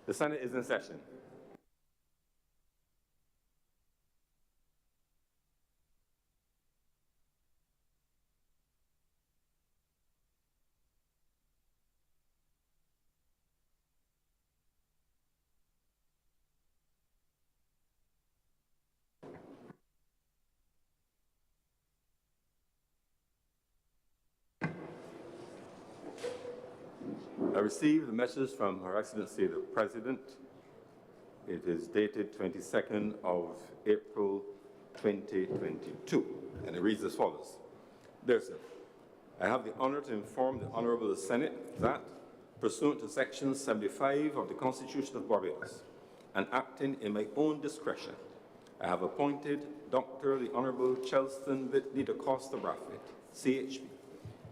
The Senate is in session. I received a message from Her Excellency the President. It is dated 22nd of April 2022, and it reads as follows. Dear Sir, I have the honor to inform the Honorable Senate that, pursuant to Section 75 of the Constitution of Barbados, and acting in my own discretion, I have appointed Dr. the Honorable Chelston Whitney da Costa Braffett, CHP,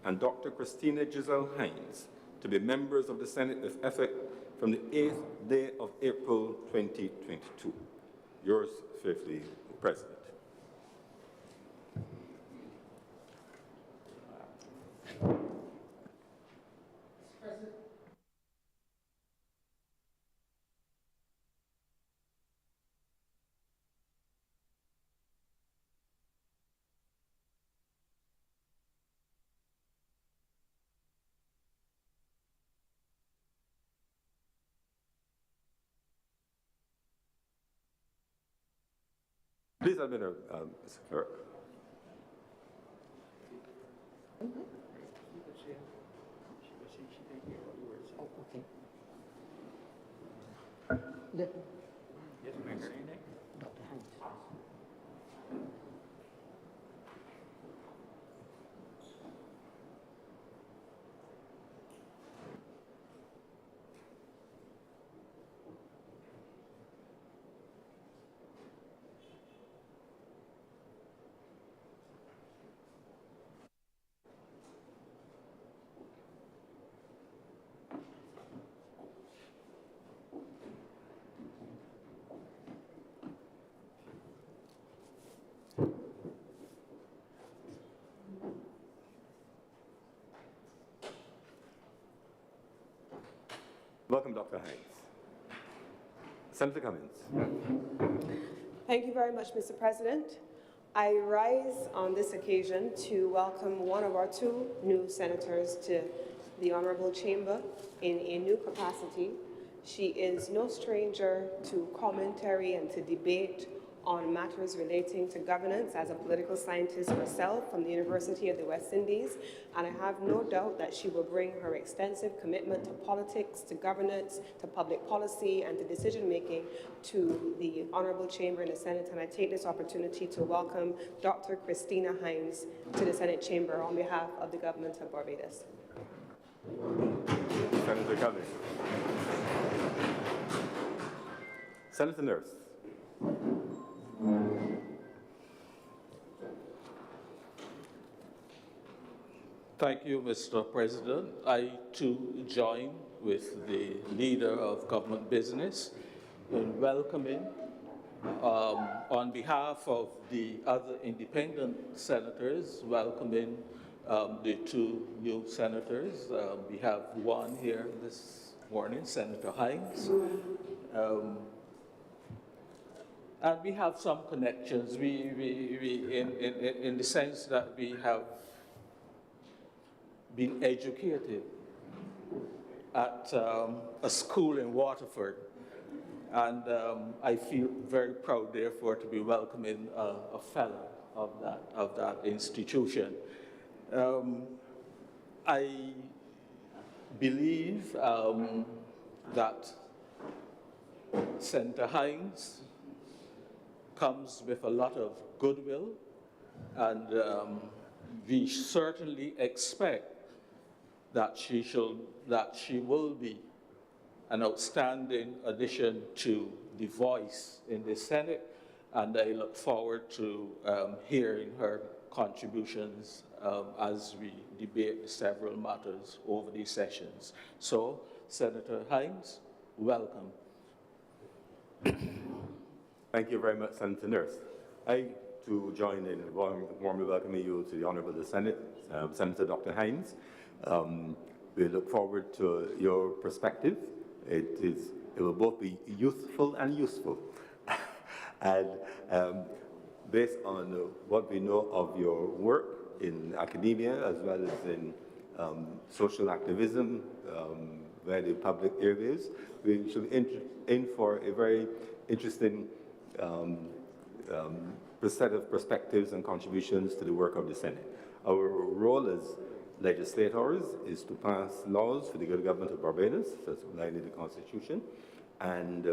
and Dr. Christina Giselle Hines to be members of the Senate with effect from the 8th day of April 2022. Yours faithfully, President. Please admit her, Mr. Clerk. Yes, ma'am. Dr. Hines. Welcome, Dr. Hines. Senator Cummings. Thank you very much, Mr. President. I rise on this occasion to welcome one of our two new senators to the Honorable Chamber in a new capacity. She is no stranger to commentary and to debate on matters relating to governance as a political scientist herself from the University of the West Indies, and I have no doubt that she will bring her extensive commitment to politics, to governance, to public policy, and to decision-making to the Honourable Chamber in the Senate, and I take this opportunity to welcome Dr. Christina Hines to the Senate Chamber on behalf of the Government of Barbados. Senator Cummings. Senator Nurse. Thank you, Mr. President. I, too, join with the leader of government business in welcoming, on behalf of the other independent senators, welcoming the two new senators. We have one here this morning, Senator Hines. And we have some connections. In the sense that we have been educated at a school in Waterford, and I feel very proud, therefore, to be welcoming a fellow of that institution. I believe that Senator Hines comes with a lot of goodwill, and we certainly expect that she will be an outstanding addition to the voice in the Senate, and I look forward to hearing her contributions as we debate several matters over these sessions. So, Senator Hines, welcome. Thank you very much, Senator Nurse. I, too, join in warmly welcoming you to the Honourable Senate, Senator Dr. Hines. We look forward to your perspective. It is It will both be youthful and useful. And based on what we know of your work in academia as well as in social activism via the public airwaves, we should be in for a very interesting set of perspectives and contributions to the work of the Senate. Our role as legislators is to pass laws for the good government of Barbados, that's outlined in the Constitution, and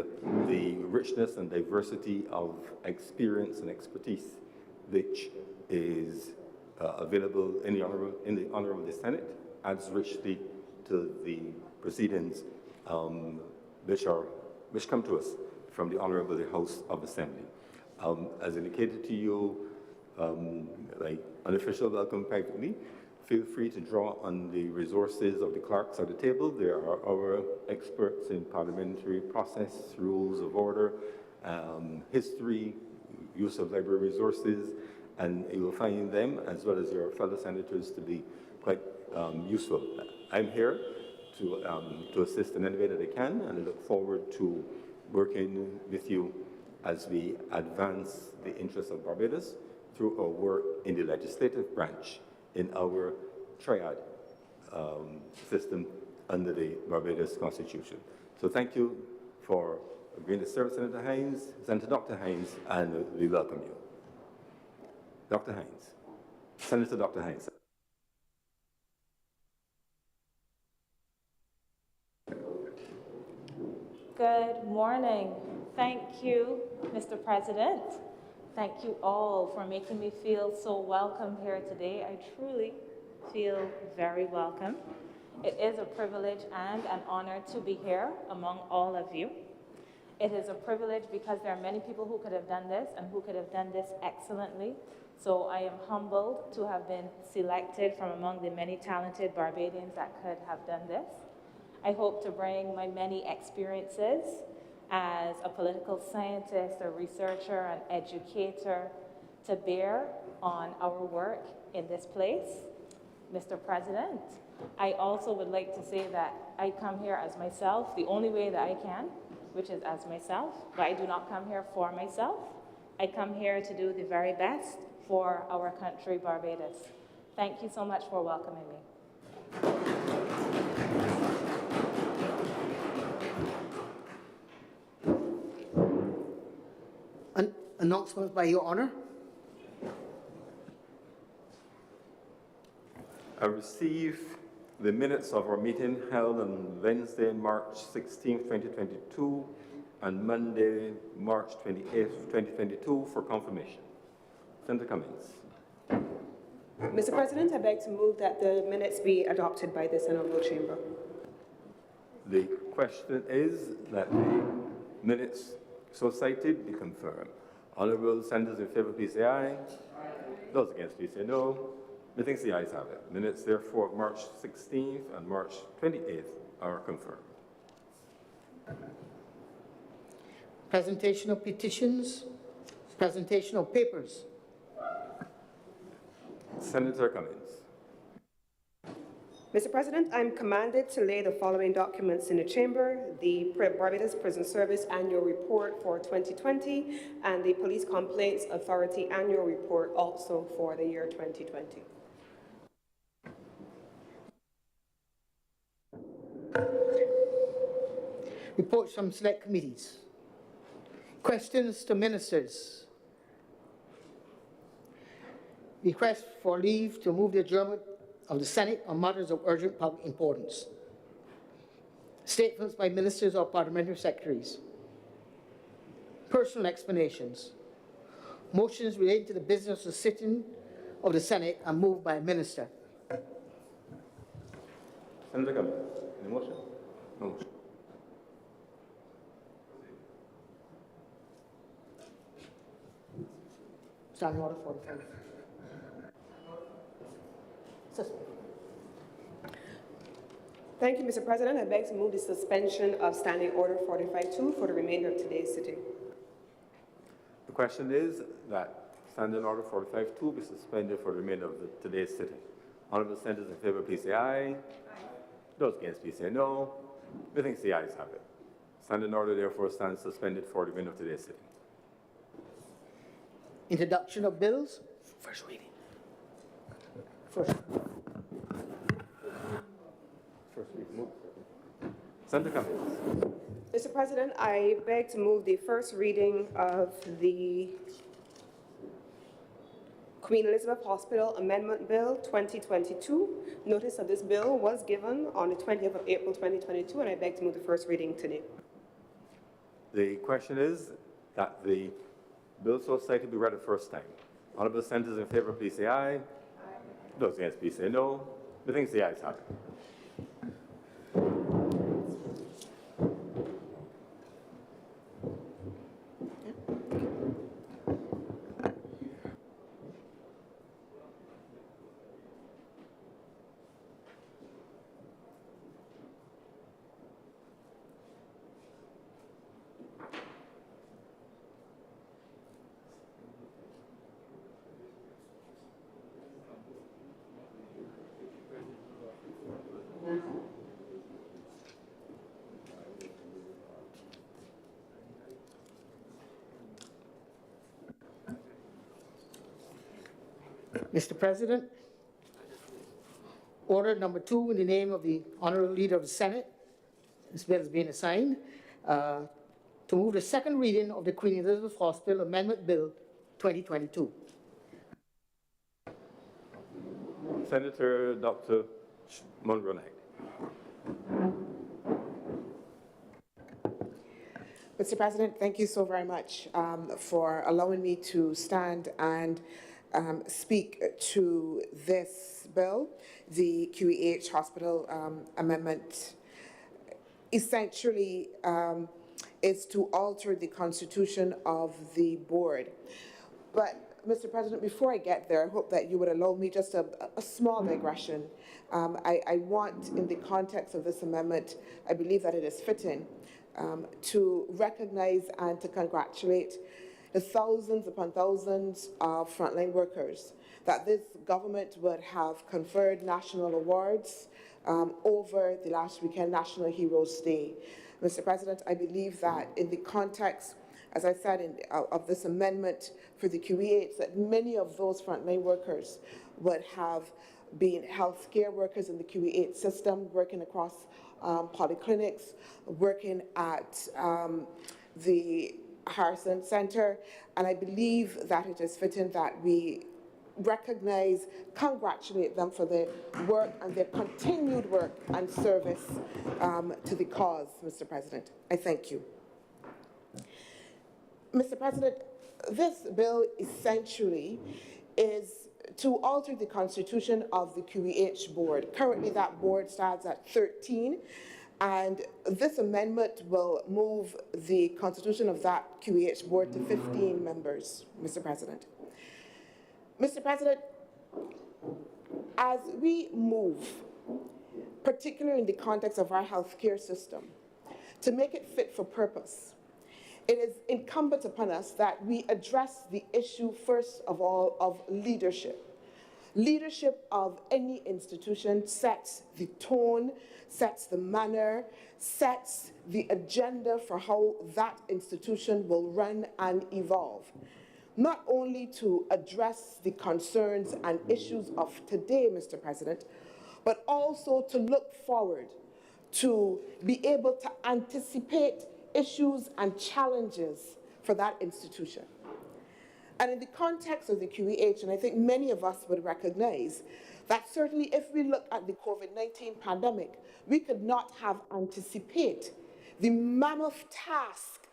the richness and diversity of experience and expertise which is available in the Honourable Senate adds richly to the proceedings which come to us from the Honourable House of Assembly. As indicated to you, like unofficial welcome privately, feel free to draw on the resources of the clerks at the table. There are our experts in parliamentary process, rules of order, history, use of library resources, and you will find them, as well as your fellow senators, to be quite useful. I'm here to assist in any way that I can, and I look forward to working with you as we advance the interests of Barbados through our work in the legislative branch in our triad system under the Barbados Constitution. So thank you for agreeing to serve, Senator Hines, Senator Dr. Hines, and we welcome you. Dr. Hines. Senator Dr. Hines. Good morning. Thank you, Mr. President. Thank you all for making me feel so welcome here today. I truly feel very welcome. It is a privilege and an honor to be here among all of you. It is a privilege because there are many people who could have done this and who could have done this excellently. So I am humbled to have been selected from among the many talented Barbadians that could have done this. I hope to bring my many experiences as a political scientist, a researcher, an educator to bear on our work in this place. Mr. President, I also would like to say that I come here as myself, the only way that I can, which is as myself, but I do not come here for myself. I come here to do the very best for our country, Barbados. Thank you so much for welcoming me. Announcements by Your Honour. I received the minutes of our meeting held on Wednesday, March 16, 2022, and Monday, March 28, 2022 for confirmation. Senator Cummings. Mr. President, I beg to move that the minutes be adopted by this Honourable Chamber. The question is that the minutes so cited be confirmed. Honourable senators in favour, please say aye. Aye. Those against, please say no. Methinks the ayes have it. Minutes, therefore, of March 16th and March 28th are confirmed. Presentation of petitions, presentation of papers. Senator Cummings. Mr. President, I'm commanded to lay the following documents in the chamber: the Barbados Prison Service Annual Report for 2020 and the Police Complaints Authority Annual Report also for the year 2020. Reports from select committees. Questions to ministers. Request for leave to move the adjournment of the Senate on matters of urgent public importance. Statements by ministers or parliamentary secretaries. Personal explanations. Motions relating to the business of the sitting of the Senate are moved by a minister. Senator Cummings. Any motion? No motion. Standing order 45. Thank you, Mr. President. I beg to move the suspension of Standing Order 45-2 for the remainder of today's sitting. The question is that Standing Order 45-2 be suspended for the remainder of today's sitting. Honourable senators in favour, please say aye. Aye. Those against, please say no. Methinks the ayes have it. Standing order therefore stands suspended for the remainder of today's sitting. Introduction of bills. First reading. Senator Cummings. Mr. President, I beg to move the first reading of the Queen Elizabeth Hospital Amendment Bill 2022. Notice of this bill was given on the 20th of April 2022, and I beg to move the first reading today. The question is that the bill so cited be read the first time. Honorable senators in favor, please say aye. Aye. Those against, please say no. The things the ayes have it. Mr. President, order number 2 in the name of the Honorable Leader of the Senate. This bill is being assigned to move the second reading of the Queen Elizabeth Hospital Amendment Bill 2022. Senator Dr. Monroe-Knight. Mr. President, thank you so very much for allowing me to stand and speak to this bill, the QEH Hospital Amendment. Essentially, is to alter the constitution of the board. But, Mr. President, before I get there, I hope that you would allow me just a small digression. I want, in the context of this amendment, I believe that it is fitting to recognize and to congratulate the thousands upon thousands of frontline workers that this government would have conferred national awards over the last weekend, National Heroes Day. Mr. President, I believe that in the context, as I said, of this amendment for the QEH, that many of those frontline workers would have been healthcare workers in the QEH system, working across polyclinics, working at the Harrison Center, and I believe that it is fitting that we recognize, congratulate them for their work and their continued work and service to the cause, Mr. President. I thank you. Mr. President, this bill essentially is to alter the constitution of the QEH board. Currently, that board stands at 13. And this amendment will move the constitution of that QEH board to 15 members, Mr. President. Mr. President, as we move, particularly in the context of our healthcare system, to make it fit for purpose, it is incumbent upon us that we address the issue, first of all, of leadership. Leadership of any institution sets the tone, sets the manner, sets the agenda for how that institution will run and evolve. Not only to address the concerns and issues of today, Mr. President, but also to look forward, to be able to anticipate issues and challenges for that institution. And in the context of the QEH, and I think many of us would recognize that certainly if we look at the COVID-19 pandemic, we could not have anticipated the mammoth task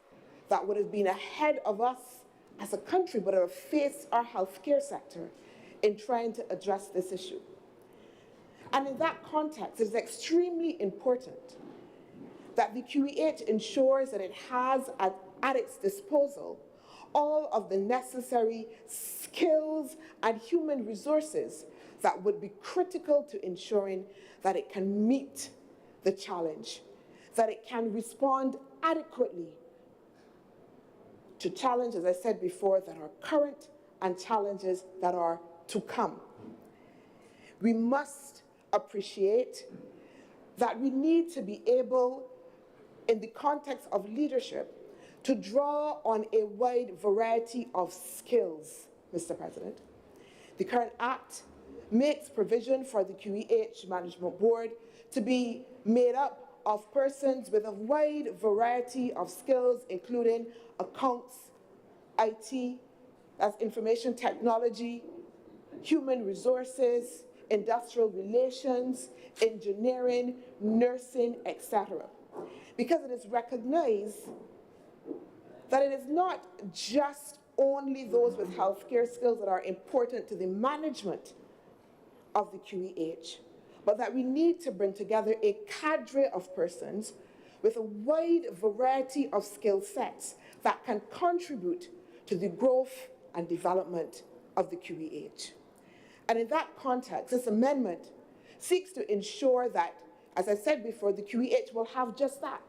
that would have been ahead of us as a country, would have faced our healthcare sector in trying to address this issue. And in that context, it is extremely important that the QEH ensures that it has at its disposal all of the necessary skills and human resources that would be critical to ensuring that it can meet the challenge, that it can respond adequately to challenges, as I said before, that are current and challenges that are to come. We must appreciate that we need to be able in the context of leadership to draw on a wide variety of skills, Mr. President. The current Act makes provision for the QEH Management Board to be made up of persons with a wide variety of skills, including accounts, IT, that's information technology, human resources, industrial relations, engineering, nursing, etc. Because it is recognized that it is not just only those with healthcare skills that are important to the management of the QEH, but that we need to bring together a cadre of persons with a wide variety of skill sets that can contribute to the growth and development of the QEH. And in that context, this amendment seeks to ensure that, as I said before, the QEH will have just that,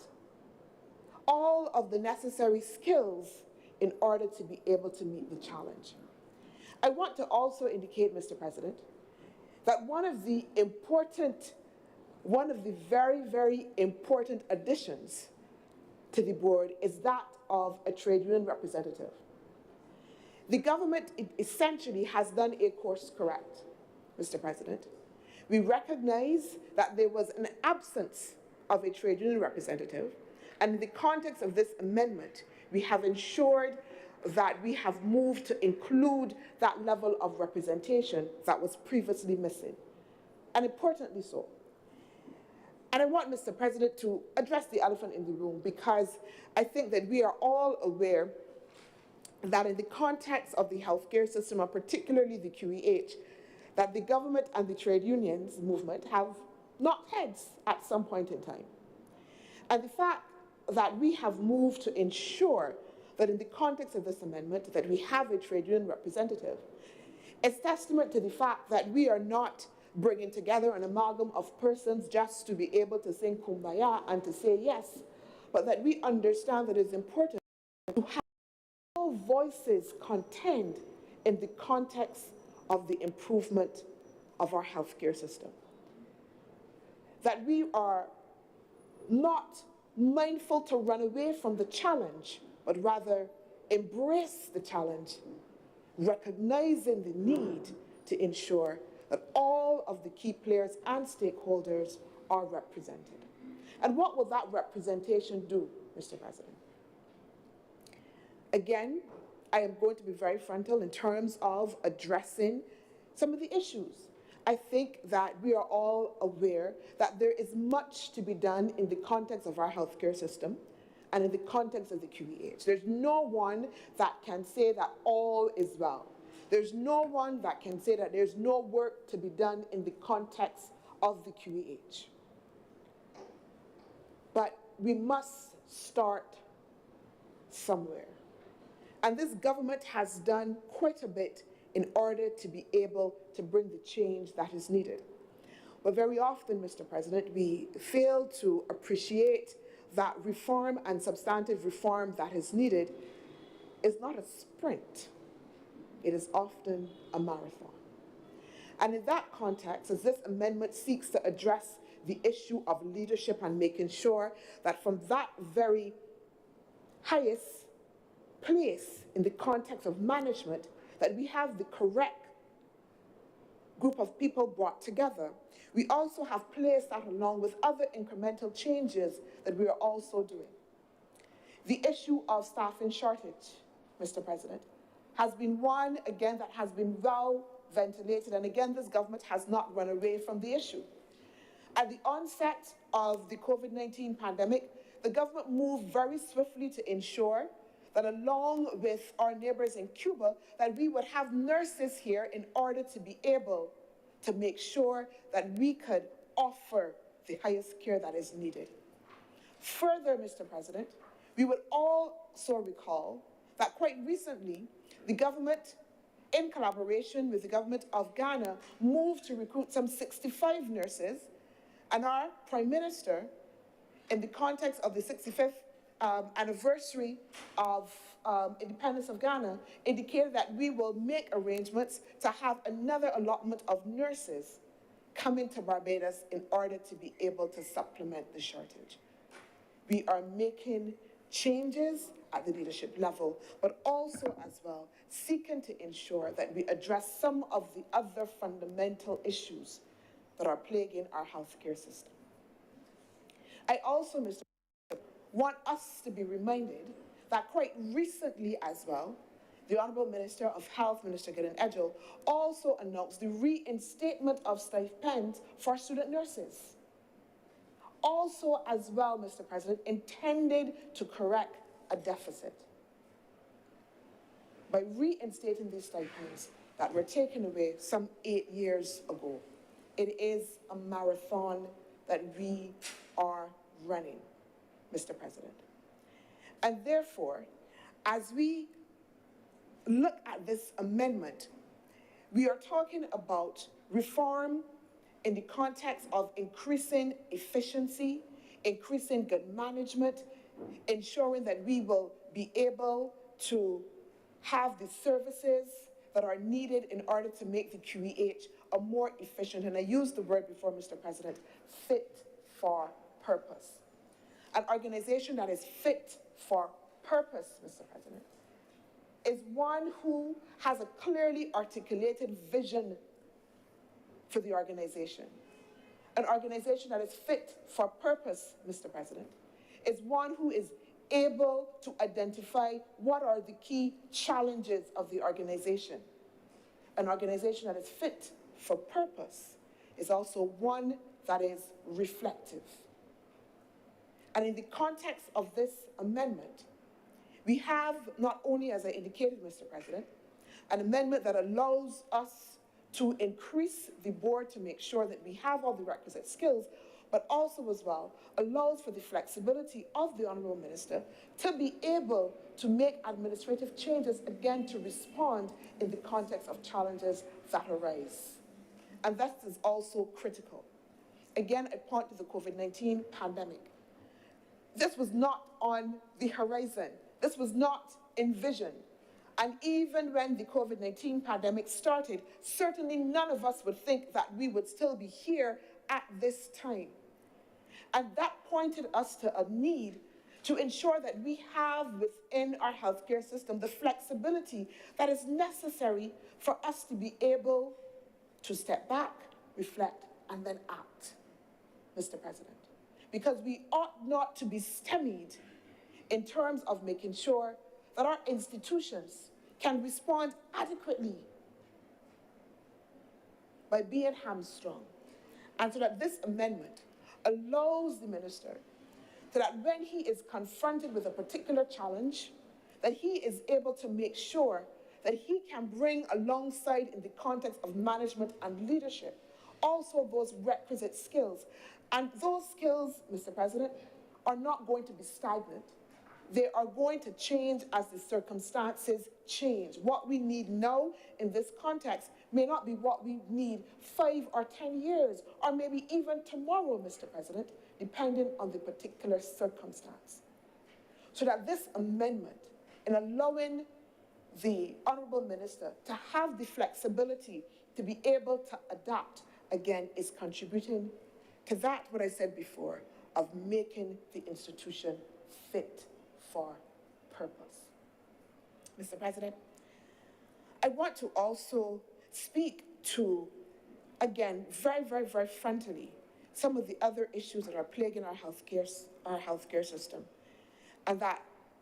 all of the necessary skills in order to be able to meet the challenge. I want to also indicate, Mr. President, that one of the very, very important additions to the board is that of a trade union representative. The government essentially has done a course correct, Mr. President. We recognize that there was an absence of a trade union representative, and in the context of this amendment, we have ensured that we have moved to include that level of representation that was previously missing, and importantly so. And I want, Mr. President, to address the elephant in the room, because I think that we are all aware that in the context of the healthcare system, and particularly the QEH, that the government and the trade unions movement have knocked heads at some point in time. And the fact that we have moved to ensure that in the context of this amendment that we have a trade union representative is testament to the fact that we are not bringing together an amalgam of persons just to be able to sing kumbaya and to say yes, but that we understand that it's important to have all voices contend in the context of the improvement of our healthcare system. That we are not mindful to run away from the challenge, but rather embrace the challenge, recognizing the need to ensure that all of the key players and stakeholders are represented. And what will that representation do, Mr. President? Again, I am going to be very frontal in terms of addressing some of the issues. I think that we are all aware that there is much to be done in the context of our healthcare system and in the context of the QEH. There's no one that can say that all is well. There's no one that can say that there's no work to be done in the context of the QEH. But we must start somewhere. And this government has done quite a bit in order to be able to bring the change that is needed. But very often, Mr. President, we fail to appreciate that reform and substantive reform that is needed is not a sprint. It is often a marathon. And in that context, as this amendment seeks to address the issue of leadership and making sure that from that very highest place in the context of management, that we have the correct group of people brought together. We also have placed that along with other incremental changes that we are also doing. The issue of staffing shortage, Mr. President, has been one, again, that has been well ventilated, and again, this government has not run away from the issue. At the onset of the COVID-19 pandemic, the government moved very swiftly to ensure that along with our neighbors in Cuba, that we would have nurses here in order to be able to make sure that we could offer the highest care that is needed. Further, Mr. President, we would also recall that quite recently, the government, in collaboration with the government of Ghana, moved to recruit some 65 nurses, and our Prime Minister, in the context of the 65th anniversary of independence of Ghana, indicated that we will make arrangements to have another allotment of nurses come into Barbados in order to be able to supplement the shortage. we are making changes at the leadership level, but also as well seeking to ensure that we address some of the other fundamental issues that are plaguing our healthcare system. I also, Mr. President, want us to be reminded that quite recently as well, the Honourable Minister of Health, Minister Gideon Edgell, also announced the reinstatement of stipends for student nurses. Also as well, Mr. President, intended to correct a deficit by reinstating these stipends that were taken away some 8 years ago. It is a marathon that we are running, Mr. President. And therefore, as we look at this amendment, we are talking about reform in the context of increasing efficiency, increasing good management, ensuring that we will be able to have the services that are needed in order to make the QEH a more efficient, and I used the word before, Mr. President, fit for purpose. An organization that is fit for purpose, Mr. President, is one who has a clearly articulated vision for the organization. An organization that is fit for purpose, Mr. President, is one who is able to identify what are the key challenges of the organization. An organization that is fit for purpose is also one that is reflective. And in the context of this amendment, we have not only, as I indicated, Mr. President, an amendment that allows us to increase the board to make sure that we have all the requisite skills, but also as well allows for the flexibility of the Honourable Minister to be able to make administrative changes, again, to respond in the context of challenges that arise. And that is also critical. Again, I point to the COVID-19 pandemic. This was not on the horizon. This was not envisioned. And even when the COVID-19 pandemic started, certainly none of us would think that we would still be here at this time. And that pointed us to a need to ensure that we have within our healthcare system the flexibility that is necessary for us to be able to step back, reflect, and then act, Mr. President. Because we ought not to be stymied in terms of making sure that our institutions can respond adequately by being hamstrung. And so that this amendment allows the minister so that when he is confronted with a particular challenge, that he is able to make sure that he can bring alongside, in the context of management and leadership, also those requisite skills. And those skills, Mr. President, are not going to be stagnant. They are going to change as the circumstances change. What we need now in this context may not be what we need 5 or 10 years, or maybe even tomorrow, Mr. President, depending on the particular circumstance. So that this amendment, in allowing the Honourable Minister to have the flexibility to be able to adapt, again, is contributing to that, what I said before, of making the institution fit for purpose. Mr. President, I want to also speak to, again, very, very, very frontally, some of the other issues that are plaguing our healthcare system, and that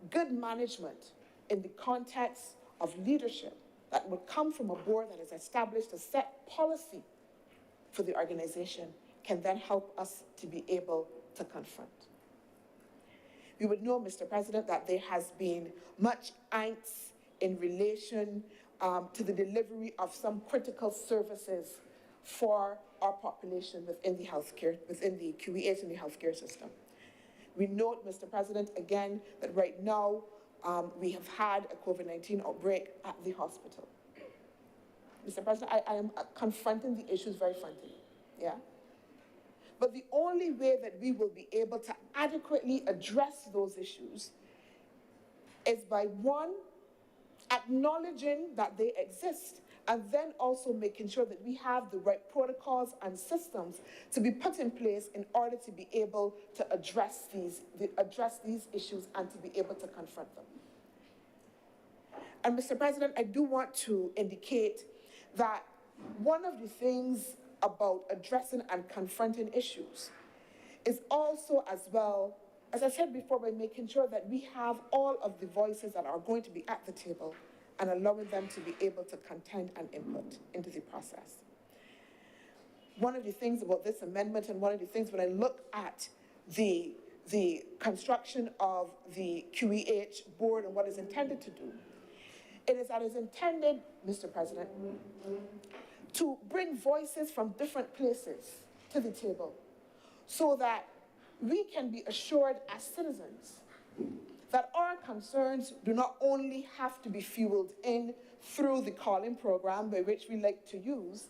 good management in the context of leadership that would come from a board that has established a set policy for the organization can then help us to be able to confront. We would know, Mr. President, that there has been much angst in relation to the delivery of some critical services for our population within the healthcare, within the QEH and the healthcare system. We note, Mr. President, again, that right now we have had a COVID-19 outbreak at the hospital. Mr. President, I am confronting the issues very frankly, yeah? But the only way that we will be able to adequately address those issues is by, one, acknowledging that they exist and then also making sure that we have the right protocols and systems to be put in place in order to be able to address these issues and to be able to confront them. And Mr. President, I do want to indicate that one of the things about addressing and confronting issues is also, as well, as I said before, by making sure that we have all of the voices that are going to be at the table and allowing them to be able to contend and input into the process. One of the things about this amendment, and one of the things when I look at the construction of the QEH board and what is intended to do, it is that it's intended, Mr. President, to bring voices from different places to the table so that we can be assured as citizens that our concerns do not only have to be fueled in through the calling program, by which we like to use,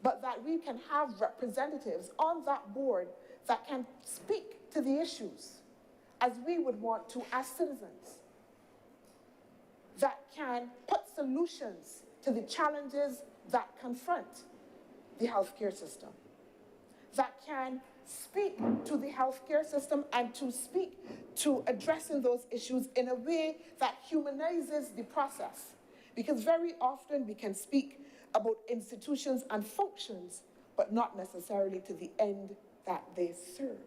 but that we can have representatives on that board that can speak to the issues as we would want to as citizens, that can put solutions to the challenges that confront the healthcare system, that can speak to the healthcare system and to speak to addressing those issues in a way that humanizes the process. Because very often we can speak about institutions and functions, but not necessarily to the end that they serve,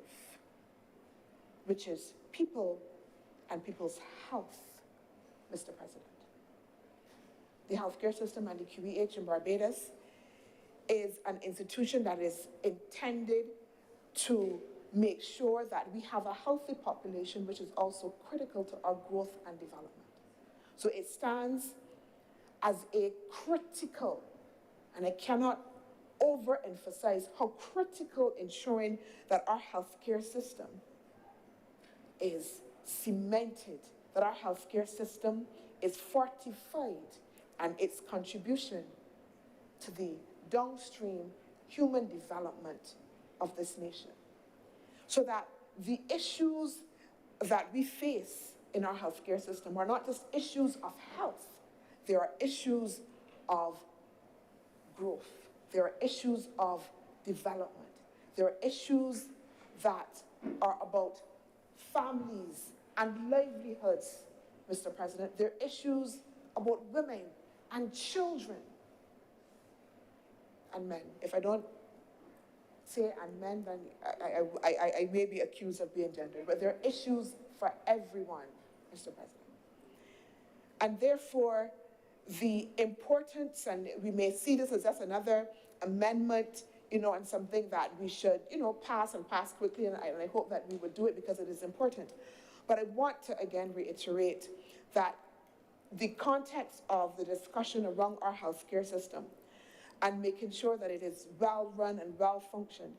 which is people and people's health, Mr. President. The healthcare system and the QEH in Barbados is an institution that is intended to make sure that we have a healthy population, which is also critical to our growth and development. So it stands as a critical, and I cannot overemphasize how critical ensuring that our healthcare system is cemented, that our healthcare system is fortified, and its contribution to the downstream human development of this nation. So that the issues that we face in our healthcare system are not just issues of health, they are issues of growth, there are issues of development, there are issues that are about families and livelihoods, Mr. President. There are issues about women and children and men. If I don't say and men, then I may be accused of being gendered, but there are issues for everyone, Mr. President. And therefore, the importance, and we may see this as just another amendment, and something that we should, pass and pass quickly, and I hope that we would do it because it is important. But I want to again reiterate that the context of the discussion around our healthcare system and making sure that it is well run and well functioned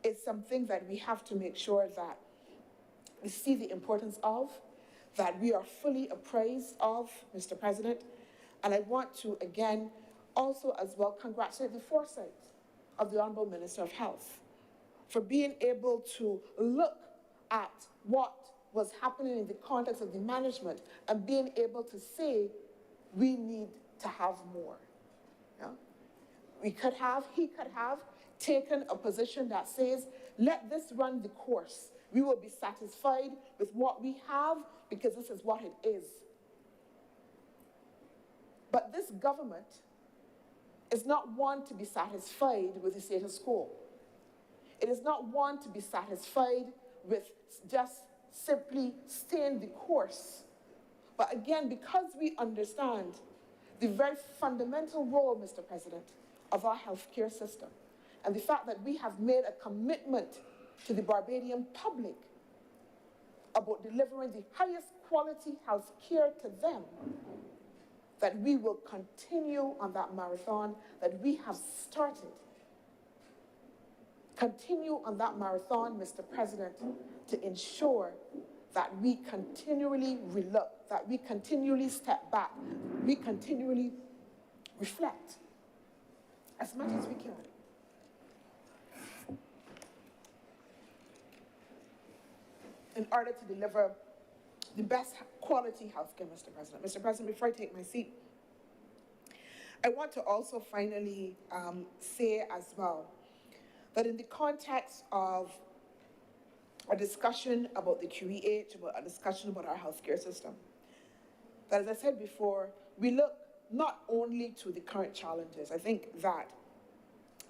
is something that we have to make sure that we see the importance of, that we are fully apprised of, Mr. President. And I want to again also as well congratulate the foresight of the Honorable Minister of Health for being able to look at what was happening in the context of the management and being able to say, we need to have more. Yeah? He could have taken a position that says, let this run the course. We will be satisfied with what we have because this is what it is. But this government is not one to be satisfied with the status quo. It is not one to be satisfied with just simply staying the course. But again, because we understand the very fundamental role, Mr. President, of our healthcare system, and the fact that we have made a commitment to the Barbadian public about delivering the highest quality health care to them, that we will continue on that marathon that we have started. Continue on that marathon, Mr. President, to ensure that we continually relook, that we continually step back, we continually reflect as much as we can. In order to deliver the best quality healthcare, Mr. President. Mr. President, before I take my seat, I want to also finally say as well that in the context of a discussion about the QEH, about a discussion about our healthcare system, that as I said before, we look not only to the current challenges. I think that,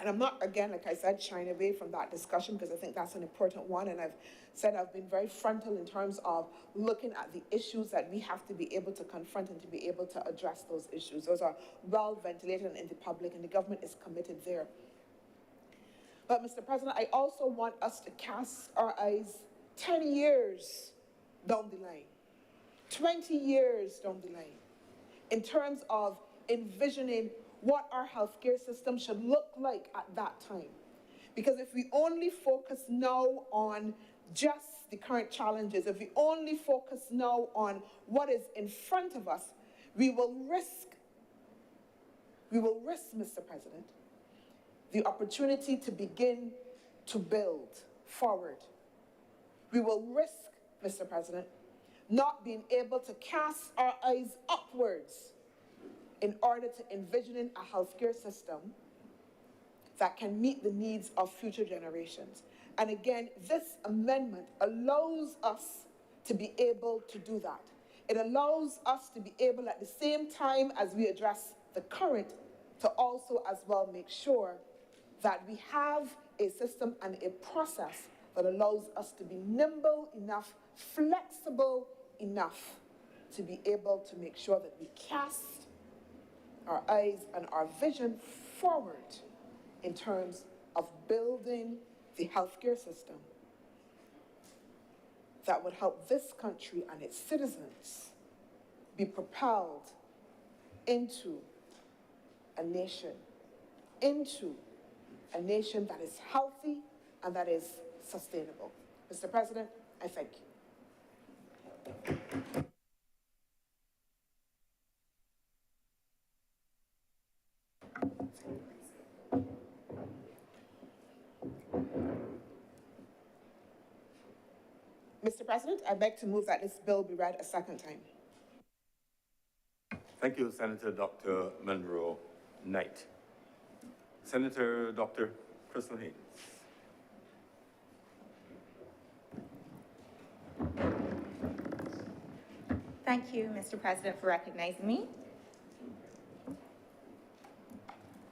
and I'm not, again, like I said, shying away from that discussion because I think that's an important one, and I've said I've been very frontal in terms of looking at the issues that we have to be able to confront and to be able to address those issues. Those are well ventilated in the public, and the government is committed there. But, Mr. President, I also want us to cast our eyes 10 years down the line, 20 years down the line, in terms of envisioning what our healthcare system should look like at that time. Because if we only focus now on just the current challenges, if we only focus now on what is in front of us, we will risk, Mr. President, the opportunity to begin to build forward. We will risk, Mr. President, not being able to cast our eyes upwards in order to envisioning a healthcare system that can meet the needs of future generations. And again, this amendment allows us to be able to do that. It allows us to be able, at the same time as we address the current, to also as well make sure that we have a system and a process that allows us to be nimble enough, flexible enough to be able to make sure that we cast our eyes and our vision forward in terms of building the healthcare system that would help this country and its citizens be propelled into a nation that is healthy and that is sustainable. Mr. President, I thank you. Mr. President, I beg to move that this bill be read a second time. Thank you, Senator Dr. Monroe Knight. Senator Dr. Crystal Haynes. Thank you, Mr. President, for recognizing me.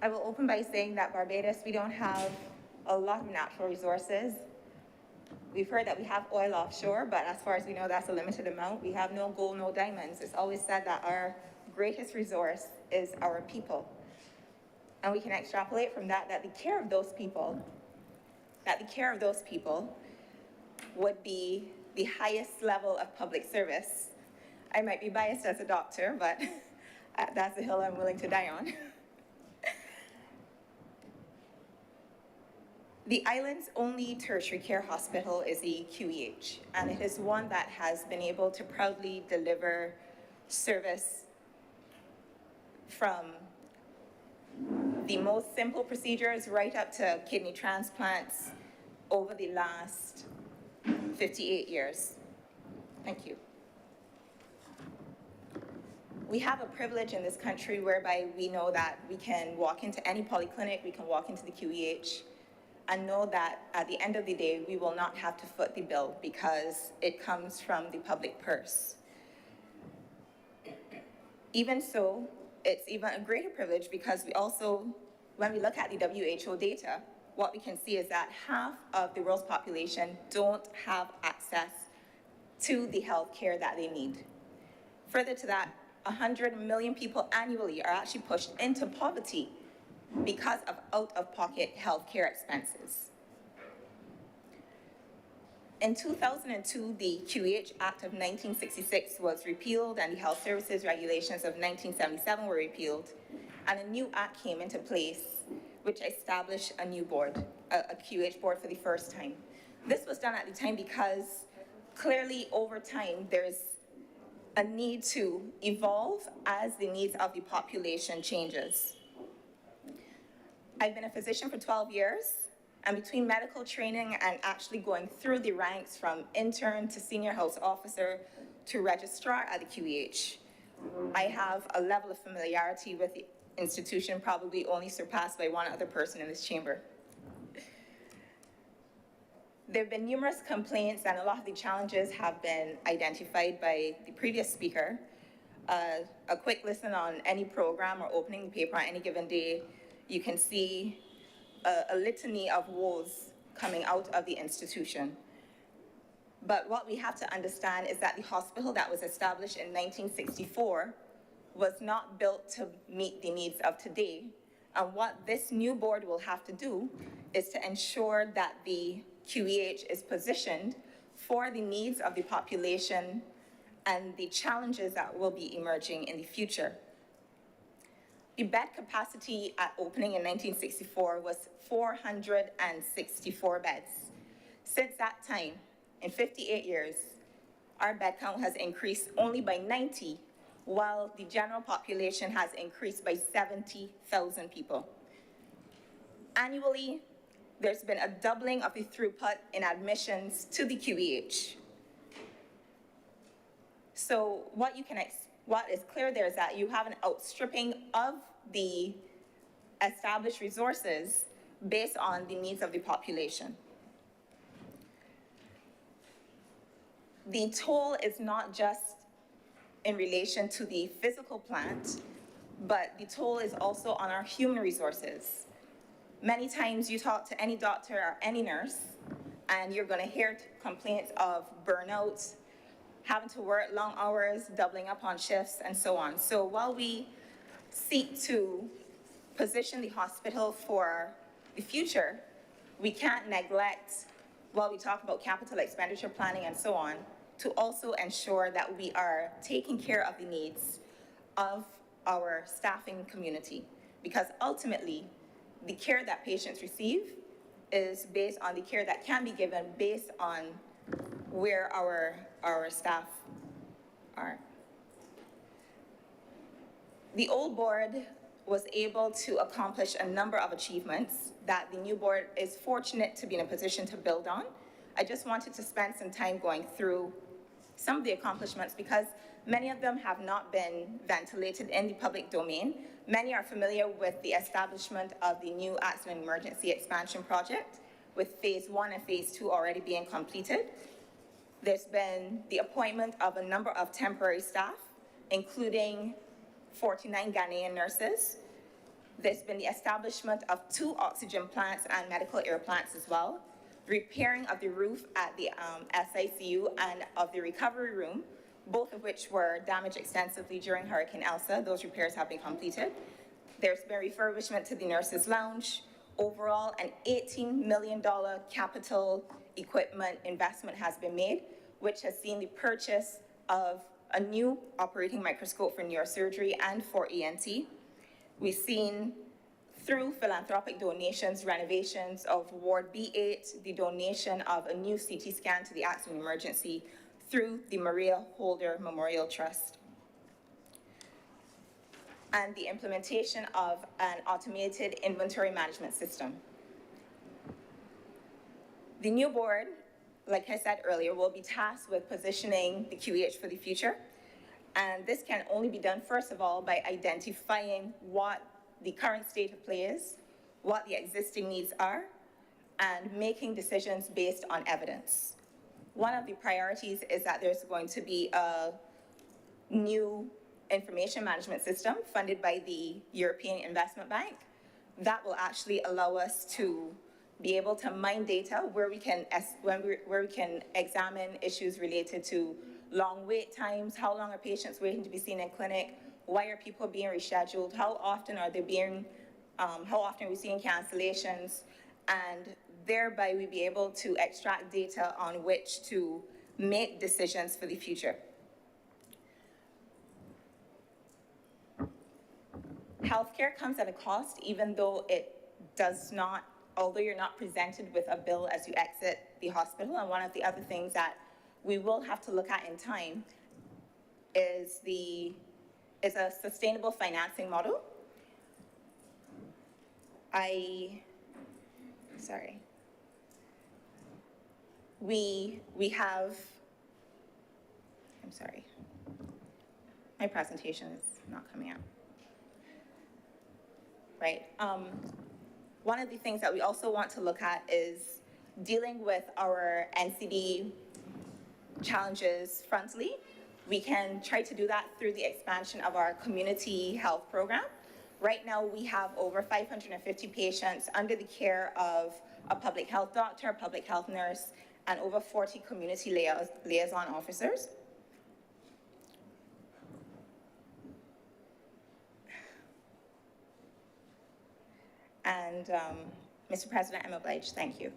I will open by saying that Barbados, we don't have a lot of natural resources. We've heard that we have oil offshore, but as far as we know, that's a limited amount. We have no gold, no diamonds. It's always said that our greatest resource is our people. And we can extrapolate from that, that the care of those people would be the highest level of public service. I might be biased as a doctor, but that's a hill I'm willing to die on. The island's only tertiary care hospital is the QEH, and it is one that has been able to proudly deliver service from the most simple procedures right up to kidney transplants over the last 58 years. Thank you. We have a privilege in this country whereby we know that we can walk into any polyclinic, we can walk into the QEH, and know that at the end of the day, we will not have to foot the bill because it comes from the public purse. Even so, it's even a greater privilege because we also, when we look at the WHO data, what we can see is that half of the world's population don't have access to the health care that they need. Further to that, 100 million people annually are actually pushed into poverty because of out-of-pocket health care expenses. In 2002, the QEH Act of 1966 was repealed and the Health Services Regulations of 1977 were repealed, and a new act came into place which established a new board, a QEH board for the first time. This was done at the time because clearly over time there's a need to evolve as the needs of the population changes. I've been a physician for 12 years, and between medical training and actually going through the ranks from intern to senior health officer to registrar at the QEH, I have a level of familiarity with the institution, probably only surpassed by one other person in this chamber. There have been numerous complaints, and a lot of the challenges have been identified by the previous speaker. A quick listen on any program or opening the paper on any given day, you can see a litany of woes coming out of the institution. But what we have to understand is that the hospital that was established in 1964 was not built to meet the needs of today. And what this new board will have to do is to ensure that the QEH is positioned for the needs of the population and the challenges that will be emerging in the future. The bed capacity at opening in 1964 was 464 beds. Since that time, in 58 years, our bed count has increased only by 90, while the general population has increased by 70,000 people. Annually, there's been a doubling of the throughput in admissions to the QEH. So what is clear there is that you have an outstripping of the established resources based on the needs of the population. The toll is not just in relation to the physical plant, but the toll is also on our human resources. Many times you talk to any doctor or any nurse, and you're going to hear complaints of burnout, having to work long hours, doubling up on shifts, and so on. So while we seek to position the hospital for the future, we can't neglect, while we talk about capital expenditure planning and so on, to also ensure that we are taking care of the needs of our staffing community. Because ultimately, the care that patients receive is based on the care that can be given based on where our staff are. The old board was able to accomplish a number of achievements that the new board is fortunate to be in a position to build on. I just wanted to spend some time going through some of the accomplishments because many of them have not been ventilated in the public domain. Many are familiar with the establishment of the new accident emergency expansion project, with phase 1 and phase 2 already being completed. There's been the appointment of a number of temporary staff, including 49 Ghanaian nurses. There's been the establishment of 2 oxygen plants and medical air plants as well, repairing of the roof at the SICU and of the recovery room, both of which were damaged extensively during Hurricane Elsa. Those repairs have been completed. There's been refurbishment to the nurses' lounge. Overall, an $18 million capital equipment investment has been made, which has seen the purchase of a new operating microscope for neurosurgery and for ENT. We've seen, through philanthropic donations, renovations of Ward B8, the donation of a new CT scan to the accident emergency through the Maria Holder Memorial Trust, and the implementation of an automated inventory management system. The new board, like I said earlier, will be tasked with positioning the QEH for the future. And this can only be done, first of all, by identifying what the current state of play is, what the existing needs are, and making decisions based on evidence. One of the priorities is that there's going to be a new information management system funded by the European Investment Bank that will actually allow us to be able to mine data where we can examine issues related to long wait times, how long are patients waiting to be seen in clinic, why are people being rescheduled, how often are we seeing cancellations, and thereby we'll be able to extract data on which to make decisions for the future. Healthcare comes at a cost, even though it does not, although you're not presented with a bill as you exit the hospital. And one of the other things that we will have to look at in time is a sustainable financing model. We have, I'm sorry, my presentation is not coming out. right? One of the things that we also want to look at is dealing with our NCD challenges frontally. We can try to do that through the expansion of our community health program. Right now, we have over 550 patients under the care of a public health doctor, a public health nurse, and over 40 community liaison officers. And Mr. President, I'm obliged. Thank you.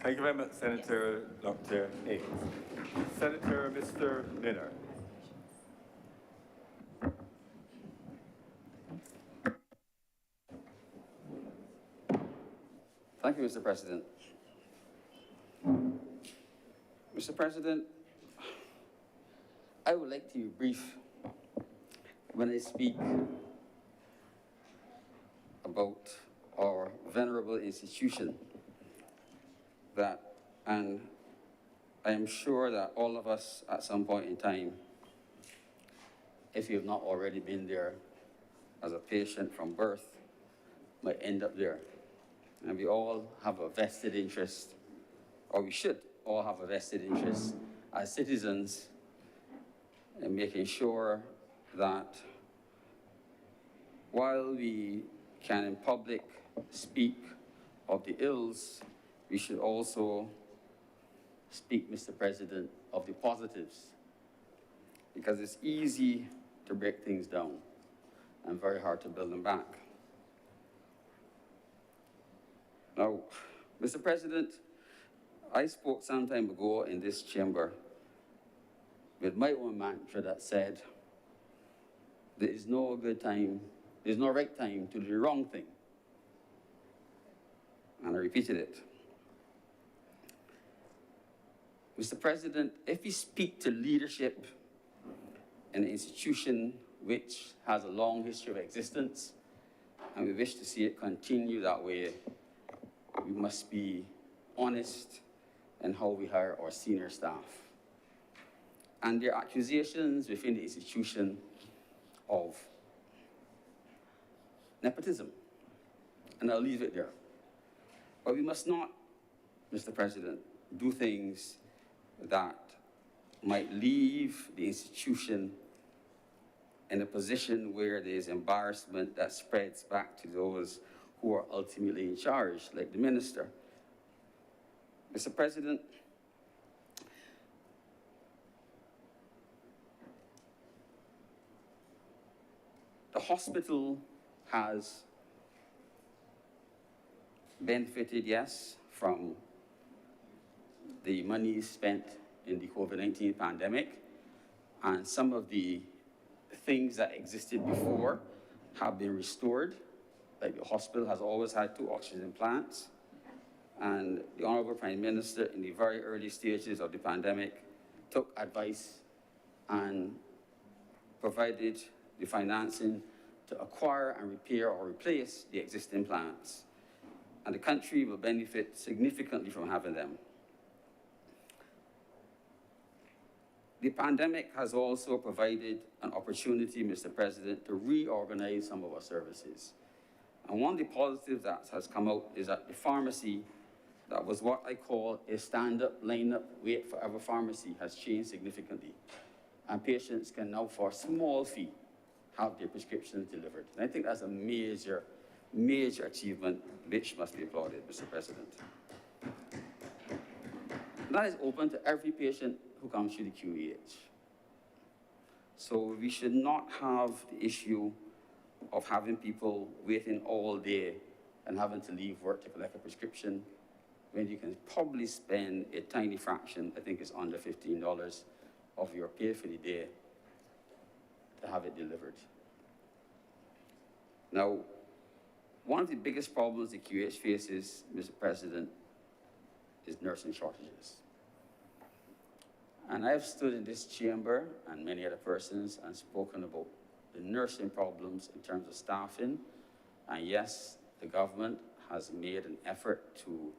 Thank you very much, Senator Dr. Hayes. Senator Mr. Miller. Thank you, Mr. President. Mr. President, I would like to be brief when I speak about our venerable institution and I am sure that all of us at some point in time, if you have not already been there as a patient from birth, might end up there. And we all have a vested interest, or we should all have a vested interest as citizens in making sure that while we can in public speak of the ills, we should also speak, Mr. President, of the positives, because it's easy to break things down and very hard to build them back. Now, Mr. President, I spoke some time ago in this chamber with my own mantra that said, there is no good time, there's no right time to do the wrong thing. And I repeated it. Mr. President, if we speak to leadership in an institution which has a long history of existence, and we wish to see it continue that way, we must be honest in how we hire our senior staff. And there are accusations within the institution of nepotism, and I'll leave it there. But we must not, Mr. President, do things that might leave the institution in a position where there's embarrassment that spreads back to those who are ultimately in charge, like the minister. Mr. President, the hospital has benefited, yes, from the money spent in the COVID-19 pandemic, and some of the things that existed before have been restored. Like the hospital has always had 2 oxygen plants, and the Honorable Prime Minister, in the very early stages of the pandemic, took advice and provided the financing to acquire and repair or replace the existing plants. And the country will benefit significantly from having them. The pandemic has also provided an opportunity, Mr. President, to reorganize some of our services. And one of the positives that has come out is that the pharmacy, that was what I call a stand-up, line-up, wait forever pharmacy, has changed significantly. And patients can now, for a small fee, have their prescriptions delivered. And I think that's a major, major achievement which must be applauded, Mr. President. And that is open to every patient who comes through the QEH. So we should not have the issue of having people waiting all day and having to leave work to collect a prescription when you can probably spend a tiny fraction, I think it's under $15 of your pay for the day to have it delivered. Now, one of the biggest problems the QH faces, Mr. President, is nursing shortages. And I've stood in this chamber and many other persons and spoken about the nursing problems in terms of staffing. And yes, the government has made an effort to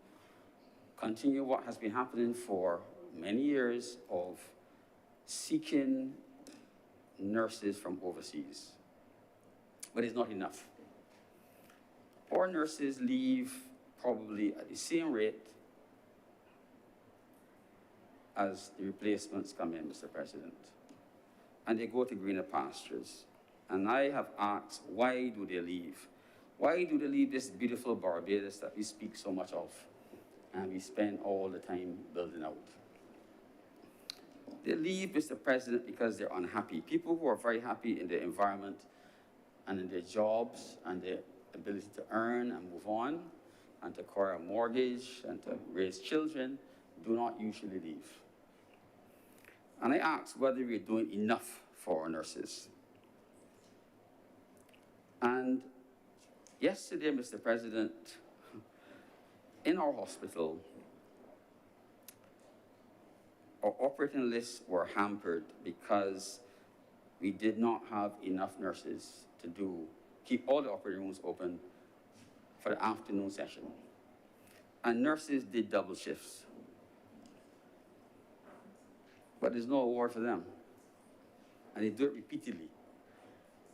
continue what has been happening for many years of seeking nurses from overseas. But it's not enough. our nurses leave probably at the same rate as the replacements come in, Mr. President. And they go to greener pastures. And I have asked, why do they leave? Why do they leave this beautiful Barbados that we speak so much of and we spend all the time building out? They leave, Mr. President, because they're unhappy. People who are very happy in their environment and in their jobs and their ability to earn and move on and to acquire a mortgage and to raise children do not usually leave. And I asked whether we're doing enough for our nurses. And yesterday, Mr. President, in our hospital, our operating lists were hampered because we did not have enough nurses to keep all the operating rooms open for the afternoon session. And nurses did double shifts. But there's no award for them. And they do it repeatedly.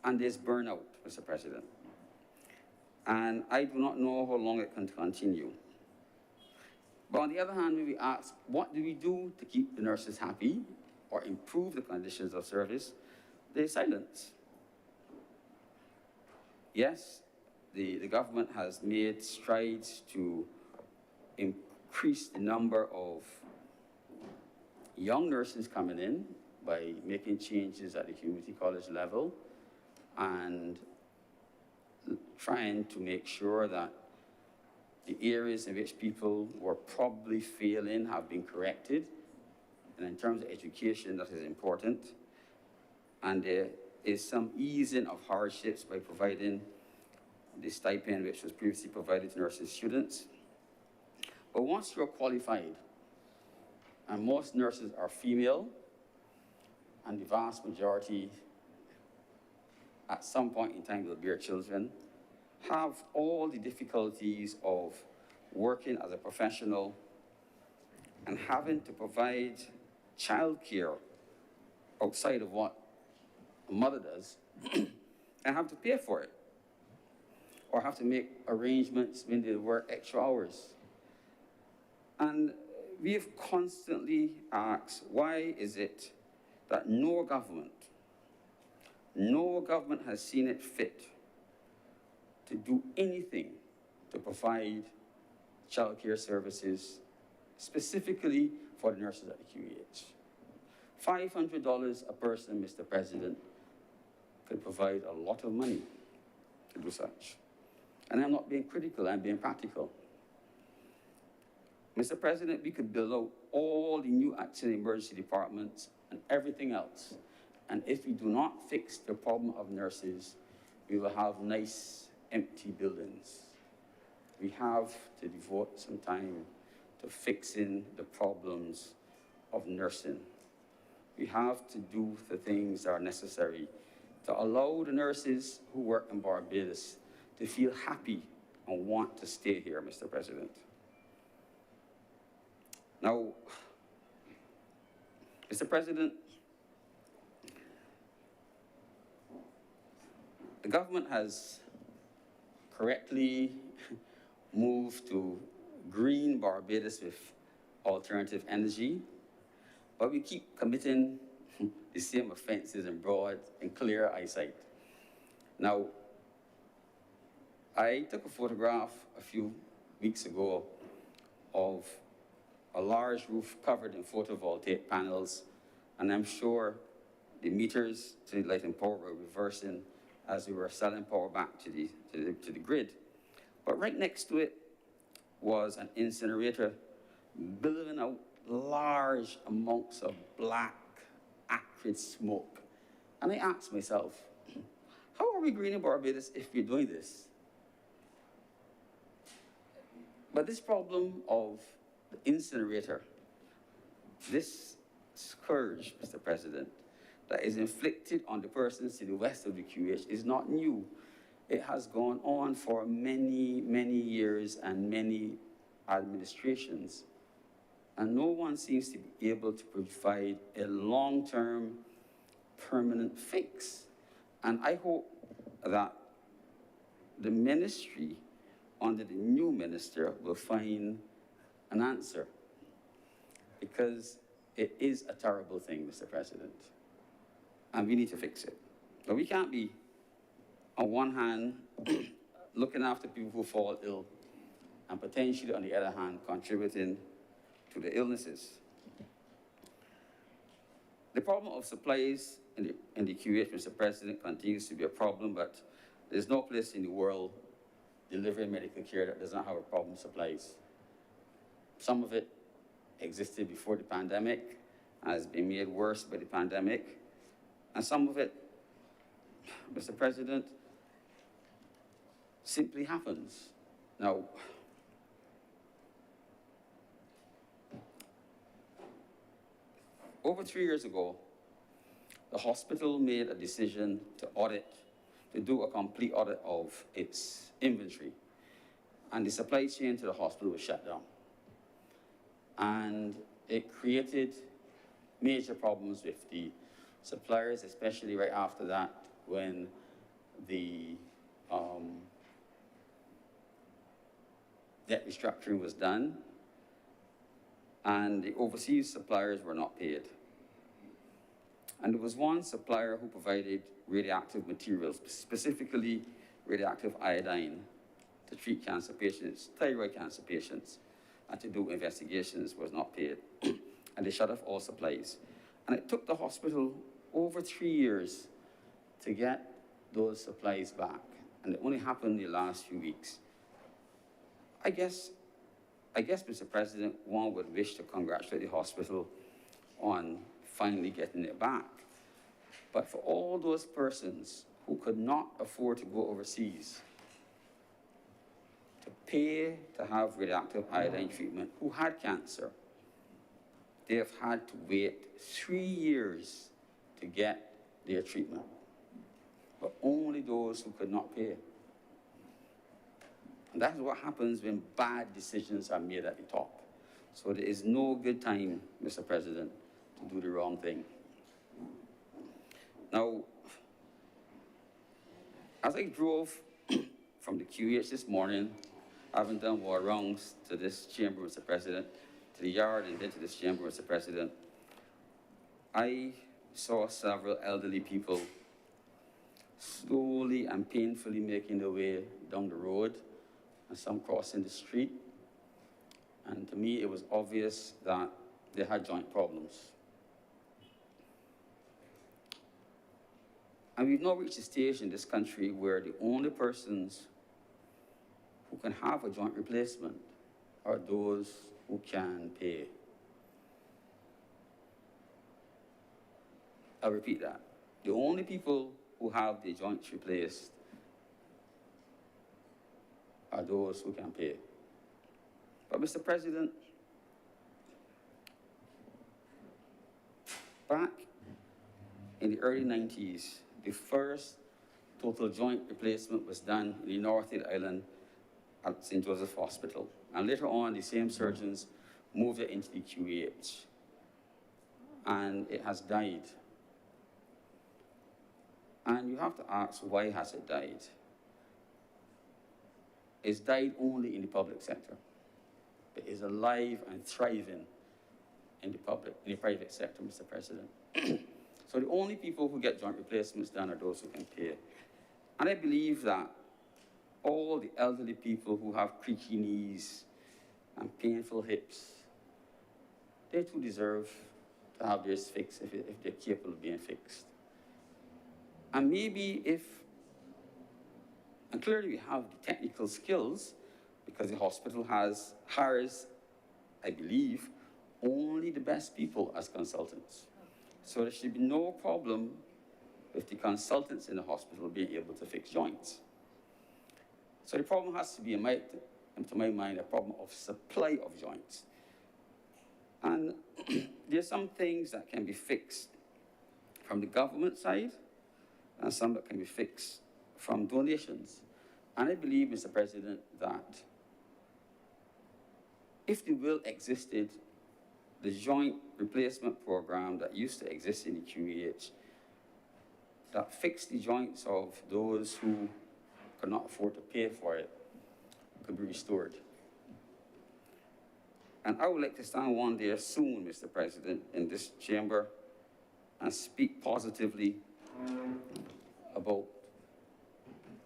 And there's burnout, Mr. President. And I do not know how long it can continue. But on the other hand, when we ask, what do we do to keep the nurses happy or improve the conditions of service, there's silence. Yes, the government has made strides to increase the number of young nurses coming in by making changes at the community college level and trying to make sure that the areas in which people were probably failing have been corrected. And in terms of education, that is important. And there is some easing of hardships by providing the stipend which was previously provided to nursing students. But once you're qualified, and most nurses are female, and the vast majority at some point in time will bear children, have all the difficulties of working as a professional and having to provide childcare outside of what a mother does and have to pay for it or have to make arrangements when they work extra hours. And we have constantly asked, why is it that no government has seen it fit to do anything to provide childcare services specifically for the nurses at the QEH. $500 a person, Mr. President, could provide a lot of money to do such. And I'm not being critical, I'm being practical. Mr. President, we could build out all the new accident emergency departments and everything else. And if we do not fix the problem of nurses, we will have nice, empty buildings. We have to devote some time to fixing the problems of nursing. We have to do the things that are necessary to allow the nurses who work in Barbados to feel happy and want to stay here, Mr. President. Now, Mr. President, the government has correctly moved to green Barbados with alternative energy, but we keep committing the same offenses in broad and clear eyesight. Now, I took a photograph a few weeks ago of a large roof covered in photovoltaic panels, and I'm sure the meters to the light and power were reversing as we were selling power back to the grid. But right next to it was an incinerator billowing out large amounts of black, acrid smoke. And I asked myself, how are we greening Barbados if we're doing this? But this problem of the incinerator, this scourge, Mr. President, that is inflicted on the persons to the west of the QH is not new. It has gone on for many, many years and many administrations. And no one seems to be able to provide a long-term, permanent fix. And I hope that the ministry under the new minister will find an answer, because it is a terrible thing, Mr. President, and we need to fix it. But we can't be, on one hand, looking after people who fall ill, and potentially, on the other hand, contributing to the illnesses. The problem of supplies in the QH, Mr. President, continues to be a problem, but there's no place in the world delivering medical care that does not have a problem with supplies. Some of it existed before the pandemic and has been made worse by the pandemic, and some of it, Mr. President, simply happens. Now, over 3 years ago, the hospital made a decision to do a complete audit of its inventory. And the supply chain to the hospital was shut down. And it created major problems with the suppliers, especially right after that, when the debt restructuring was done, and the overseas suppliers were not paid. And there was one supplier who provided radioactive materials, specifically radioactive iodine, to treat cancer patients, thyroid cancer patients, and to do investigations, was not paid. And they shut off all supplies. And it took the hospital over 3 years to get those supplies back. And it only happened in the last few weeks. I guess, Mr. President, one would wish to congratulate the hospital on finally getting it back. But for all those persons who could not afford to go overseas to pay to have radioactive iodine treatment, who had cancer, they have had to wait 3 years to get their treatment. But only those who could not pay. And that's what happens when bad decisions are made at the top. So there is no good time, Mr. President, to do the wrong thing. Now, as I drove from the QH this morning, having done more rounds to this chamber, Mr. President, to the yard and then to this chamber, Mr. President, I saw several elderly people slowly and painfully making their way down the road, and some crossing the street. And to me, it was obvious that they had joint problems. And we've now reached a stage in this country where the only persons who can have a joint replacement are those who can pay. I'll repeat that. The only people who have the joints replaced are those who can pay. But Mr. President, back in the early 90s, the first total joint replacement was done in the north of the island at St. Joseph Hospital. And later on, the same surgeons moved it into the QEH. And it has died. And you have to ask, why has it died? It's died only in the public sector. It is alive and thriving in the private sector, Mr. President. So the only people who get joint replacements done are those who can pay. And I believe that all the elderly people who have creaky knees and painful hips, they too deserve to have theirs fixed if they're capable of being fixed. And maybe and clearly we have the technical skills, because the hospital hires, I believe, only the best people as consultants. So there should be no problem with the consultants in the hospital being able to fix joints. So the problem has to be, to my mind, a problem of supply of joints. And there's some things that can be fixed from the government side, and some that can be fixed from donations. And I believe, Mr. President, that if the will existed, the joint replacement program that used to exist in the QEH, that fixed the joints of those who could not afford to pay for it, could be restored. And I would like to stand one day soon, Mr. President, in this chamber and speak positively about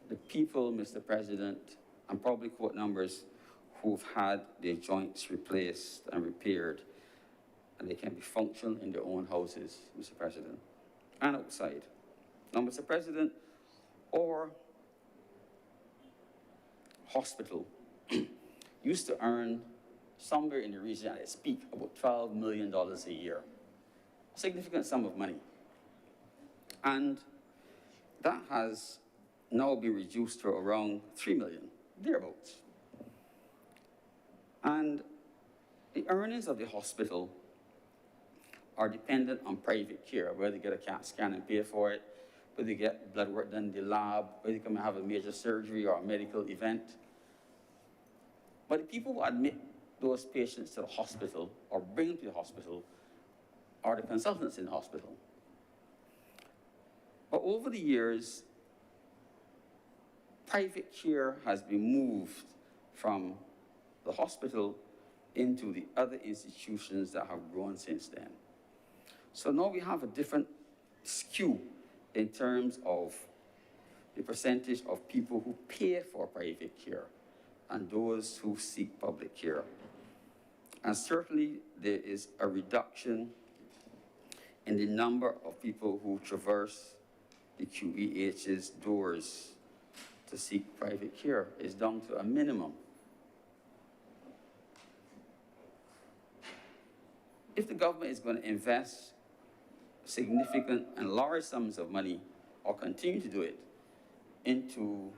the people, Mr. President, and probably quote numbers who've had their joints replaced and repaired, and they can be functional in their own houses, Mr. President, and outside. Now, Mr. President, our hospital used to earn somewhere in the region at its peak about $12 million a year, a significant sum of money. And that has now been reduced to around 3 million, thereabouts. And the earnings of the hospital are dependent on private care, whether they get a CAT scan and pay for it, whether they get blood work done in the lab, whether they come and have a major surgery or a medical event. But the people who admit those patients to the hospital or bring them to the hospital are the consultants in the hospital. But over the years, private care has been moved from the hospital into the other institutions that have grown since then. So now we have a different skew in terms of the percentage of people who pay for private care and those who seek public care. And certainly there is a reduction in the number of people who traverse the QEH's doors to seek private care. It's down to a minimum. If the government is going to invest significant and large sums of money, or continue to do it, into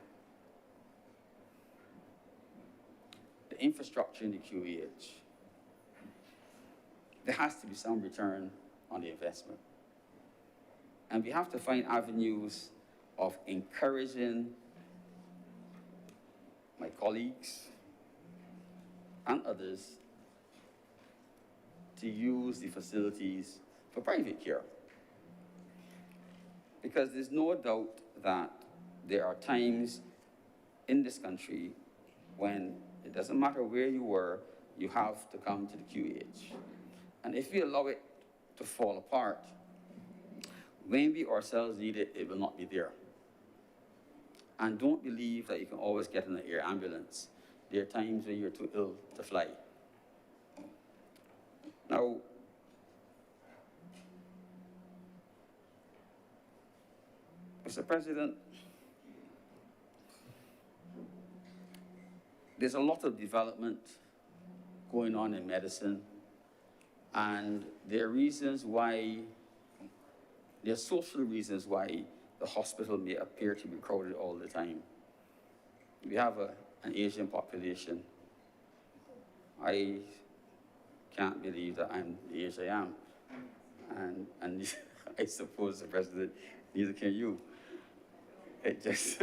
the infrastructure in the QEH, there has to be some return on the investment. And we have to find avenues of encouraging my colleagues and others to use the facilities for private care. Because there's no doubt that there are times in this country when it doesn't matter where you were, you have to come to the QEH. And if we allow it to fall apart, when we ourselves need it, it will not be there. And don't believe that you can always get in an air ambulance. There are times when you're too ill to fly. Now, Mr. President, there's a lot of development going on in medicine, and there are reasons why, there are social reasons why the hospital may appear to be crowded all the time. We have an Asian population. I can't believe that I'm the age I am. And I suppose, the President, neither can you. It just...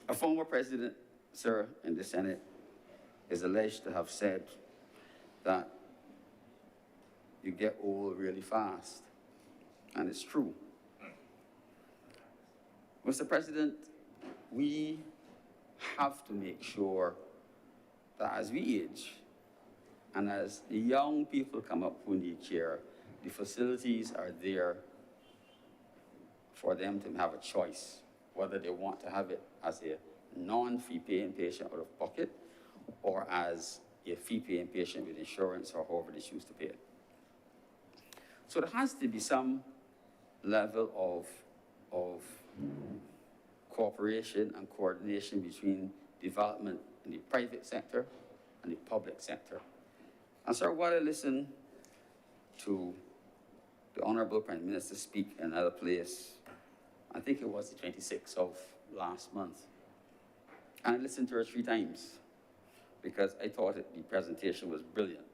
A former president, sir, in the Senate is alleged to have said that you get old really fast. And it's true. Mr. President, we have to make sure that as we age and as the young people come up who need care, the facilities are there for them to have a choice, whether they want to have it as a non-fee paying patient out of pocket or as a fee paying patient with insurance or however they choose to pay it. So there has to be some level of cooperation and coordination between development in the private sector and the public sector. And so while I listen to the Honorable Prime Minister speak in another place, I think it was the 26th of last month, and I listened to her 3 times because I thought the presentation was brilliant.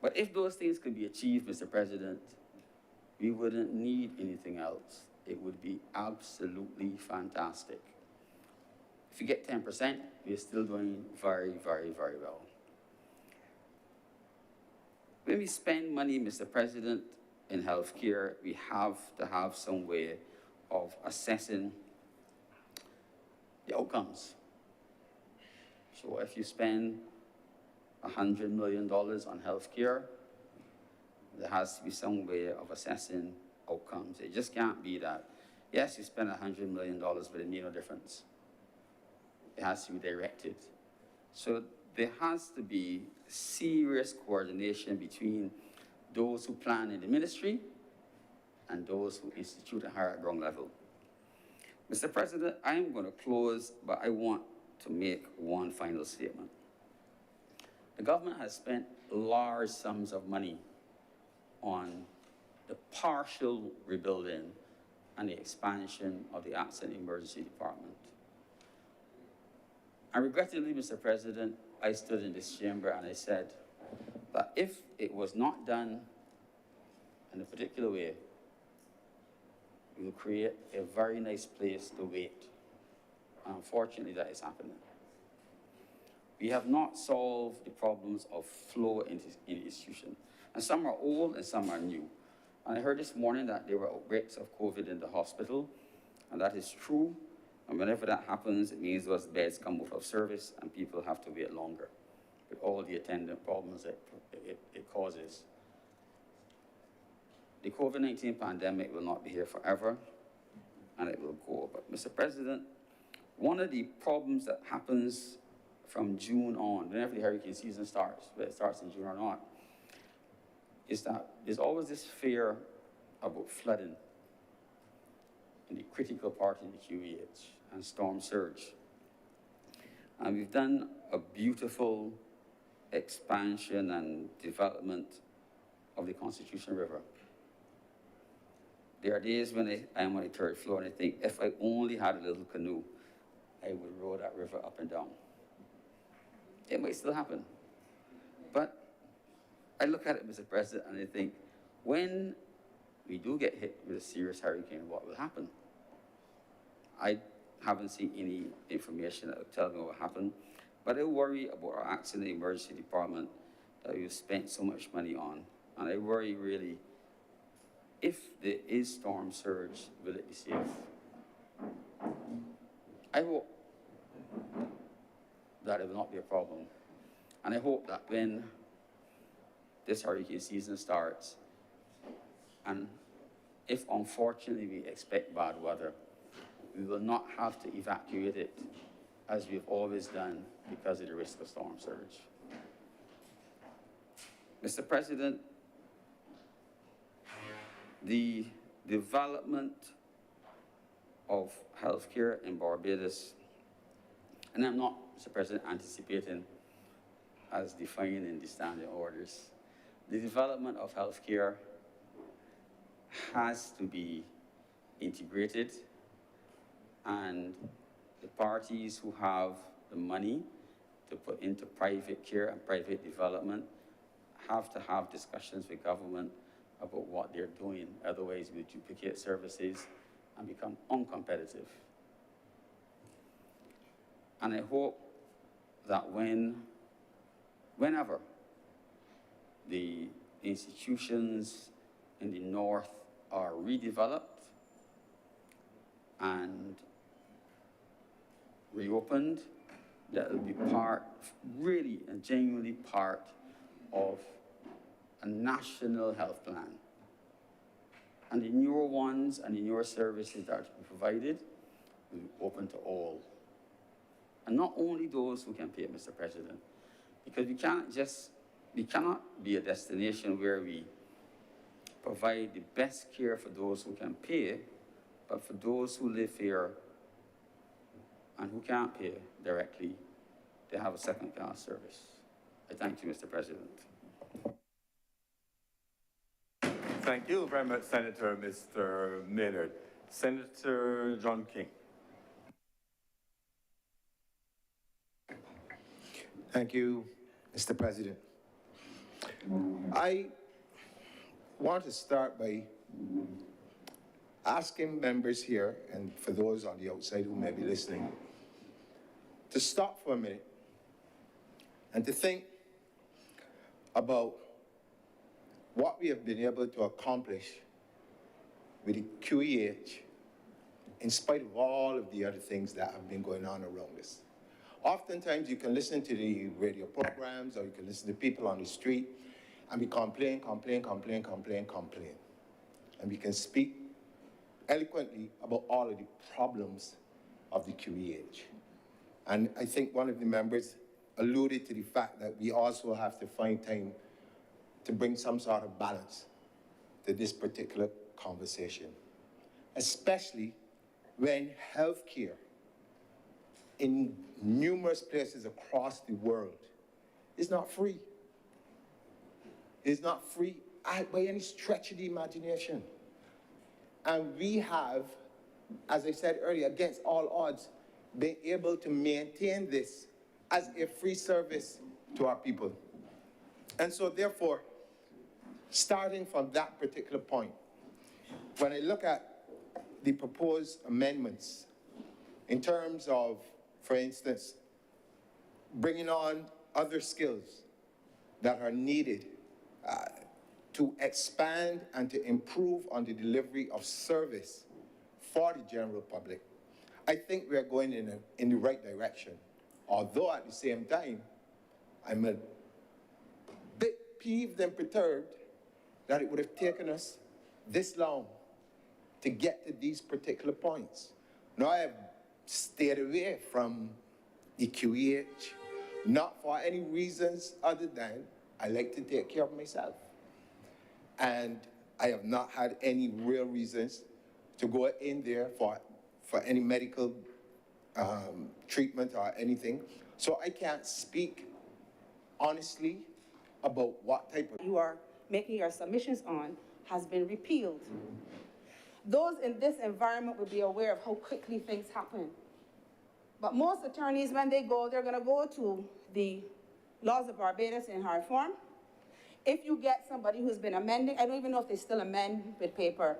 But if those things could be achieved, Mr. President, we wouldn't need anything else. It would be absolutely fantastic. If you get 10%, we're still doing very, very, very well. When we spend money, Mr. President, in healthcare, we have to have some way of assessing the outcomes. So if you spend $100 million on healthcare, there has to be some way of assessing outcomes. It just can't be that, yes, you spend $100 million, but it made no difference. It has to be directed. So there has to be serious coordination between those who plan in the ministry and those who institute and hire at ground level. Mr. President, I am going to close, but I want to make one final statement. The government has spent large sums of money on the partial rebuilding and the expansion of the Accident Emergency Department. And regrettably, Mr. President, I stood in this chamber and I said that if it was not done in a particular way, we will create a very nice place to wait. And unfortunately, that is happening. We have not solved the problems of flow in the institution. And some are old and some are new. And I heard this morning that there were outbreaks of COVID in the hospital, and that is true. And whenever that happens, it means those beds come out of service and people have to wait longer with all the attendant problems that it causes. The COVID-19 pandemic will not be here forever, and it will go. But Mr. President, one of the problems that happens from June on, whenever the hurricane season starts, whether it starts in June or not, is that there's always this fear about flooding in the critical part in the QEH and storm surge. And we've done a beautiful expansion and development of the Constitution River. There are days when I am on the third floor and I think, if I only had a little canoe, I would row that river up and down. It might still happen. But I look at it, Mr. President, and I think, when we do get hit with a serious hurricane, what will happen? I haven't seen any information that will tell me what will happen, but I worry about our Accident Emergency Department that we've spent so much money on. And I worry really, if there is storm surge, will it be safe? I hope that it will not be a problem. And I hope that when this hurricane season starts, and if unfortunately we expect bad weather, we will not have to evacuate it as we've always done because of the risk of storm surge. Mr. President, the development of healthcare in Barbados, and I'm not, Mr. President, anticipating as defined in the standing orders, the development of healthcare has to be integrated, and the parties who have the money to put into private care and private development have to have discussions with government about what they're doing. Otherwise, we'll duplicate services and become uncompetitive. And I hope that whenever the institutions in the north are redeveloped and reopened, that will be part, really and genuinely part of a national health plan. And the newer ones and the newer services that are to be provided will be open to all. And not only those who can pay, Mr. President, because we cannot be a destination where we provide the best care for those who can pay, but for those who live here and who can't pay directly, they have a second-class service. I thank you, Mr. President. Thank you very much, Senator Mr. Maynard. Senator John King. Thank you, Mr. President. I want to start by asking members here, and for those on the outside who may be listening, to stop for a minute and to think about what we have been able to accomplish with the QEH in spite of all of the other things that have been going on around us. Oftentimes, you can listen to the radio programs, or you can listen to people on the street, and we complain. And we can speak eloquently about all of the problems of the QEH. And I think one of the members alluded to the fact that we also have to find time to bring some sort of balance to this particular conversation, especially when healthcare in numerous places across the world is not free. It's not free by any stretch of the imagination. And we have, as I said earlier, against all odds, been able to maintain this as a free service to our people. And so therefore, starting from that particular point, when I look at the proposed amendments in terms of, for instance, bringing on other skills that are needed to expand and to improve on the delivery of service for the general public, I think we are going in the right direction. Although at the same time, I'm a bit peeved and perturbed that it would have taken us this long to get to these particular points. Now, I have stayed away from the QEH, not for any reasons other than I like to take care of myself. And I have not had any real reasons to go in there for any medical treatment or anything. So I can't speak honestly about what type of... You are making your submissions on has been repealed. Those in this environment will be aware of how quickly things happen. But most attorneys, when they go, they're going to go to the laws of Barbados in hard form. If you get somebody who's been amending, I don't even know if they still amend with paper.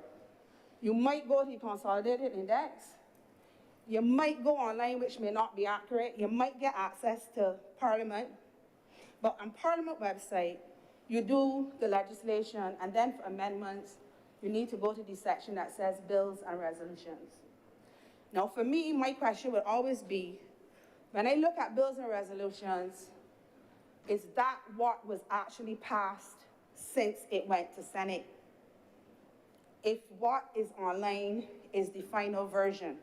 You might go to the Consolidated Index. You might go online, which may not be accurate. You might get access to Parliament. But on Parliament website, you do the legislation, and then for amendments, you need to go to the section that says bills and resolutions. Now, for me, my question would always be, when I look at bills and resolutions, is that what was actually passed since it went to Senate? If what is online is the final version.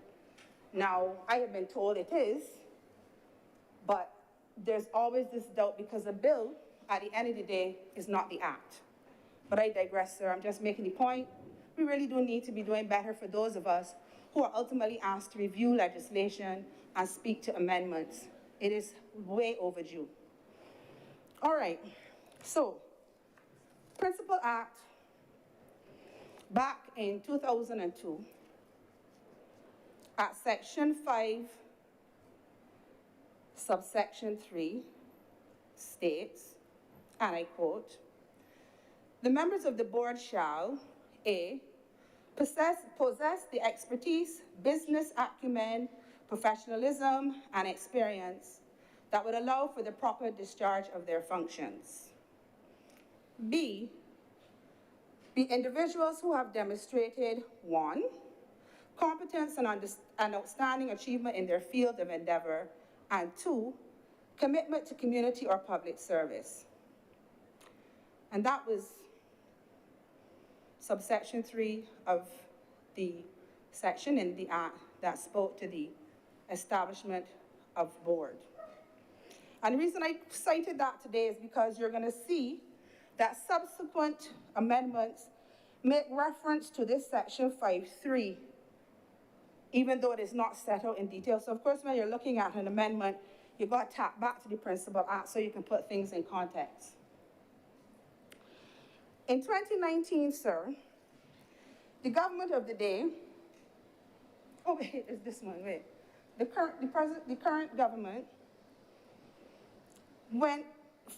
Now, I have been told it is, but there's always this doubt because a bill, at the end of the day, is not the act. But I digress, sir. I'm just making the point. We really do need to be doing better for those of us who are ultimately asked to review legislation and speak to amendments. It is way overdue. All right, so Principal Act back in 2002 at Section 5, subsection 3 states, and I quote, "The members of the board shall, A, possess the expertise, business acumen, professionalism, and experience that would allow for the proper discharge of their functions. B, be individuals who have demonstrated, 1, competence and outstanding achievement in their field of endeavor, and 2, commitment to community or public service." And that was subsection 3 of the section in the Act that spoke to the establishment of board. And the reason I cited that today is because you're going to see that subsequent amendments make reference to this section 5.3, even though it is not set out in detail. So of course, when you're looking at an amendment, you've got to tap back to the Principal Act so you can put things in context. In 2019, sir, the government of the day, oh wait, it's this one, wait. The current government went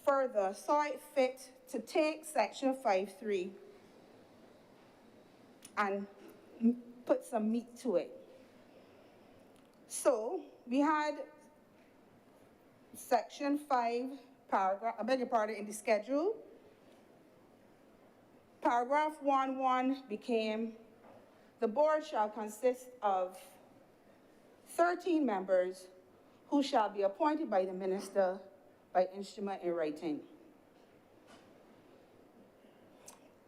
further, saw it fit to take section 5.3 and put some meat to it. So we had section 5 paragraph, I beg your pardon, in the schedule. Paragraph 1.1 became, the board shall consist of 13 members who shall be appointed by the minister by instrument in writing.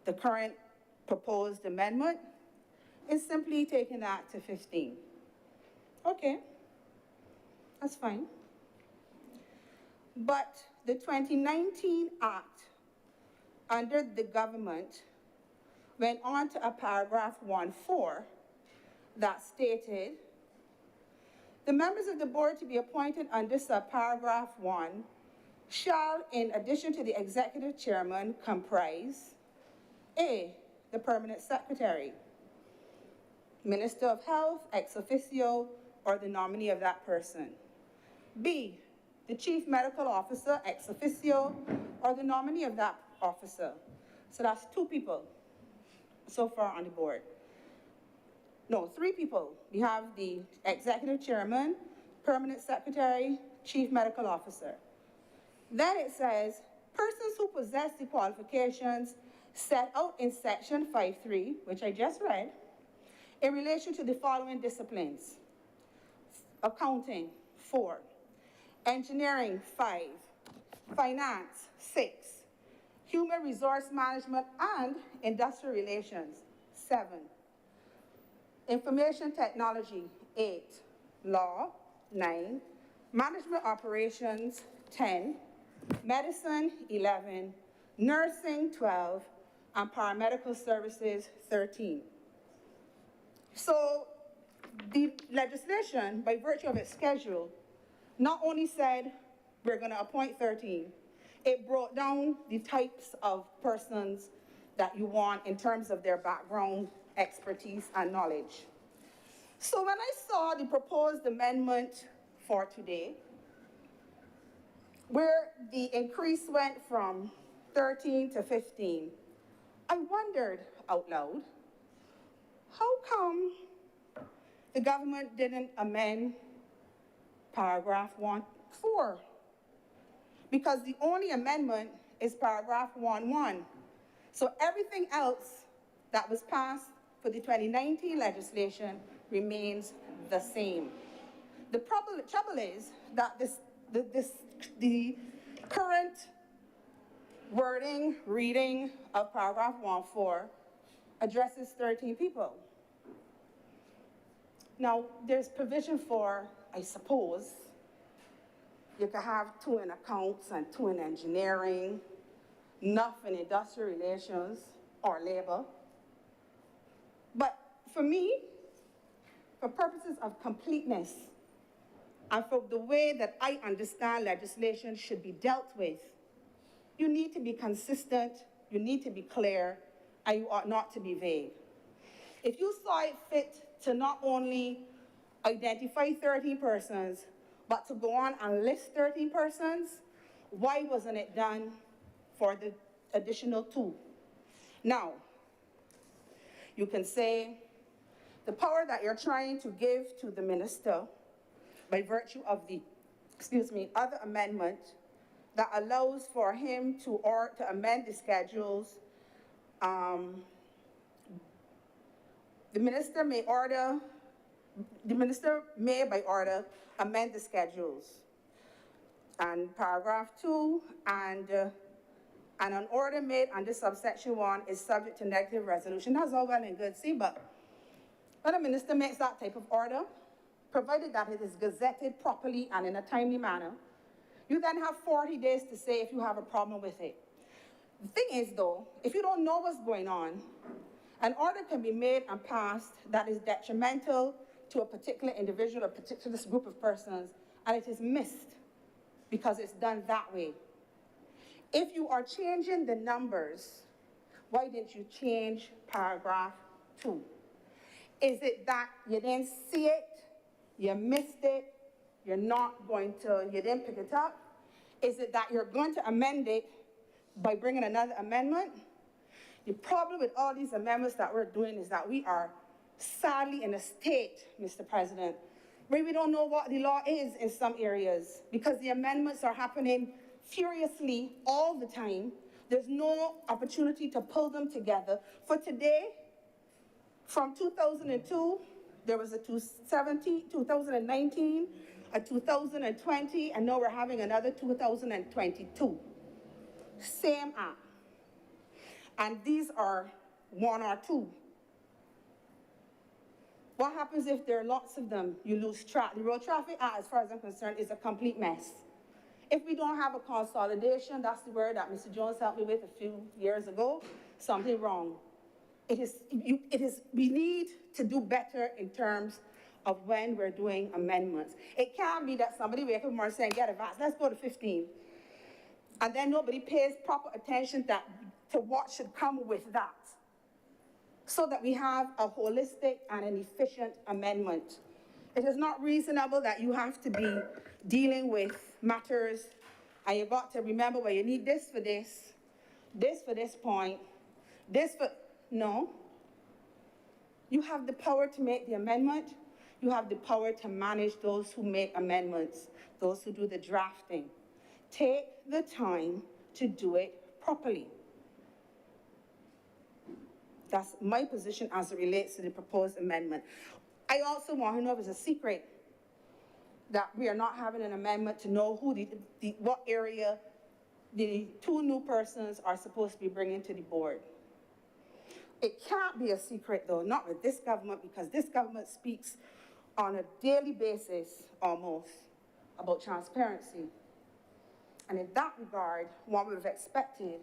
The current proposed amendment is simply taking that to 15. Okay, that's fine. But the 2019 Act under the government went on to a paragraph 1.4 that stated, the members of the board to be appointed under subparagraph 1 shall, in addition to the executive chairman, comprise A, the permanent secretary, Minister of Health, ex officio, or the nominee of that person. B, the chief medical officer, ex officio, or the nominee of that officer. So that's 2 people so far on the board. No, 3 people. We have the executive chairman, permanent secretary, chief medical officer. Then it says, persons who possess the qualifications set out in section 5.3, which I just read, in relation to the following disciplines: accounting, 4, engineering, 5, finance, 6, human resource management and industrial relations, 7, information technology, 8, law, 9, management operations, 10, medicine, 11, nursing, 12, and paramedical services, 13. So the legislation, by virtue of its schedule, not only said we're going to appoint 13, it brought down the types of persons that you want in terms of their background, expertise, and knowledge. So when I saw the proposed amendment for today, where the increase went from 13 to 15, I wondered out loud, how come the government didn't amend paragraph 1.4? Because the only amendment is paragraph 1.1. So everything else that was passed for the 2019 legislation remains the same. The trouble is that the current wording, reading of paragraph 1.4 addresses 13 people. Now, there's provision for, I suppose, you could have 2 in accounts and 2 in engineering, enough in industrial relations or labor. But for me, for purposes of completeness, and for the way that I understand legislation should be dealt with, you need to be consistent, you need to be clear, and you ought not to be vague. If you saw it fit to not only identify 13 persons, but to go on and list 13 persons, why wasn't it done for the additional 2? Now, you can say the power that you're trying to give to the minister by virtue of the, other amendment that allows for him to amend the schedules, the minister may by order amend the schedules. And paragraph 2, and an order made under subsection 1 is subject to negative resolution. That's all well and good, see, but when a minister makes that type of order, provided that it is gazetted properly and in a timely manner, you then have 40 days to say if you have a problem with it. The thing is, though, if you don't know what's going on, an order can be made and passed that is detrimental to a particular individual or particular group of persons, and it is missed because it's done that way. If you are changing the numbers, why didn't you change paragraph 2? Is it that you didn't see it, you missed it, you didn't pick it up? Is it that you're going to amend it by bringing another amendment? The problem with all these amendments that we're doing is that we are sadly in a state, Mr. President, where we don't know what the law is in some areas because the amendments are happening furiously all the time. There's no opportunity to pull them together. For today, from 2002 There was a 2019, a 2020, and now we're having another 2022. Same act. And these are one or two. What happens if there are lots of them? You lose track. The Road Traffic Act, as far as I'm concerned, is a complete mess. If we don't have a consolidation, that's the word that Mr. Jones helped me with a few years ago, something wrong. We need to do better in terms of when we're doing amendments. It can't be that somebody wake up in the morning saying, get a VAT, let's go to 15. And then nobody pays proper attention to what should come with that, so that we have a holistic and an efficient amendment. It is not reasonable that you have to be dealing with matters, and you've got to remember, well, you need this for this point, this for, no. You have the power to make the amendment. You have the power to manage those who make amendments, those who do the drafting. Take the time to do it properly. That's my position as it relates to the proposed amendment. I also want to know if it's a secret that we are not having an amendment to know who what area the two new persons are supposed to be bringing to the board. It can't be a secret, though, not with this government, because this government speaks on a daily basis, almost, about transparency. And in that regard, one would have expected,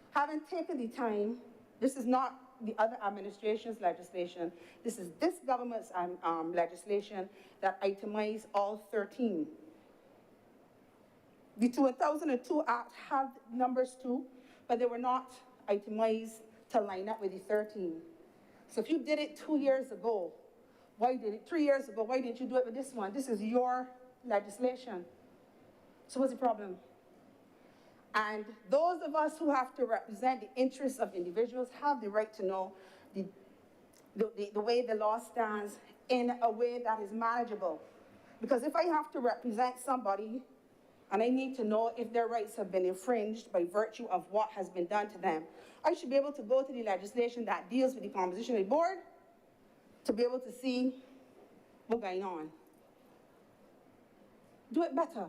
having taken the time, this is not the other administration's legislation, this is this government's legislation that itemized all 13. The 2002 Act had numbers too, but they were not itemized to line up with the 13. So if you did it 2 years ago, 3 years ago, why didn't you do it with this one? This is your legislation. So what's the problem? And those of us who have to represent the interests of individuals have the right to know the way the law stands in a way that is manageable. Because if I have to represent somebody and I need to know if their rights have been infringed by virtue of what has been done to them, I should be able to go to the legislation that deals with the composition of the board to be able to see what's going on. Do it better.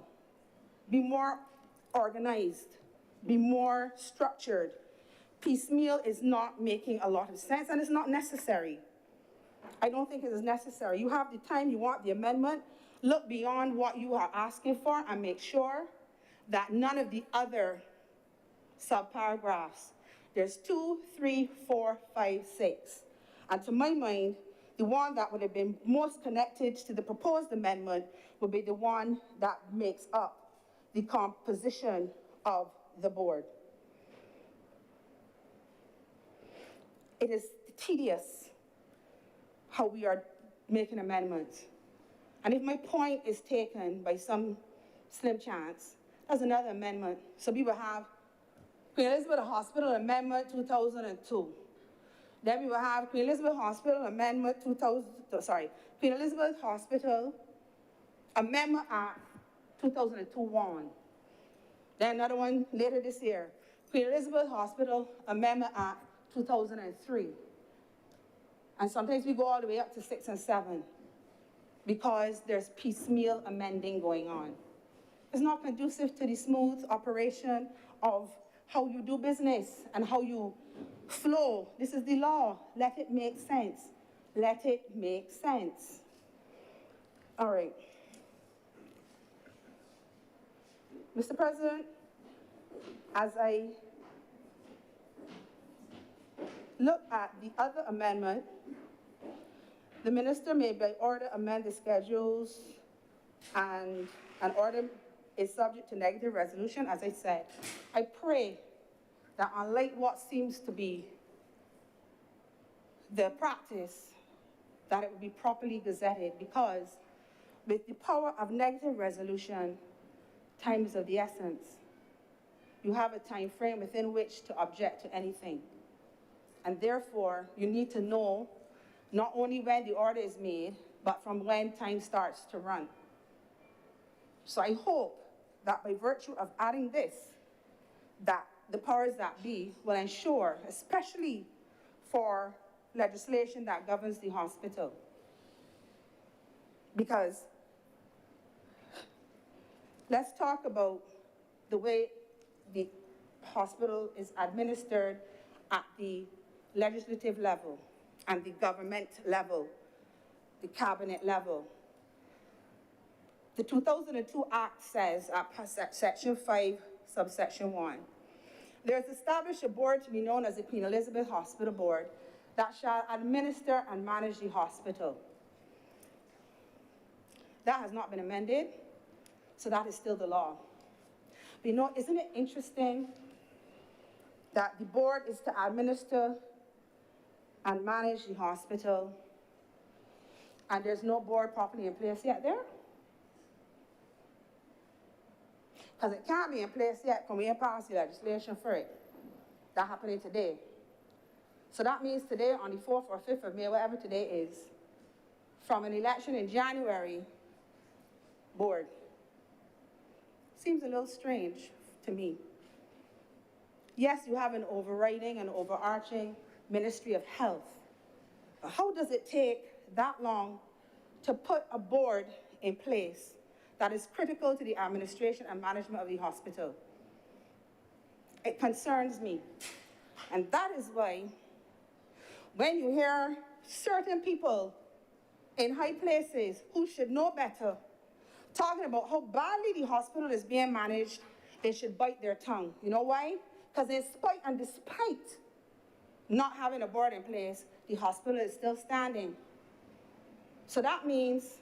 Be more organized. Be more structured. Piecemeal is not making a lot of sense, and it's not necessary. I don't think it is necessary. You have the time, you want the amendment, look beyond what you are asking for and make sure that none of the other subparagraphs, there's 2, 3, 4, 5, 6. And to my mind, the one that would have been most connected to the proposed amendment would be the one that makes up the composition of the board. It is tedious how we are making amendments. And if my point is taken by some slim chance, that's another amendment. So we will have Queen Elizabeth Hospital Amendment 2002. Then we will have Queen Elizabeth Hospital Amendment Queen Elizabeth Hospital Amendment Act 2002-1. Then another one later this year, Queen Elizabeth Hospital Amendment Act 2003. And sometimes we go all the way up to 6 and 7 because there's piecemeal amending going on. It's not conducive to the smooth operation of how you do business and how you flow. This is the law. Let it make sense. Let it make sense. All right. Mr. President, as I look at the other amendment, the minister may by order amend the schedules, and an order is subject to negative resolution, as I said. I pray that unlike what seems to be the practice, that it will be properly gazetted, because with the power of negative resolution, time is of the essence. You have a time frame within which to object to anything. And therefore, you need to know not only when the order is made, but from when time starts to run. So I hope that by virtue of adding this, that the powers that be will ensure, especially for legislation that governs the hospital, Because let's talk about the way the hospital is administered at the legislative level and the government level, the cabinet level. The 2002 Act says at Section 5, subsection 1, there is established a board to be known as the Queen Elizabeth Hospital Board that shall administer and manage the hospital. That has not been amended, so that is still the law. But you know, isn't it interesting that the board is to administer and manage the hospital, and there's no board properly in place yet there? Because it can't be in place yet when we ain't passed the legislation for it. That's happening today. So that means today, on the 4th or 5th of May, whatever today is, from an election in January, board. Seems a little strange to me. Yes, you have an overriding and overarching Ministry of Health. But how does it take that long to put a board in place that is critical to the administration and management of the hospital? It concerns me. And that is why when you hear certain people in high places who should know better talking about how badly the hospital is being managed, they should bite their tongue. You know why? Because in spite and despite not having a board in place, the hospital is still standing. So that means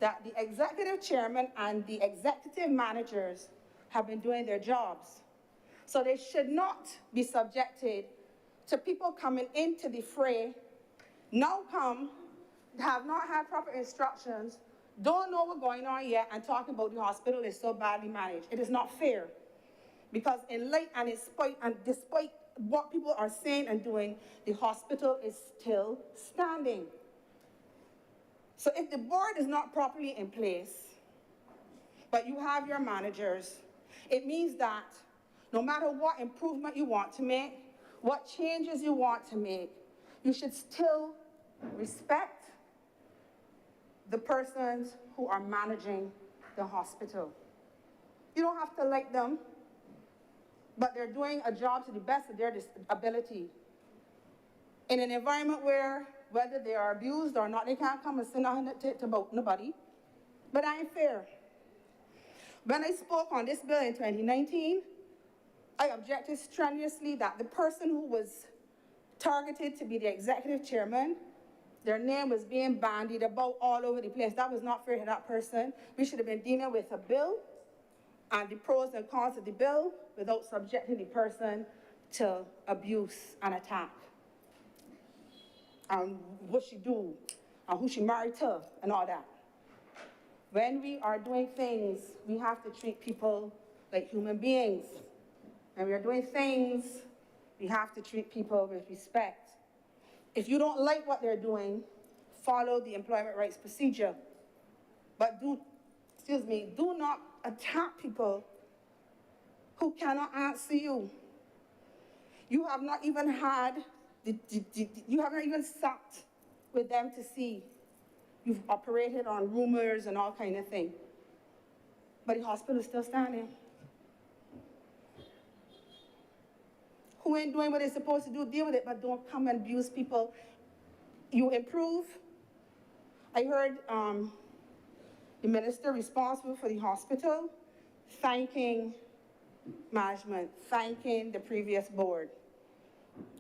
that the executive chairman and the executive managers have been doing their jobs. So they should not be subjected to people coming into the fray, now come, have not had proper instructions, don't know what's going on yet, and talking about the hospital is so badly managed. It is not fair. Because in light and in spite and despite what people are saying and doing, the hospital is still standing. So if the board is not properly in place, but you have your managers, it means that no matter what improvement you want to make, what changes you want to make, you should still respect the persons who are managing the hospital. You don't have to like them, but they're doing a job to the best of their ability. In an environment where, whether they are abused or not, they can't come and say nothing about nobody, but that ain't fair. When I spoke on this bill in 2019, I objected strenuously that the person who was targeted to be the executive chairman, their name was being bandied about all over the place. That was not fair to that person. We should have been dealing with a bill and the pros and cons of the bill without subjecting the person to abuse and attack. And what she do, and who she married to, and all that. When we are doing things, we have to treat people like human beings. And we are doing things, we have to treat people with respect. If you don't like what they're doing, follow the employment rights procedure. But do not attack people who cannot answer you. You have not even had, you haven't even sat with them to see. You've operated on rumors and all kind of thing. But the hospital is still standing. Who ain't doing what they're supposed to do, deal with it, but don't come and abuse people. You improve. I heard the minister responsible for the hospital thanking management, thanking the previous board.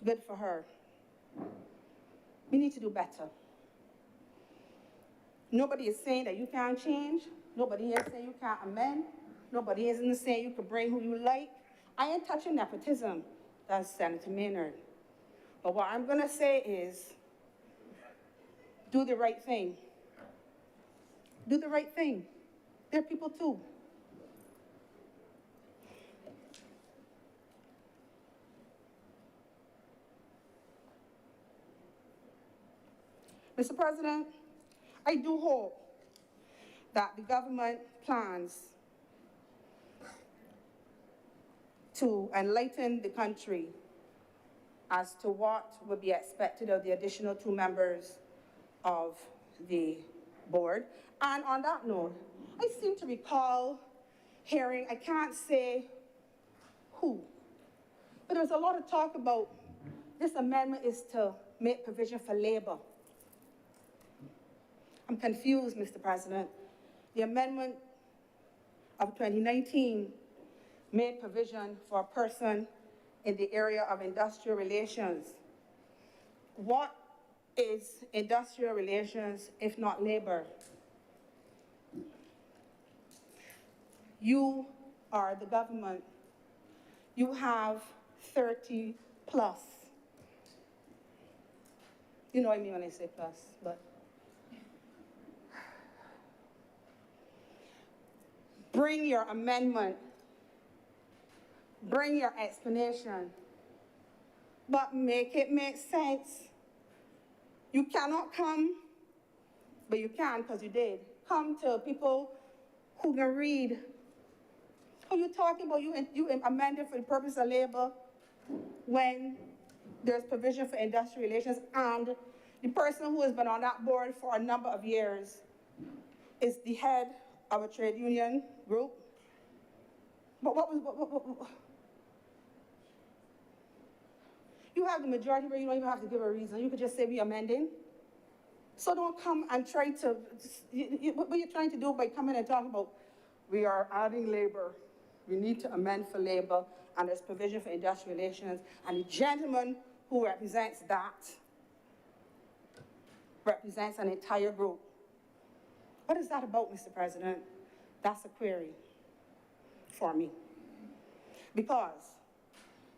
Good for her. We need to do better. Nobody is saying that you can't change. Nobody is saying you can't amend. Nobody isn't saying you can bring who you like. I ain't touching nepotism. That's Senator Maynard. But what I'm going to say is, do the right thing. Do the right thing. They're people too. Mr. President, I do hope that the government plans to enlighten the country as to what would be expected of the additional 2 members of the board, And on that note, I seem to recall hearing, I can't say who, but there was a lot of talk about this amendment is to make provision for labor. I'm confused, Mr. President. The amendment of 2019 made provision for a person in the area of industrial relations. What is industrial relations if not labor? You are the government. You have 30 plus. You know what I mean when I say plus, but bring your amendment, bring your explanation, but make it make sense. You cannot come, but you can because you did. Come to people who can read. Who you talking about? You amended for the purpose of labor when there's provision for industrial relations, and the person who has been on that board for a number of years is the head of a trade union group. But you have the majority where you don't even have to give a reason. You could just say we're amending. So don't come and try to, what you're trying to do by coming and talking about, we are adding labor. We need to amend for labor, and there's provision for industrial relations, and the gentleman who represents that represents an entire group. What is that about, Mr. President? That's a query for me. Because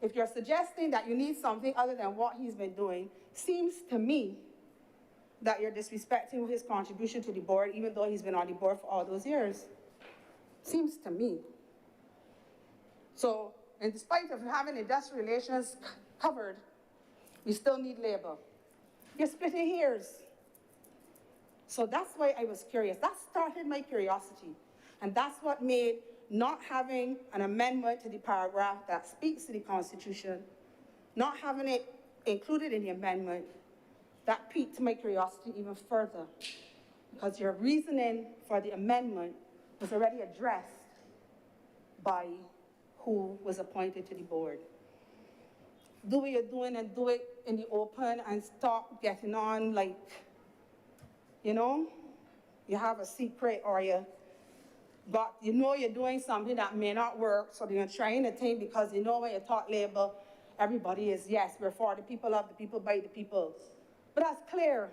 if you're suggesting that you need something other than what he's been doing, seems to me that you're disrespecting his contribution to the board, even though he's been on the board for all those years. Seems to me. So, in spite of having industrial relations covered, we still need labor. You're splitting hairs. So that's why I was curious. That started my curiosity. And that's what made not having an amendment to the paragraph that speaks to the Constitution, not having it included in the amendment, that piqued my curiosity even further. Because your reasoning for the amendment was already addressed by who was appointed to the board. Do what you're doing and do it in the open and stop getting on like, you know, you have a secret or you know you're doing something that may not work, so you're trying to think because you know when you talk labor, everybody is, yes, we're for the people, of the people, by the people. But that's clear.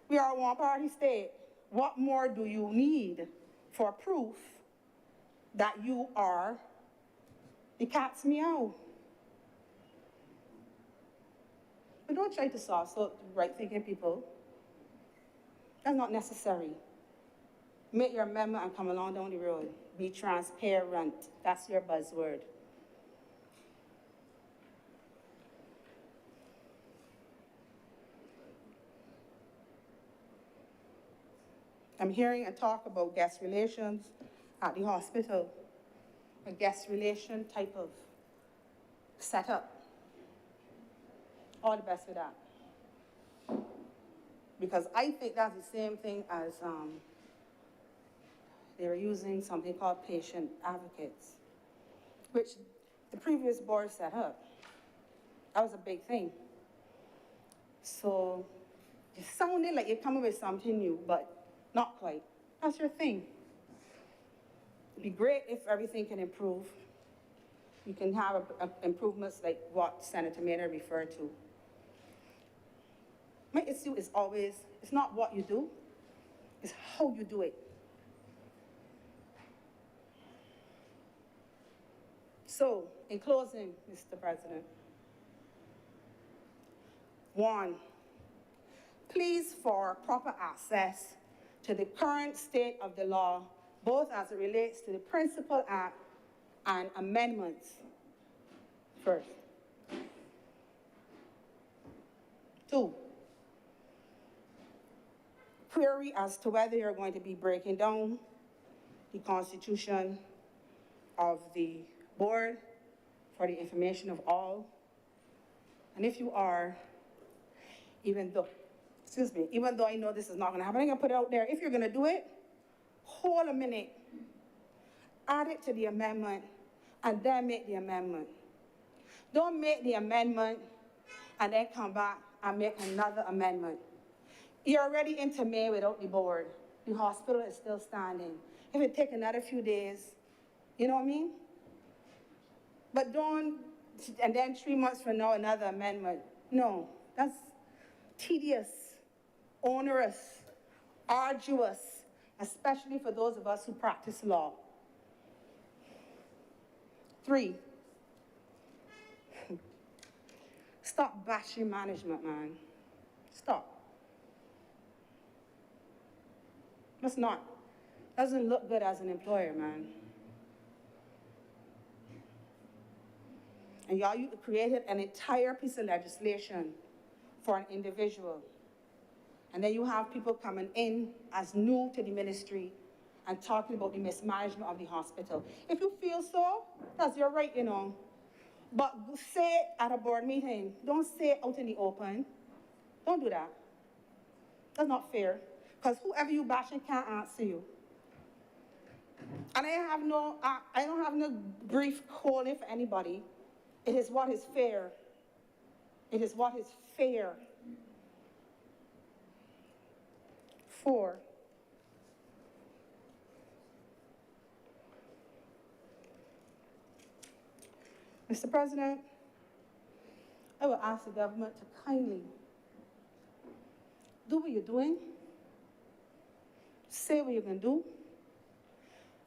We are a one-party state. What more do you need for proof that you are the cat's meow? But don't try to sauce out right-thinking people. That's not necessary. Make your amendment and come along down the road. Be transparent. That's your buzzword. I'm hearing a talk about guest relations at the hospital, a guest relation type of setup. All the best with that. Because I think that's the same thing as they were using something called patient advocates, which the previous board set up. That was a big thing. So it sounded like you're coming with something new, but not quite. That's your thing. It'd be great if everything can improve. You can have improvements like what Senator Maynard referred to. My issue is always, it's not what you do, it's how you do it. So, in closing, Mr. President, 1, please for proper access to the current state of the law, both as it relates to the Principal Act and amendments, first. 2, query as to whether you're going to be breaking down the constitution of the board for the information of all. And if you are, even though excuse me, even though I know this is not gonna happen, I'm gonna put it out there. If you're gonna do it, hold a minute, add it to the amendment, and then make the amendment. Don't make the amendment and then come back and make another amendment. You're already into May without the board. The hospital is still standing. If it take another few days, you know what I mean? But don't, and then 3 months from now, another amendment. No, that's tedious, onerous, arduous, especially for those of us who practice law. 3, stop bashing management, man. Stop. Let's not. Doesn't look good as an employer, man. And y'all, you created an entire piece of legislation for an individual. And then you have people coming in as new to the ministry and talking about the mismanagement of the hospital. If you feel so, that's your right, you know. But say it at a board meeting. Don't say it out in the open. Don't do that. That's not fair. Because whoever you bashing can't answer you. And I don't have no brief calling for anybody. It is what is fair. It is what is fair. 4, Mr. President, I will ask the government to kindly do what you're doing, say what you're going to do,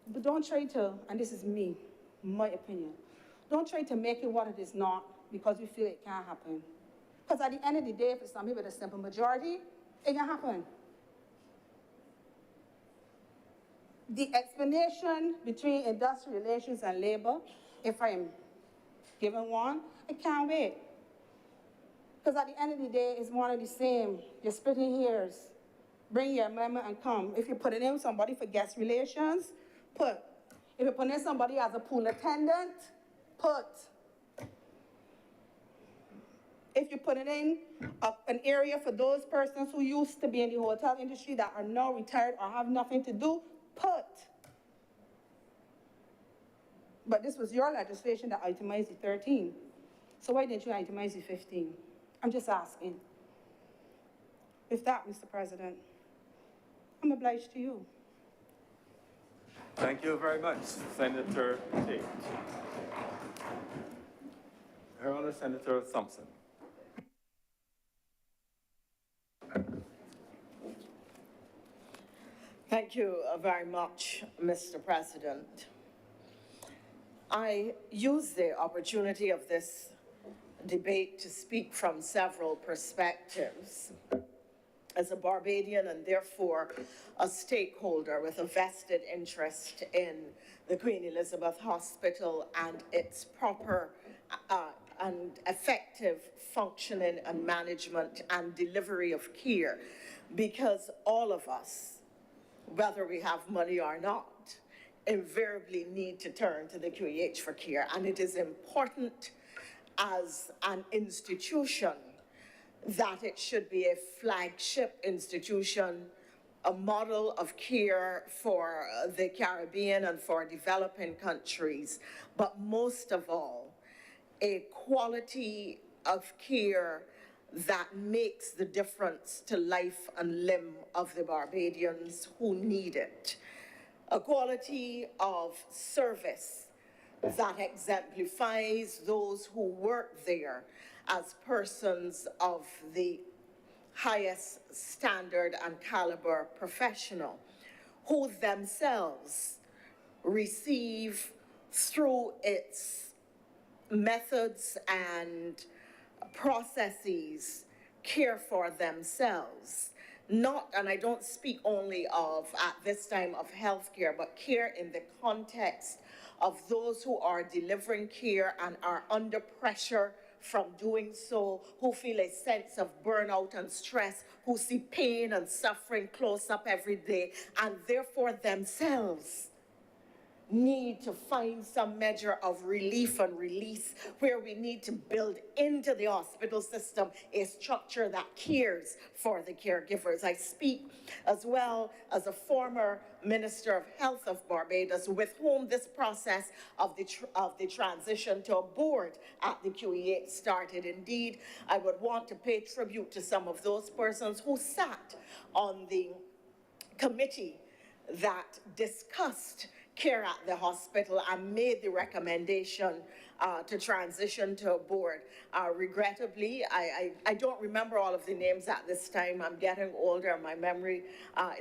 but don't try to, and this is me, my opinion, don't try to make it what it is not because you feel it can't happen. Because at the end of the day, if it's something with a simple majority, it can happen. The explanation between industrial relations and labor, if I am given one, I can't wait. Because at the end of the day, it's one and the same. You're splitting hairs. Bring your amendment and come. If you put in somebody for guest relations, put. If you put in somebody as a pool attendant, put. If you put it in an area for those persons who used to be in the hotel industry that are now retired or have nothing to do, put. But this was your legislation that itemized the 13. So why didn't you itemize the 15? I'm just asking. With that, Mr. President, I'm obliged to you. Thank you very much, Senator Tate. Her Honor, Senator Thompson. Thank you very much, Mr. President. I use the opportunity of this debate to speak from several perspectives. As a Barbadian and therefore a stakeholder with a vested interest in the Queen Elizabeth Hospital and its proper and effective functioning and management and delivery of care, because all of us, whether we have money or not, invariably need to turn to the QEH for care. And it is important as an institution that it should be a flagship institution, a model of care for the Caribbean and for developing countries, but most of all, a quality of care that makes the difference to life and limb of the Barbadians who need it. A quality of service that exemplifies those who work there as persons of the highest standard and caliber professional, who themselves receive through its methods and processes care for themselves. Not, and I don't speak only of, at this time, of healthcare, but care in the context of those who are delivering care and are under pressure from doing so, who feel a sense of burnout and stress, who see pain and suffering close up every day, and therefore themselves need to find some measure of relief and release, where we need to build into the hospital system a structure that cares for the caregivers. I speak as well as a former Minister of Health of Barbados, with whom this process of the transition to a board at the QEH started. Indeed, I would want to pay tribute to some of those persons who sat on the committee that discussed care at the hospital and made the recommendation to transition to a board. Regrettably, I don't remember all of the names at this time. I'm getting older, my memory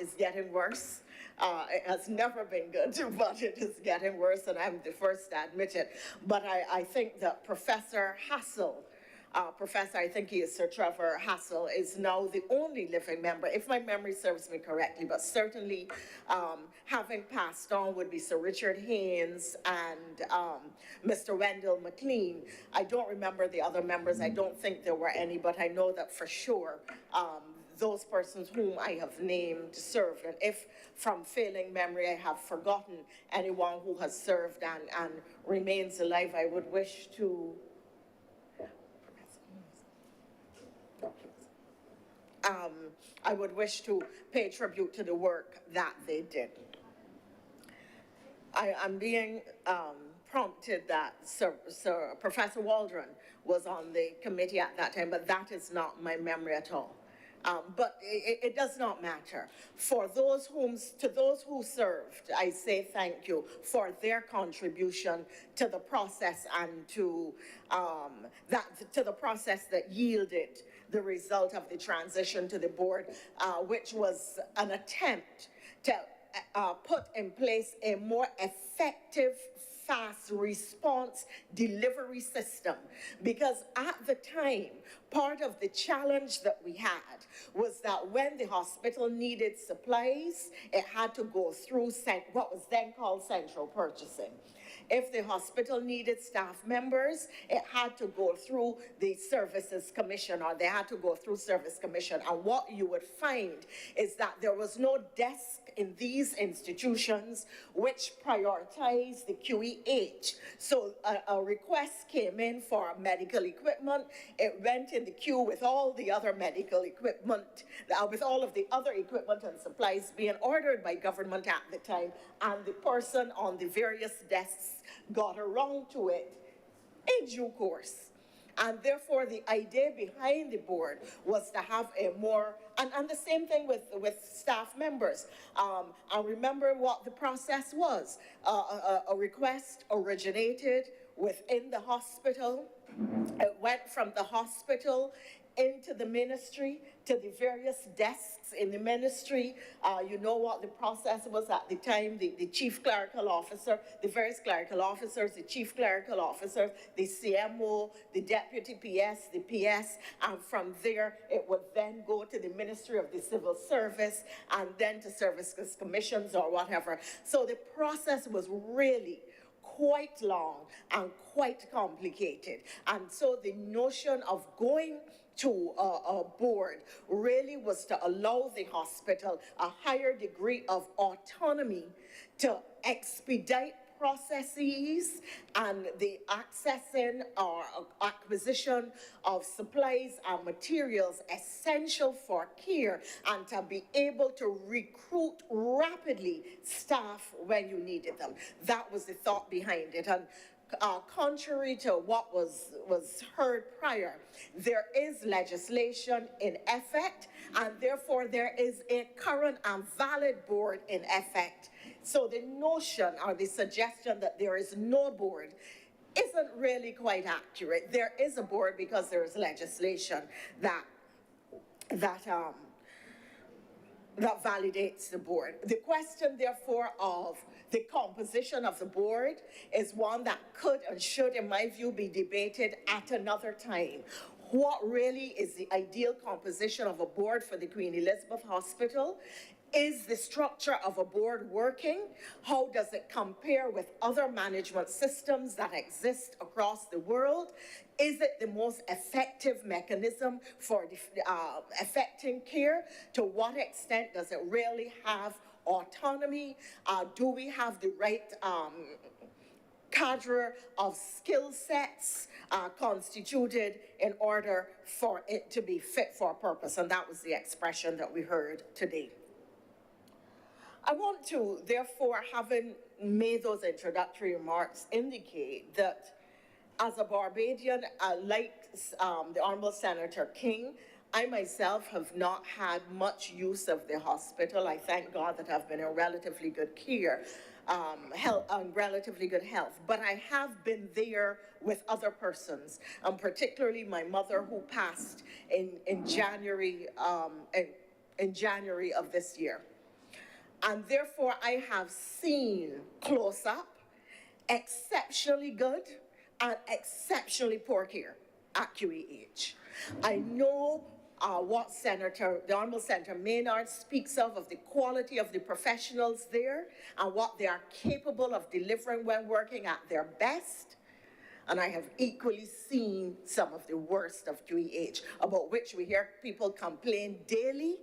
is getting worse. It has never been good, but it is getting worse, and I'm the first to admit it. But I think that Professor Hassel, I think he is Sir Trevor Hassel, is now the only living member, if my memory serves me correctly, but certainly having passed on would be Sir Richard Haynes and Mr. Wendell McLean. I don't remember the other members. I don't think there were any, but I know that for sure those persons whom I have named served. And if from failing memory I have forgotten anyone who has served and remains alive, I would wish to pay tribute to the work that they did. I'm being prompted that Sir Professor Waldron was on the committee at that time, but that is not my memory at all. But it does not matter. To those who served, I say thank you for their contribution to the process and to the process that yielded the result of the transition to the board, which was an attempt to put in place a more effective, fast response delivery system. Because at the time, part of the challenge that we had was that when the hospital needed supplies, it had to go through what was then called central purchasing. If the hospital needed staff members, it had to go through the Services Commission, or they had to go through Service Commission. And what you would find is that there was no desk in these institutions which prioritized the QEH. So a request came in for medical equipment. It went in the queue with all the other medical equipment, with all of the other equipment and supplies being ordered by government at the time, and the person on the various desks got around to it in due course. And therefore, the idea behind the board was to have a more, and the same thing with staff members. And remember what the process was. A request originated within the hospital. It went from the hospital into the ministry, to the various desks in the ministry. You know what the process was at the time. The chief clerical officer, the various clerical officers, the chief clerical officers, the CMO, the deputy PS, the PS, and from there it would then go to the Ministry of the Civil Service and then to services commissions or whatever. So the process was really quite long and quite complicated. And so the notion of going to a board really was to allow the hospital a higher degree of autonomy to expedite processes and the accessing or acquisition of supplies and materials essential for care, and to be able to recruit rapidly staff when you needed them. That was the thought behind it. And contrary to what was heard prior, there is legislation in effect, and therefore there is a current and valid board in effect. So the notion or the suggestion that there is no board isn't really quite accurate. There is a board because there is legislation that validates the board. The question, therefore, of the composition of the board is one that could and should, in my view, be debated at another time. What really is the ideal composition of a board for the Queen Elizabeth Hospital? Is the structure of a board working? How does it compare with other management systems that exist across the world? Is it the most effective mechanism for affecting care? To what extent does it really have autonomy? Do we have the right cadre of skill sets constituted in order for it to be fit for purpose? And that was the expression that we heard today. I want to, therefore, having made those introductory remarks, indicate that as a Barbadian, like the Honorable Senator King, I myself have not had much use of the hospital. I thank God that I've been in relatively good care, relatively good health. But I have been there with other persons, particularly my mother, who passed in January of this year. And therefore, I have seen close up exceptionally good and exceptionally poor care at QEH. I know what the Honorable Senator Maynard speaks of the quality of the professionals there and what they are capable of delivering when working at their best. And I have equally seen some of the worst of QEH, about which we hear people complain daily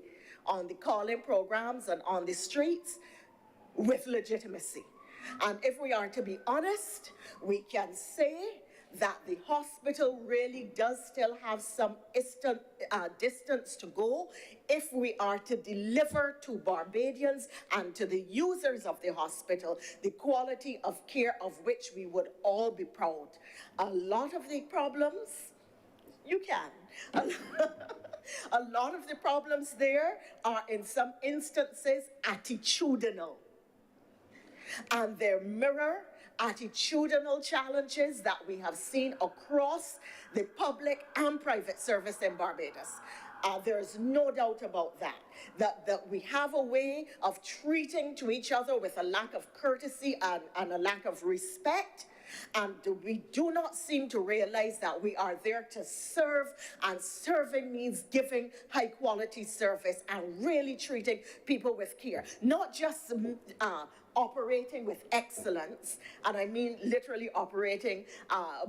on the call-in programs and on the streets with legitimacy. And if we are to be honest, we can say that the hospital really does still have some distance to go if we are to deliver to Barbadians and to the users of the hospital the quality of care of which we would all be proud. A lot of the problems, you can. A lot of the problems there are, in some instances, attitudinal. And they mirror attitudinal challenges that we have seen across the public and private service in Barbados. There's no doubt about that we have a way of treating to each other with a lack of courtesy and a lack of respect. And we do not seem to realize that we are there to serve, and serving means giving high quality service and really treating people with care, not just operating with excellence, and I mean literally operating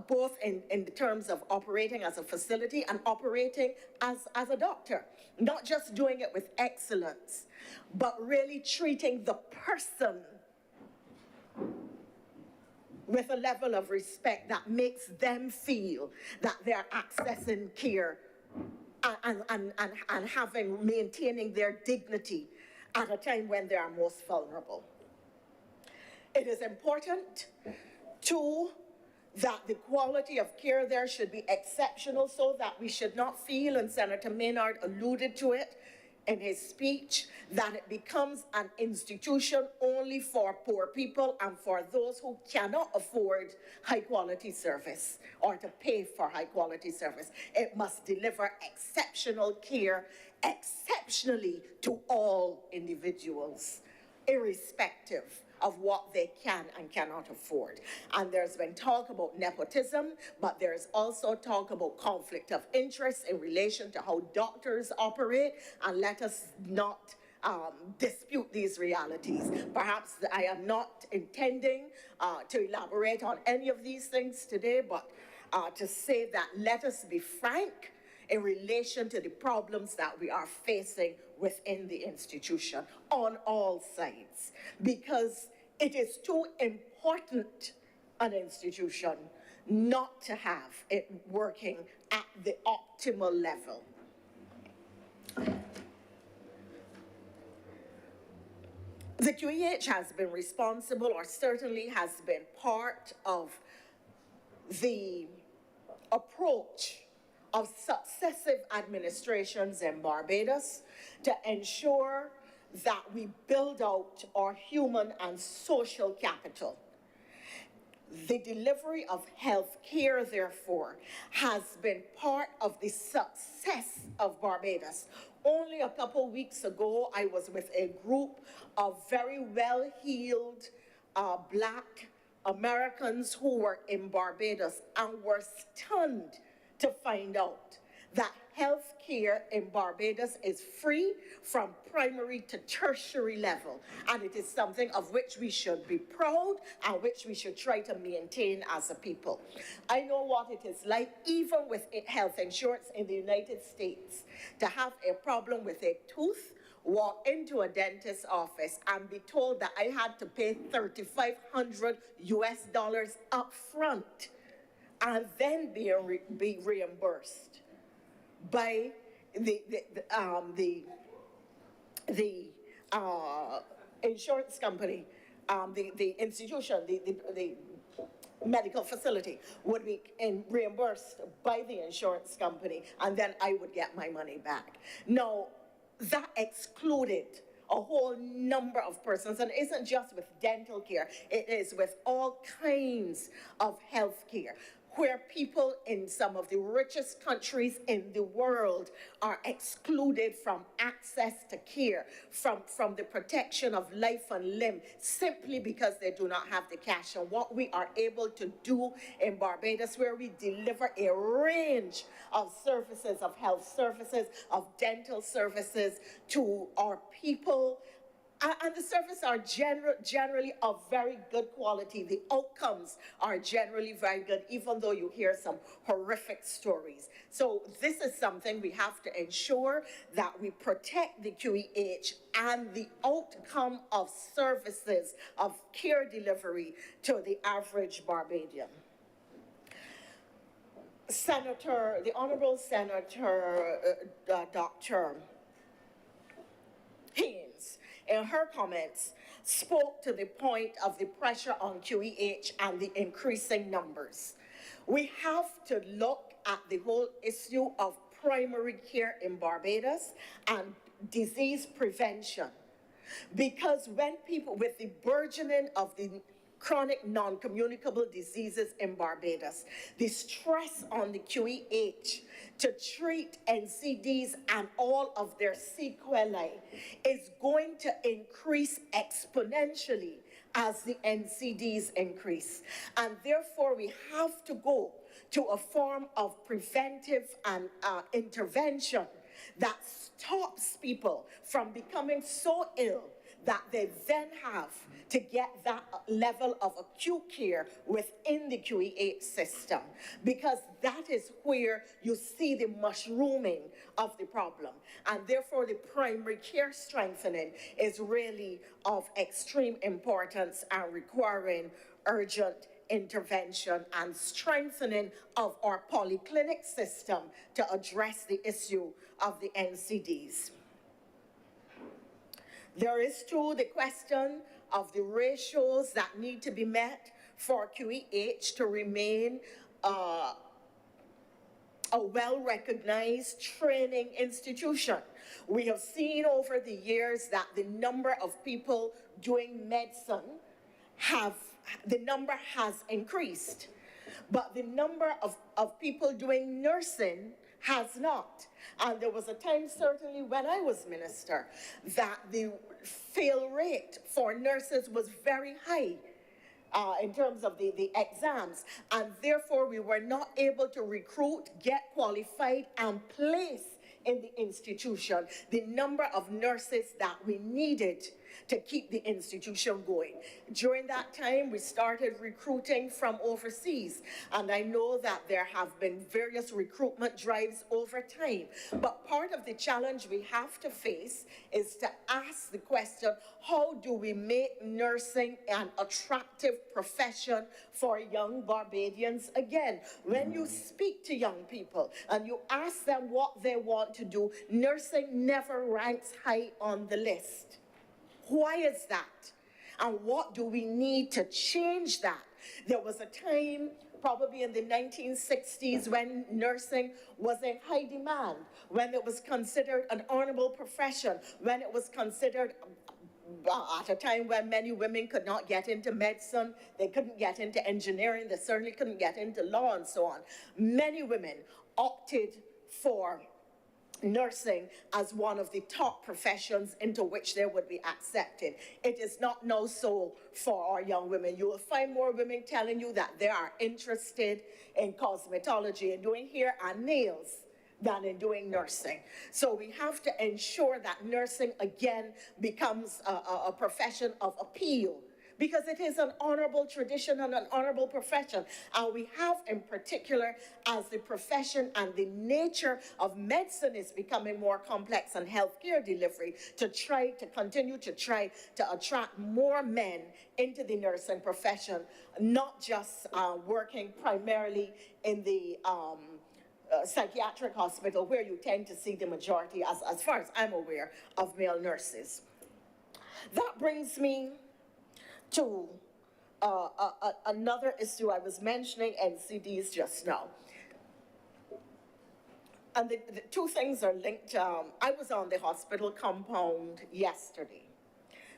both in terms of operating as a facility and operating as a doctor, not just doing it with excellence, but really treating the person with a level of respect that makes them feel that they're accessing care and maintaining their dignity at a time when they are most vulnerable. It is important, too, that the quality of care there should be exceptional, so that we should not feel, and Senator Maynard alluded to it in his speech, that it becomes an institution only for poor people and for those who cannot afford high quality service or to pay for high quality service. It must deliver exceptional care exceptionally to all individuals, irrespective of what they can and cannot afford. And there's been talk about nepotism, but there's also talk about conflict of interest in relation to how doctors operate, and let us not dispute these realities. Perhaps I am not intending to elaborate on any of these things today, but to say that let us be frank in relation to the problems that we are facing within the institution on all sides, because it is too important an institution not to have it working at the optimal level. The QEH has been responsible, or certainly has been part of the approach of successive administrations in Barbados to ensure that we build out our human and social capital. The delivery of health care, therefore, has been part of the success of Barbados. Only a couple weeks ago, I was with a group of very well-heeled Black Americans who were in Barbados and were stunned to find out that health care in Barbados is free from primary to tertiary level. And it is something of which we should be proud and which we should try to maintain as a people. I know what it is like, even with health insurance in the United States, to have a problem with a tooth walk into a dentist's office and be told that I had to pay $3,500 US up front and then be reimbursed by the insurance company, the institution, the medical facility would be reimbursed by the insurance company, and then I would get my money back. Now, that excluded a whole number of persons, and it isn't just with dental care, it is with all kinds of health care, where people in some of the richest countries in the world are excluded from access to care, from the protection of life and limb, simply because they do not have the cash. And what we are able to do in Barbados, where we deliver a range of services, of health services, of dental services to our people, and the services are generally of very good quality. The outcomes are generally very good, even though you hear some horrific stories. So this is something we have to ensure that we protect the QEH and the outcome of services of care delivery to the average Barbadian. The Honorable Senator Dr. Haynes, in her comments, spoke to the point of the pressure on QEH and the increasing numbers. We have to look at the whole issue of primary care in Barbados and disease prevention. Because when people, with the burgeoning of the chronic non-communicable diseases in Barbados, the stress on the QEH to treat NCDs and all of their sequelae is going to increase exponentially as the NCDs increase. And therefore, we have to go to a form of preventive and intervention that stops people from becoming so ill that they then have to get that level of acute care within the QEH system, because that is where you see the mushrooming of the problem. And therefore, the primary care strengthening is really of extreme importance and requiring urgent intervention and strengthening of our polyclinic system to address the issue of the NCDs. There is too the question of the ratios that need to be met for QEH to remain a well-recognized training institution. We have seen over the years that the number of people doing medicine has increased, but the number of people doing nursing has not. And there was a time, certainly when I was minister, that the fail rate for nurses was very high in terms of the exams. And therefore, we were not able to recruit, get qualified, and place in the institution the number of nurses that we needed to keep the institution going. During that time, we started recruiting from overseas, and I know that there have been various recruitment drives over time. But part of the challenge we have to face is to ask the question, how do we make nursing an attractive profession for young Barbadians? Again, when you speak to young people and you ask them what they want to do, nursing never ranks high on the list. Why is that? And what do we need to change that? There was a time, probably in the 1960s, when nursing was in high demand, when it was considered an honorable profession, when it was considered at a time when many women could not get into medicine, they couldn't get into engineering, they certainly couldn't get into law and so on. Many women opted for nursing as one of the top professions into which they would be accepted. It is not now so for our young women. You will find more women telling you that they are interested in cosmetology and doing hair and nails than in doing nursing. So we have to ensure that nursing again becomes a profession of appeal, because it is an honorable tradition and an honorable profession. And we have in particular, as the profession and the nature of medicine is becoming more complex and healthcare delivery, to continue to try to attract more men into the nursing profession, not just working primarily in the psychiatric hospital, where you tend to see the majority, as far as I'm aware, of male nurses. That brings me to another issue. I was mentioning NCDs just now. And the two things are linked. I was on the hospital compound yesterday.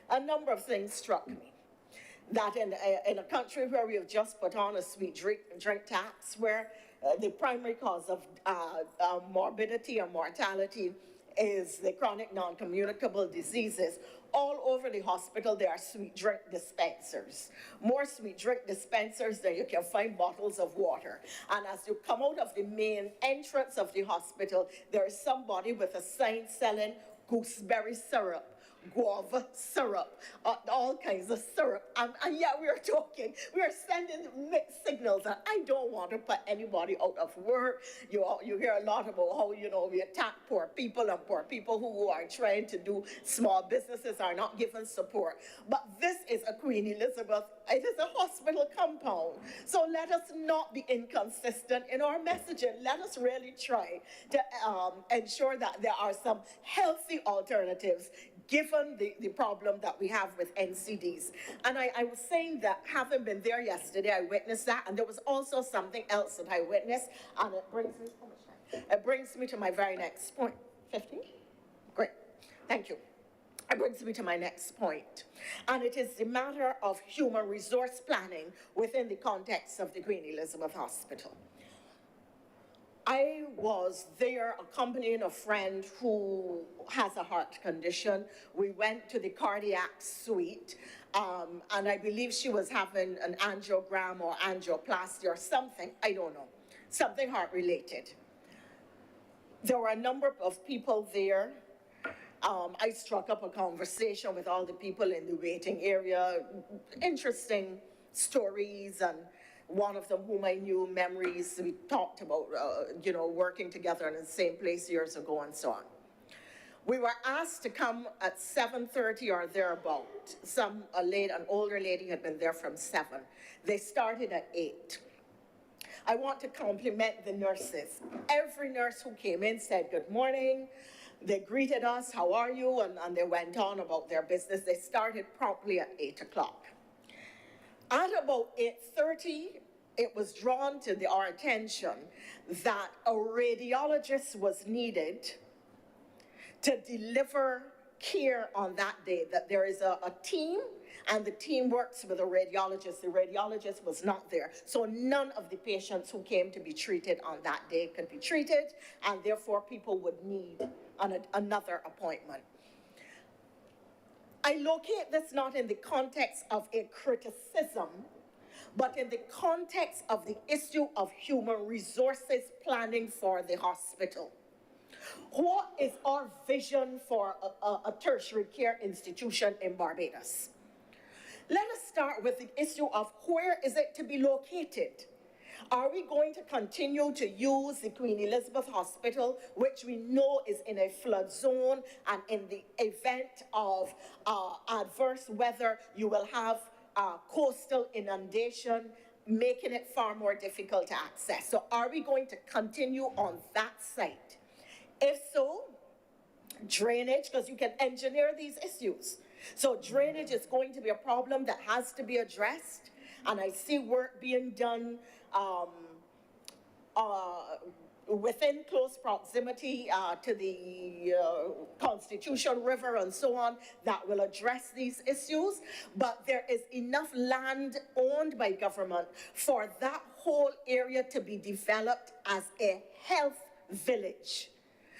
A number of things struck me. That in a country where we have just put on a sweet drink tax, where the primary cause of morbidity or mortality is the chronic non-communicable diseases, all over the hospital there are sweet drink dispensers. More sweet drink dispensers than you can find bottles of water. And as you come out of the main entrance of the hospital, there is somebody with a sign selling gooseberry syrup, guava syrup, all kinds of syrup. And yet we are sending mixed signals, and I don't want to put anybody out of work. You hear a lot about how, we attack poor people, and poor people who are trying to do small businesses are not given support. But this is a Queen Elizabeth, it is a hospital compound. So let us not be inconsistent in our messaging. Let us really try to ensure that there are some healthy alternatives given the problem that we have with NCDs. And I was saying that, having been there yesterday, I witnessed that, and there was also something else that I witnessed, and it brings me to my very next point. 15? Great, thank you. It brings me to my next point, and it is the matter of human resource planning within the context of the Queen Elizabeth Hospital. I was there accompanying a friend who has a heart condition. We went to the cardiac suite, and I believe she was having an angiogram or angioplasty or something, I don't know, something heart-related. There were a number of people there. I struck up a conversation with all the people in the waiting area, interesting stories, and one of them whom I knew, memories. We talked about, working together in the same place years ago and so on. We were asked to come at 7:30 or thereabout. An older lady had been there from 7. They started at 8. I want to compliment the nurses. Every nurse who came in said, "Good morning." They greeted us, "How are you?" And they went on about their business. They started promptly at 8 o'clock. At about 8:30, it was drawn to our attention that a radiologist was needed to deliver care on that day, that there is a team, and the team works with a radiologist. The radiologist was not there. So none of the patients who came to be treated on that day could be treated, and therefore people would need another appointment. I locate this not in the context of a criticism, but in the context of the issue of human resources planning for the hospital. What is our vision for a tertiary care institution in Barbados? Let us start with the issue of where is it to be located? Are we going to continue to use the Queen Elizabeth Hospital, which we know is in a flood zone, and in the event of adverse weather, you will have coastal inundation, making it far more difficult to access? So are we going to continue on that site? If so, drainage, because you can engineer these issues. So drainage is going to be a problem that has to be addressed, and I see work being done within close proximity to the Constitution River and so on that will address these issues. But there is enough land owned by government for that whole area to be developed as a health village,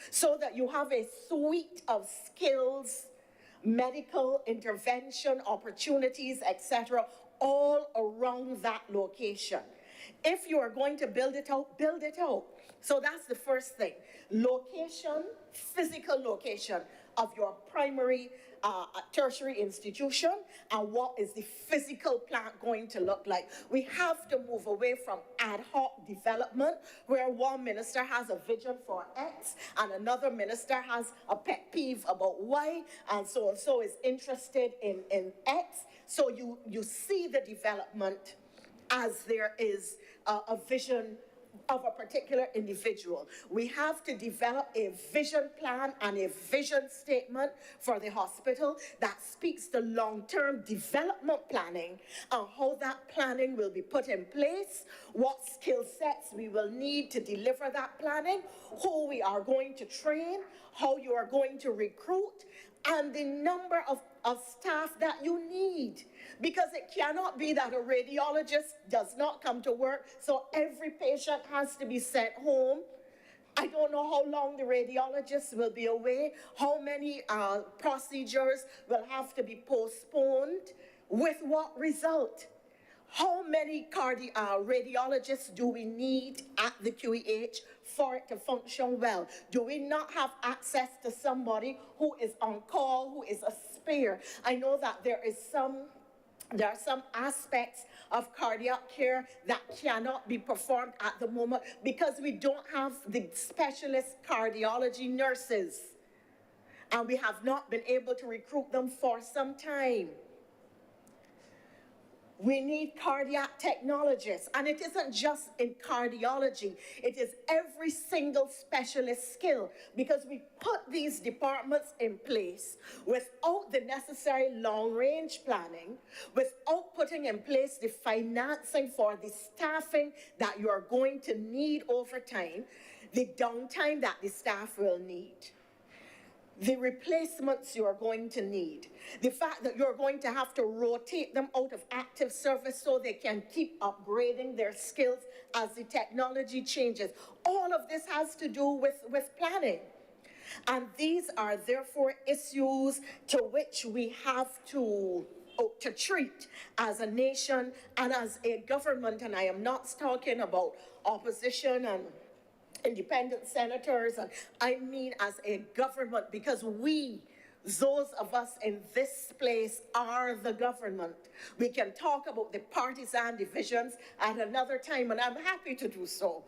so that you have a suite of skills, medical intervention opportunities, etc., all around that location. If you are going to build it out, build it out. So that's the first thing. Location, physical location of your primary tertiary institution, and what is the physical plant going to look like. We have to move away from ad hoc development, where one minister has a vision for X, and another minister has a pet peeve about Y, and so is interested in X. So you see the development as there is a vision of a particular individual. We have to develop a vision plan and a vision statement for the hospital that speaks to long-term development planning and how that planning will be put in place, what skill sets we will need to deliver that planning, who we are going to train, how you are going to recruit, and the number of staff that you need. Because it cannot be that a radiologist does not come to work, so every patient has to be sent home. I don't know how long the radiologists will be away, how many procedures will have to be postponed, with what result? How many radiologists do we need at the QEH for it to function well? Do we not have access to somebody who is on call, who is a spare? I know that there are some aspects of cardiac care that cannot be performed at the moment because we don't have the specialist cardiology nurses, and we have not been able to recruit them for some time. We need cardiac technologists, and it isn't just in cardiology, it is every single specialist skill, because we put these departments in place without the necessary long-range planning, without putting in place the financing for the staffing that you are going to need over time, the downtime that the staff will need, the replacements you are going to need, the fact that you're going to have to rotate them out of active service so they can keep upgrading their skills as the technology changes. All of this has to do with planning. And these are therefore issues to which we have to treat as a nation and as a government. And I am not talking about opposition and independent senators, and I mean as a government, because we, those of us in this place, are the government. We can talk about the partisan divisions at another time, and I'm happy to do so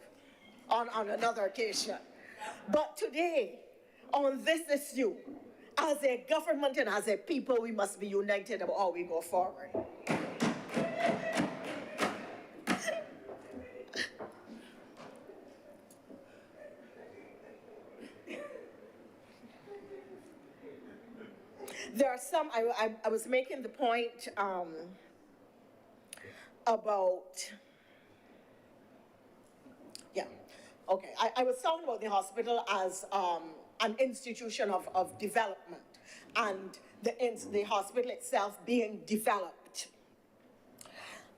on another occasion. But today, on this issue, as a government and as a people, we must be united about how we go forward. There are some, I was making the point about, I was talking about the hospital as an institution of development, and the hospital itself being developed.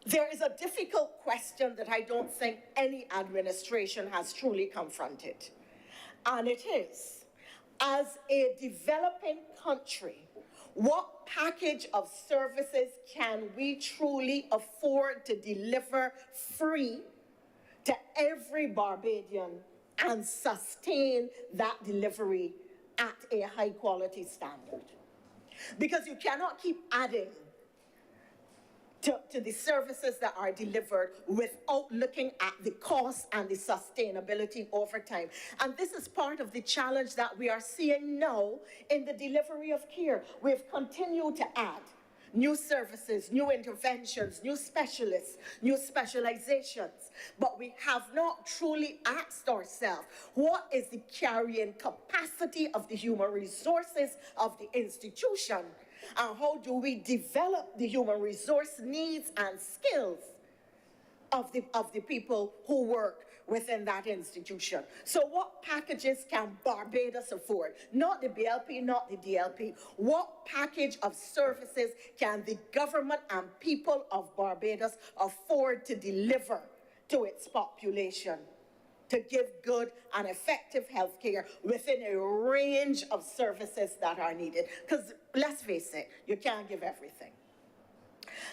There is a difficult question that I don't think any administration has truly confronted, and it is, as a developing country, what package of services can we truly afford to deliver free to every Barbadian and sustain that delivery at a high quality standard? Because you cannot keep adding to the services that are delivered without looking at the cost and the sustainability over time. And this is part of the challenge that we are seeing now in the delivery of care. We've continued to add new services, new interventions, new specialists, new specializations, but we have not truly asked ourselves, what is the carrying capacity of the human resources of the institution? And how do we develop the human resource needs and skills of the people who work within that institution? So what packages can Barbados afford? Not the BLP, not the DLP. What package of services can the government and people of Barbados afford to deliver to its population, to give good and effective health care within a range of services that are needed? Because let's face it, you can't give everything.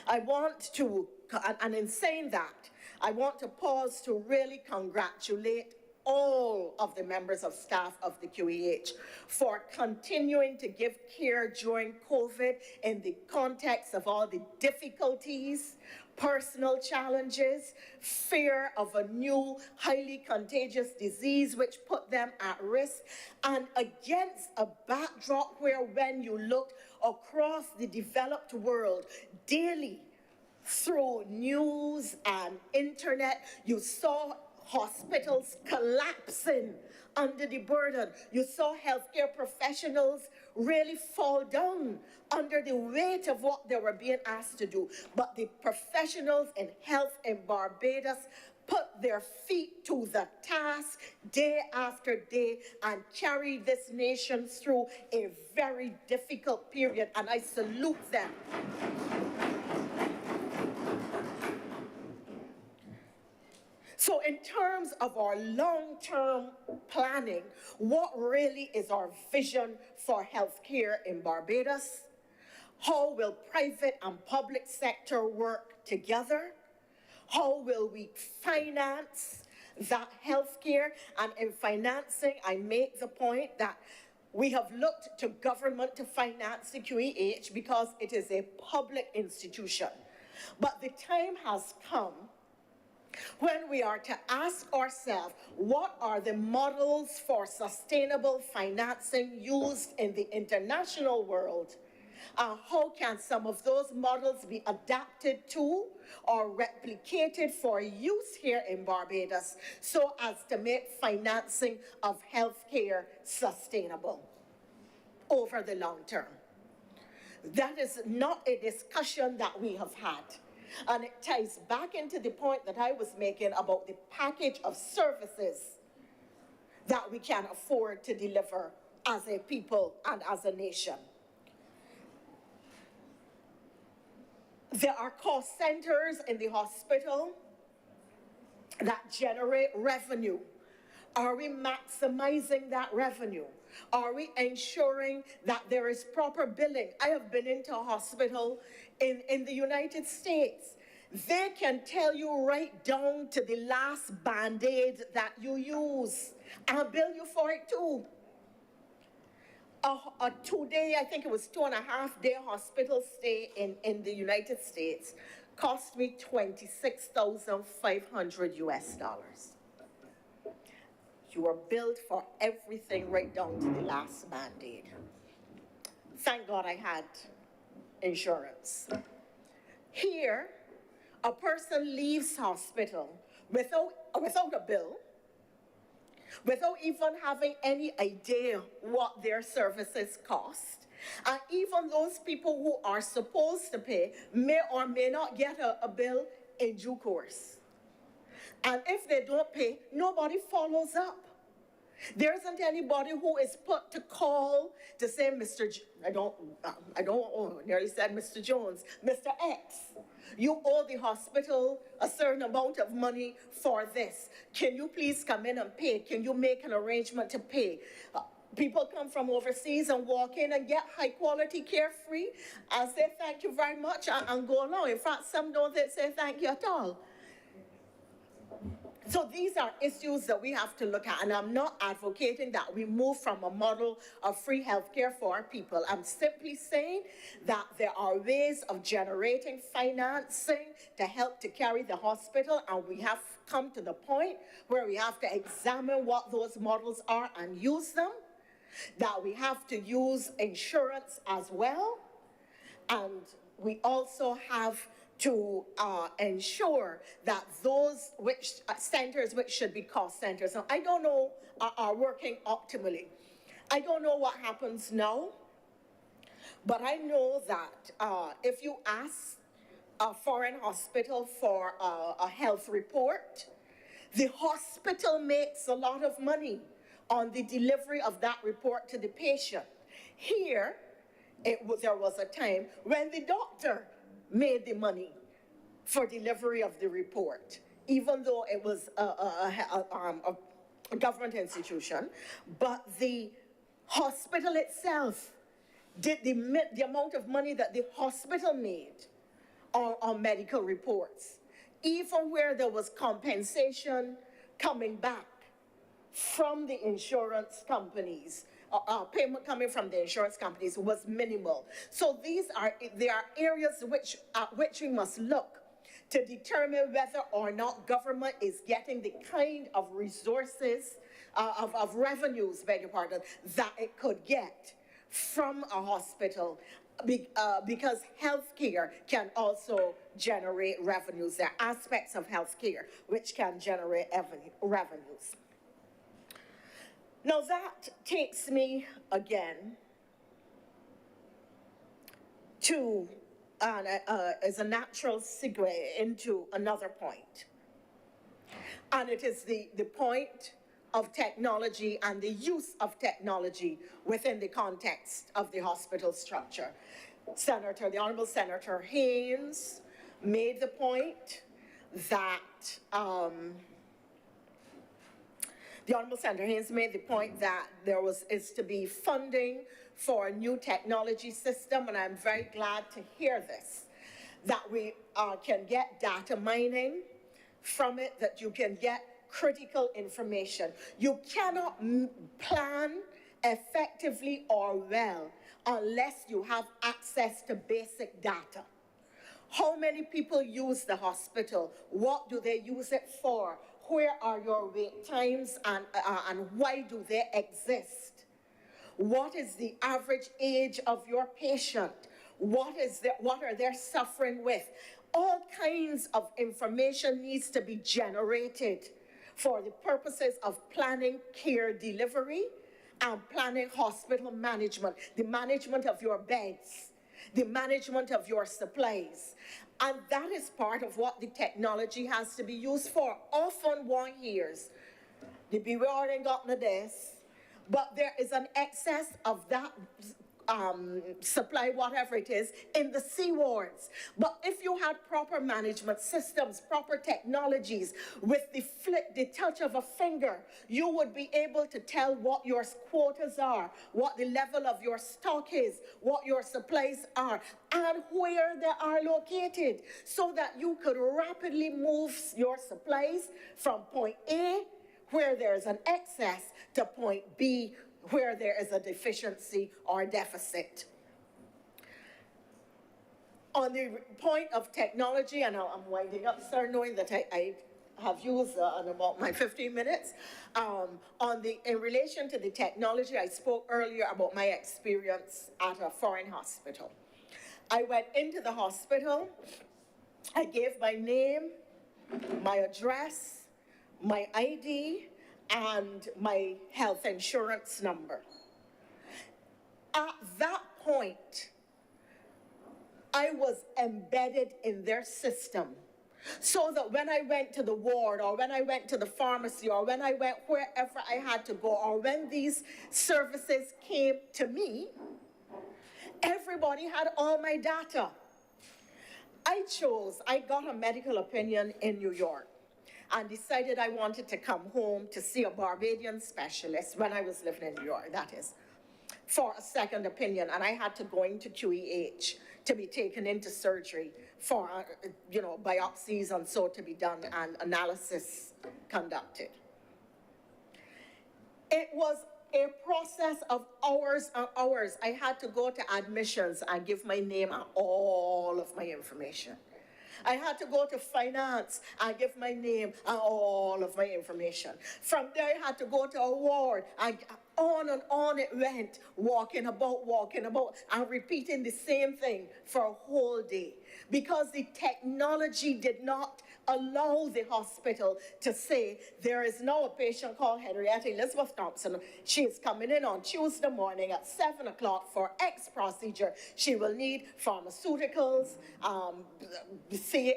I want to, and in saying that, I want to pause to really congratulate all of the members of staff of the QEH for continuing to give care during COVID in the context of all the difficulties, personal challenges, fear of a new highly contagious disease which put them at risk, and against a backdrop where when you looked across the developed world daily through news and internet, you saw hospitals collapsing under the burden. You saw healthcare professionals really fall down under the weight of what they were being asked to do. But the professionals in health in Barbados put their feet to the task day after day and carried this nation through a very difficult period, and I salute them. So in terms of our long-term planning, what really is our vision for healthcare in Barbados? How will private and public sector work together? How will we finance that healthcare? And in financing, I make the point that we have looked to government to finance the QEH because it is a public institution. But the time has come when we are to ask ourselves, what are the models for sustainable financing used in the international world? How can some of those models be adapted to or replicated for use here in Barbados so as to make financing of healthcare sustainable over the long term? That is not a discussion that we have had. And it ties back into the point that I was making about the package of services that we can afford to deliver as a people and as a nation. There are cost centers in the hospital that generate revenue. Are we maximizing that revenue? Are we ensuring that there is proper billing? I have been into a hospital in the United States. They can tell you right down to the last Band-Aid that you use and bill you for it too. A 2-day, I think it was 2.5-day hospital stay in the United States cost me $26,500 US. You are billed for everything right down to the last Band-Aid. Thank God I had insurance. Here, a person leaves hospital without a bill, without even having any idea what their services cost. And even those people who are supposed to pay may or may not get a bill in due course. And if they don't pay, nobody follows up. There isn't anybody who is put to call to say, nearly said Mr. Jones, Mr. X, you owe the hospital a certain amount of money for this. Can you please come in and pay? Can you make an arrangement to pay? People come from overseas and walk in and get high quality care free and say thank you very much and go along. In fact, some don't say thank you at all. So these are issues that we have to look at, and I'm not advocating that we move from a model of free healthcare for our people. I'm simply saying that there are ways of generating financing to help to carry the hospital, and we have come to the point where we have to examine what those models are and use them, that we have to use insurance as well, and we also have to ensure that those centers which should be cost centers, now I don't know, are working optimally. I don't know what happens now, but I know that if you ask a foreign hospital for a health report, the hospital makes a lot of money on the delivery of that report to the patient. Here, there was a time when the doctor made the money for delivery of the report, even though it was a government institution, but the hospital itself did the amount of money that the hospital made on medical reports, even where there was compensation coming back from the insurance companies, payment coming from the insurance companies was minimal. So there are areas at which we must look to determine whether or not government is getting the kind of resources, of revenues, beg your pardon, that it could get from a hospital, because healthcare can also generate revenues. There are aspects of healthcare which can generate revenues. Now that takes me again to, as a natural segue into another point. And it is the point of technology and the use of technology within the context of the hospital structure. The Honorable Senator Haynes made the point that there is to be funding for a new technology system, and I'm very glad to hear this, that we can get data mining from it, that you can get critical information. You cannot plan effectively or well unless you have access to basic data. How many people use the hospital? What do they use it for? Where are your wait times, and why do they exist? What is the average age of your patient? What are they suffering with? All kinds of information needs to be generated for the purposes of planning care delivery and planning hospital management, the management of your beds, the management of your supplies. And that is part of what the technology has to be used for. Often one hears, the beware ain't got no this, but there is an excess of that supply, whatever it is, in the C wards. But if you had proper management systems, proper technologies, with the touch of a finger, you would be able to tell what your quotas are, what the level of your stock is, what your supplies are, and where they are located, so that you could rapidly move your supplies from point A, where there's an excess, to point B, where there is a deficiency or deficit. On the point of technology, and I'm winding up, sir, knowing that I have used about my 15 minutes. In relation to the technology, I spoke earlier about my experience at a foreign hospital. I went into the hospital, I gave my name, my address, my ID, and my health insurance number. At that point, I was embedded in their system, so that when I went to the ward, or when I went to the pharmacy, or when I went wherever I had to go, or when these services came to me, everybody had all my data. I got a medical opinion in New York, and decided I wanted to come home to see a Barbadian specialist when I was living in New York, that is, for a second opinion. And I had to go into QEH to be taken into surgery for, biopsies and so to be done, and analysis conducted. It was a process of hours and hours. I had to go to admissions and give my name and all of my information. I had to go to finance and give my name and all of my information. From there, I had to go to a ward, and on it went, walking about, and repeating the same thing for a whole day. Because the technology did not allow the hospital to say, there is now a patient called Henrietta Elizabeth Thompson. She is coming in on Tuesday morning at 7 o'clock for X procedure. She will need pharmaceuticals,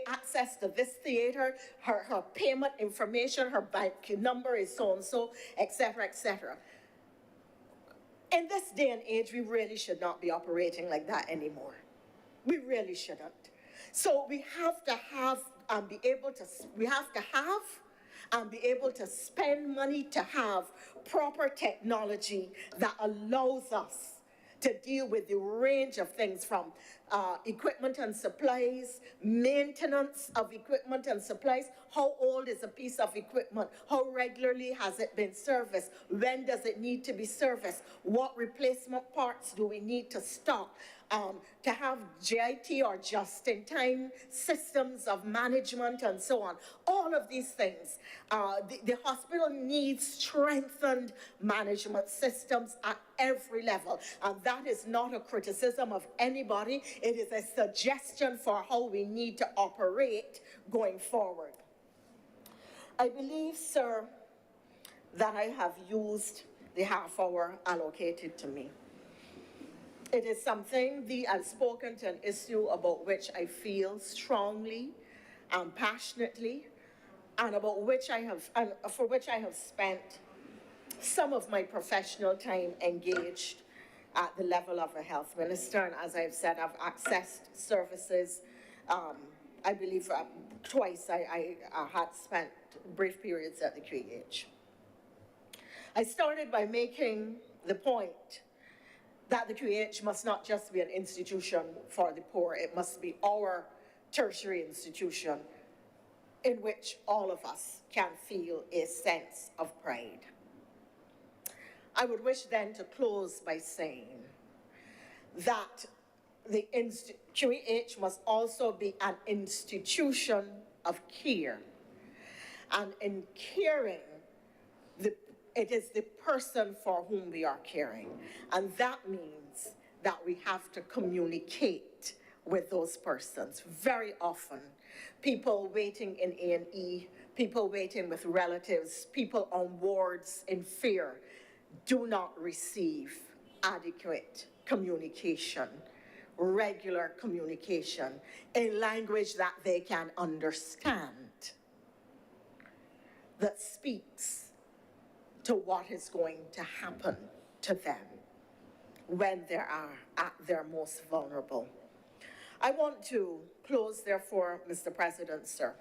access to this theater, her payment information, her bank number is so-and-so, etc., etc. In this day and age, we really should not be operating like that anymore. We really shouldn't. So we have to have and be able to spend money to have proper technology that allows us to deal with the range of things from equipment and supplies, maintenance of equipment and supplies. How old is a piece of equipment? How regularly has it been serviced? When does it need to be serviced? What replacement parts do we need to stock? To have JIT or just-in-time systems of management and so on. All of these things. The hospital needs strengthened management systems at every level. And that is not a criticism of anybody. It is a suggestion for how we need to operate going forward. I believe, sir, that I have used the half hour allocated to me. It is something I've spoken to an issue about which I feel strongly and passionately, and about which for which I have spent some of my professional time engaged at the level of a health minister. And as I've said, I've accessed services. I believe twice I had spent brief periods at the QEH. I started by making the point that the QEH must not just be an institution for the poor, it must be our tertiary institution in which all of us can feel a sense of pride. I would wish then to close by saying that the QEH must also be an institution of care. And in caring, it is the person for whom we are caring. And that means that we have to communicate with those persons. Very often, people waiting in A&E, people waiting with relatives, people on wards in fear, do not receive adequate communication, regular communication, in language that they can understand, that speaks to what is going to happen to them when they are at their most vulnerable. I want to close, therefore, Mr. President, sir,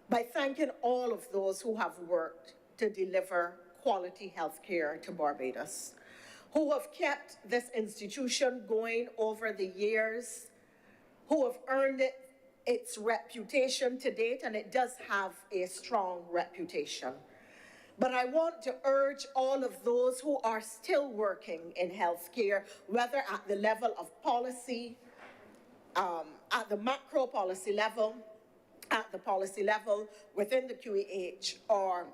by thanking all of those who have worked to deliver quality health care to Barbados, who have kept this institution going over the years, who have earned its reputation to date, and it does have a strong reputation. But I want to urge all of those who are still working in healthcare, whether at the level of policy, at the macro policy level, at the policy level within the QEH, or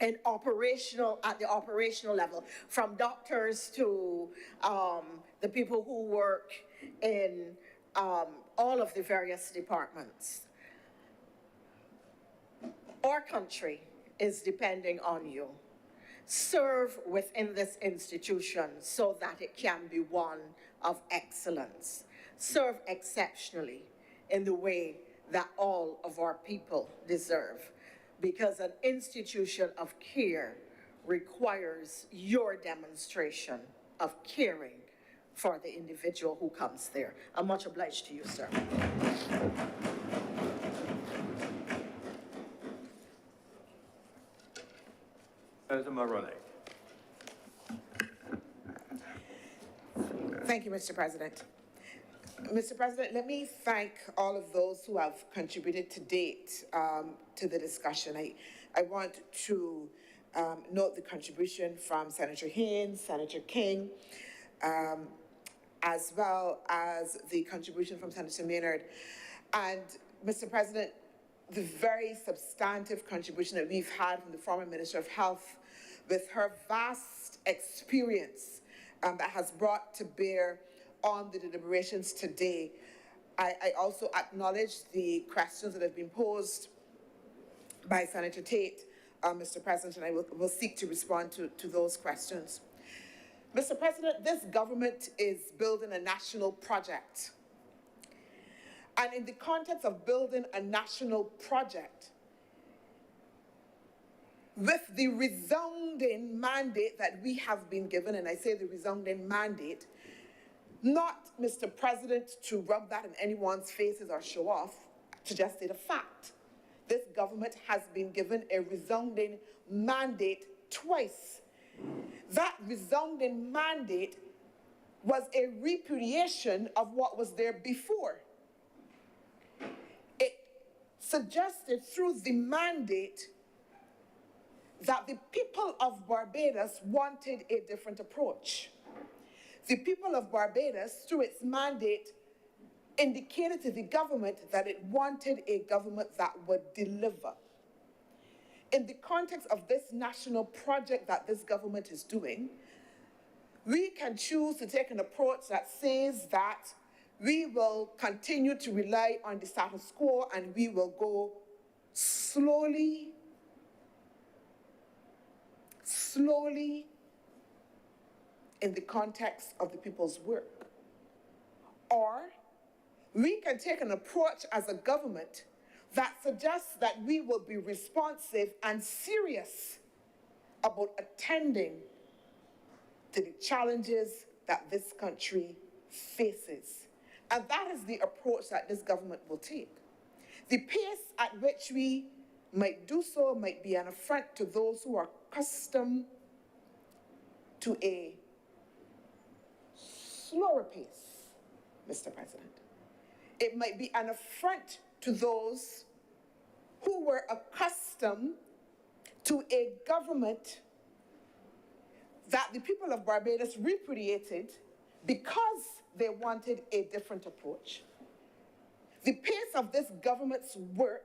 at the operational level, from doctors to the people who work in all of the various departments. Our country is depending on you. Serve within this institution so that it can be one of excellence. Serve exceptionally in the way that all of our people deserve, because an institution of care requires your demonstration of caring for the individual who comes there. I'm much obliged to you, sir. Senator Moroni. Thank you, Mr. President. Mr. President, let me thank all of those who have contributed to date to the discussion. I want to note the contribution from Senator Haynes, Senator King, as well as the contribution from Senator Maynard. And, Mr. President, the very substantive contribution that we've had from the former Minister of Health with her vast experience that has brought to bear on the deliberations today. I also acknowledge the questions that have been posed by Senator Tate, Mr. President, and I will seek to respond to those questions. Mr. President, this government is building a national project. And in the context of building a national project, with the resounding mandate that we have been given, and I say the resounding mandate, not, Mr. President, to rub that in anyone's faces or show off, to just state a fact. This government has been given a resounding mandate twice. That resounding mandate was a repudiation of what was there before. It suggested through the mandate that the people of Barbados wanted a different approach. The people of Barbados, through its mandate, indicated to the government that it wanted a government that would deliver. In the context of this national project that this government is doing, we can choose to take an approach that says that we will continue to rely on the status quo and we will go slowly in the context of the people's work. Or we can take an approach as a government that suggests that we will be responsive and serious about attending to the challenges that this country faces. And that is the approach that this government will take. The pace at which we might do so might be an affront to those who are accustomed to a slower pace, Mr. President. It might be an affront to those who were accustomed to a government that the people of Barbados repudiated because they wanted a different approach. The pace of this government's work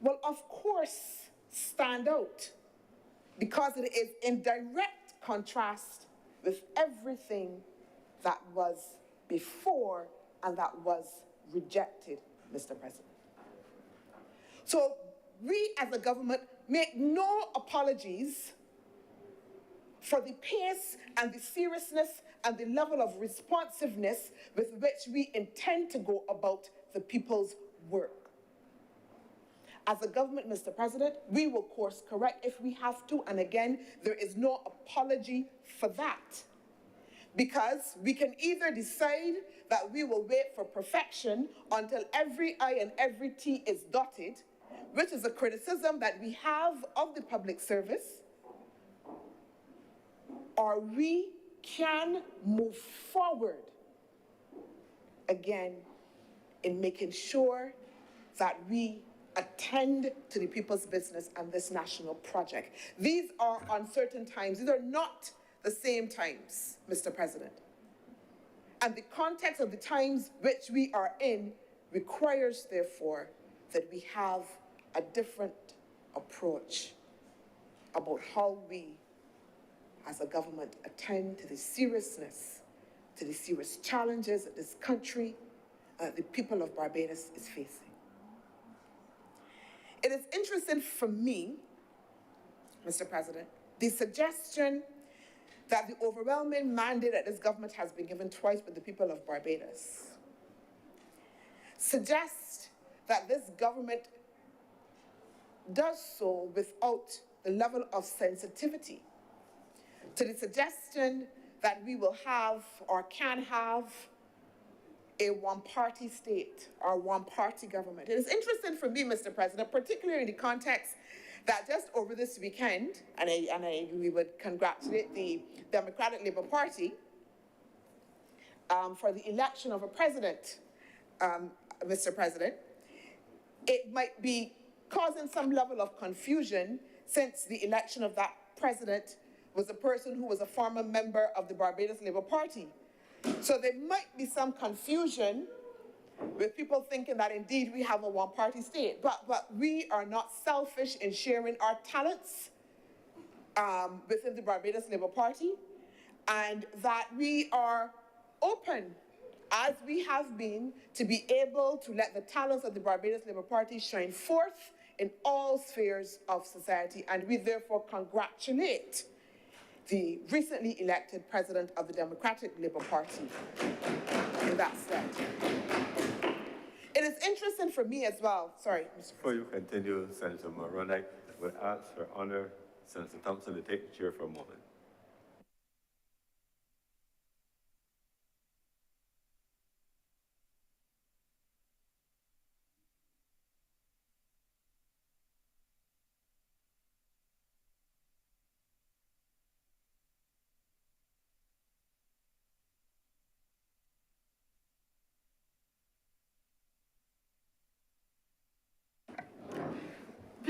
will, of course, stand out because it is in direct contrast with everything that was before and that was rejected, Mr. President. So we as a government make no apologies for the pace and the seriousness and the level of responsiveness with which we intend to go about the people's work. As a government, Mr. President, we will course correct if we have to, and again, there is no apology for that. Because we can either decide that we will wait for perfection until every I and every T is dotted, which is a criticism that we have of the public service, or we can move forward again in making sure that we attend to the people's business and this national project. These are uncertain times. These are not the same times, Mr. President. And the context of the times which we are in requires, therefore, that we have a different approach about how we, as a government, attend to the seriousness, to the serious challenges that this country, the people of Barbados is facing. It is interesting for me, Mr. President, the suggestion that the overwhelming mandate that this government has been given twice by the people of Barbados suggests that this government does so without the level of sensitivity to the suggestion that we will have or can have a one-party state or one-party government. It is interesting for me, Mr. President, particularly in the context that just over this weekend, we would congratulate the Democratic Labour Party for the election of a president, Mr. President. It might be causing some level of confusion since the election of that president was a person who was a former member of the Barbados Labour Party. So there might be some confusion with people thinking that indeed we have a one-party state, but we are not selfish in sharing our talents within the Barbados Labour Party, and that we are open, as we have been, to be able to let the talents of the Barbados Labour Party shine forth in all spheres of society, and we therefore congratulate the recently elected president of the Democratic Labour Party in that step. It is interesting for me as well, sorry, Mr. Before you continue, Senator Moran, I would ask Her Honor, Senator Thompson, to take the chair for a moment.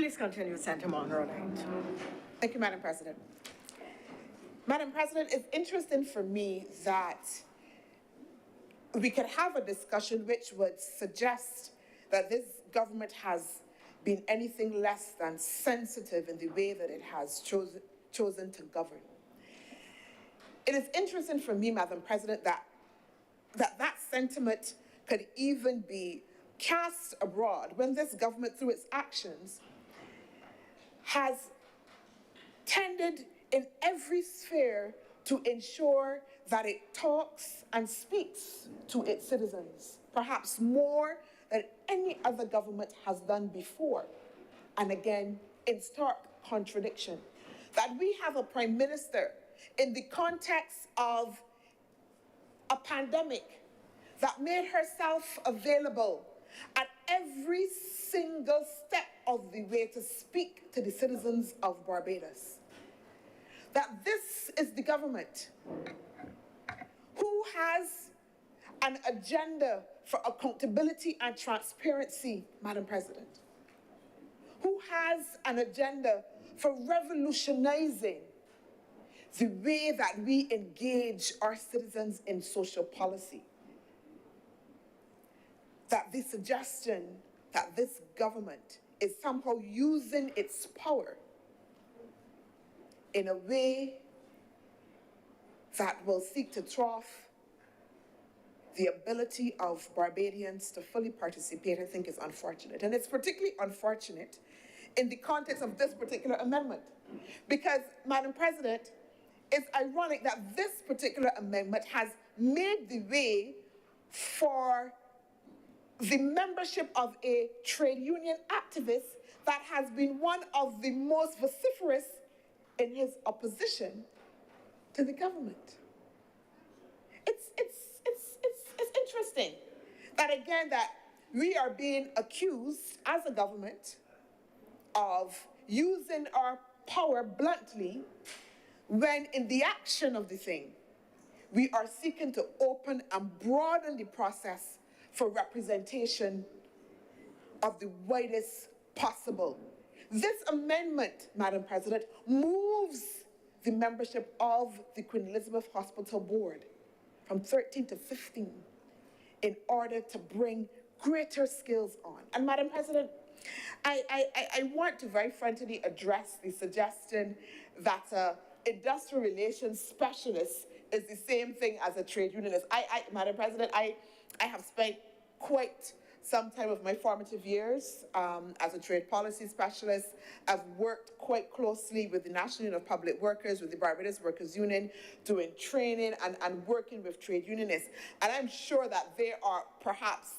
Please continue, Senator Monroe-Knight. Thank you, Madam President. Madam President, it's interesting for me that we could have a discussion which would suggest that this government has been anything less than sensitive in the way that it has chosen to govern. It is interesting for me, Madam President, that sentiment could even be cast abroad when this government, through its actions, has tended in every sphere to ensure that it talks and speaks to its citizens, perhaps more than any other government has done before. And again, in stark contradiction, that we have a prime minister in the context of a pandemic that made herself available at every single step of the way to speak to the citizens of Barbados. That this is the government who has an agenda for accountability and transparency, Madam President, who has an agenda for revolutionizing the way that we engage our citizens in social policy. That the suggestion that this government is somehow using its power in a way that will seek to trough the ability of Barbadians to fully participate, I think is unfortunate. And it's particularly unfortunate in the context of this particular amendment. Because, Madam President, it's ironic that this particular amendment has made the way for the membership of a trade union activist that has been one of the most vociferous in his opposition to the government. It's interesting that, again, that we are being accused as a government of using our power bluntly when in the action of the thing, we are seeking to open and broaden the process for representation of the widest possible. This amendment, Madam President, moves the membership of the Queen Elizabeth Hospital Board from 13 to 15 in order to bring greater skills on. And Madam President, I want to very frankly address the suggestion that industrial relations specialist is the same thing as a trade unionist. Madam President, I have spent quite some time of my formative years as a trade policy specialist. I've worked quite closely with the National Union of Public Workers, with the Barbados Workers Union, doing training and working with trade unionists. And I'm sure that they are perhaps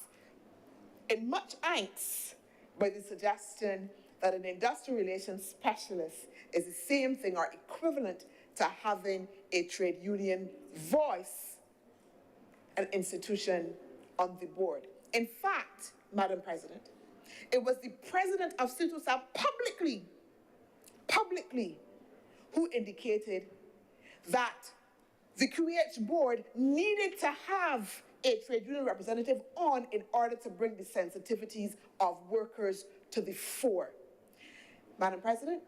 in much angst by the suggestion that an industrial relations specialist is the same thing or equivalent to having a trade union voice and institution on the board. In fact, Madam President, it was the president of CITUSA publicly, who indicated that the QEH board needed to have a trade union representative on in order to bring the sensitivities of workers to the fore. Madam President,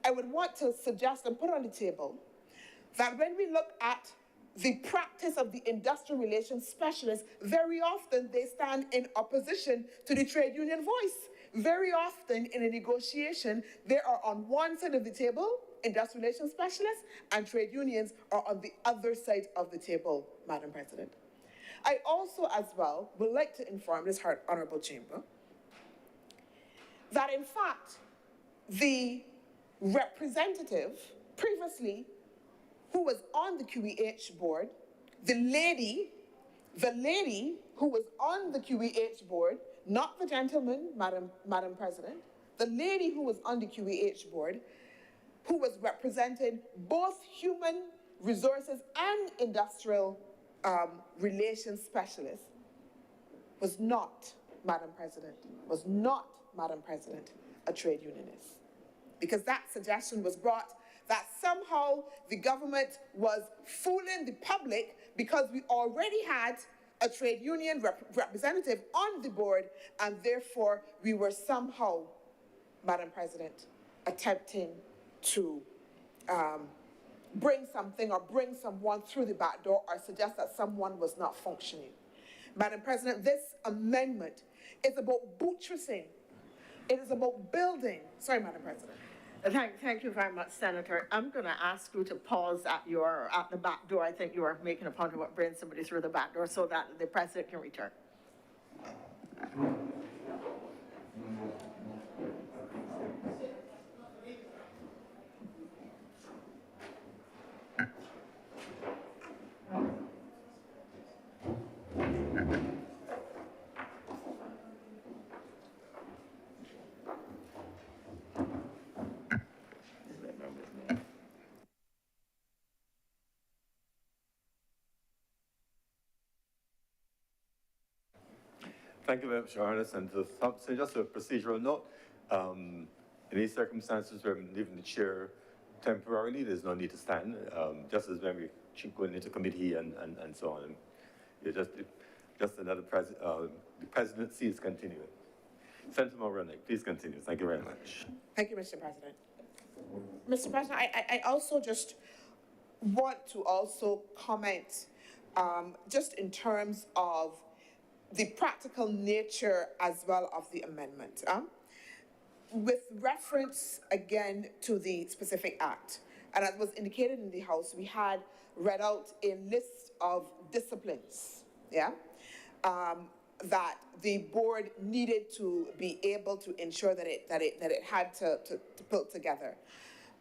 I would want to suggest and put on the table that when we look at the practice of the industrial relations specialists, very often they stand in opposition to the trade union voice. Very often in a negotiation, they are on one side of the table, industrial relations specialists, and trade unions are on the other side of the table, Madam President. I also, as well, would like to inform this honorable chamber that, in fact, the representative previously who was on the QEH board, the lady who was on the QEH board, not the gentleman, Madam President, the lady who was on the QEH board, who was representing both human resources and industrial relations specialists, was not, Madam President, a trade unionist. Because that suggestion was brought that somehow the government was fooling the public because we already had a trade union representative on the board, and therefore we were somehow Madam President, attempting to bring something or bring someone through the back door or suggest that someone was not functioning. Madam President, this amendment is about buttressing. It is about building. Sorry, Madam President. Thank you very much, Senator. I'm going to ask you to pause at the back door. I think you are making a point about bringing somebody through the back door so that the President can return. Thank you very much, Your Highness. And so just a procedural note, in these circumstances where I'm leaving the chair temporarily, there's no need to stand, just as when we're going into committee and so on. It's just another the presidency is continuing. Senator Mulroney, please continue. Thank you very much. Thank you, Mr. President. Mr. President, I also just want to also comment just in terms of the practical nature as well of the amendment. With reference again to the specific act, and as was indicated in the House, we had read out a list of disciplines, that the board needed to be able to ensure that it had to put together.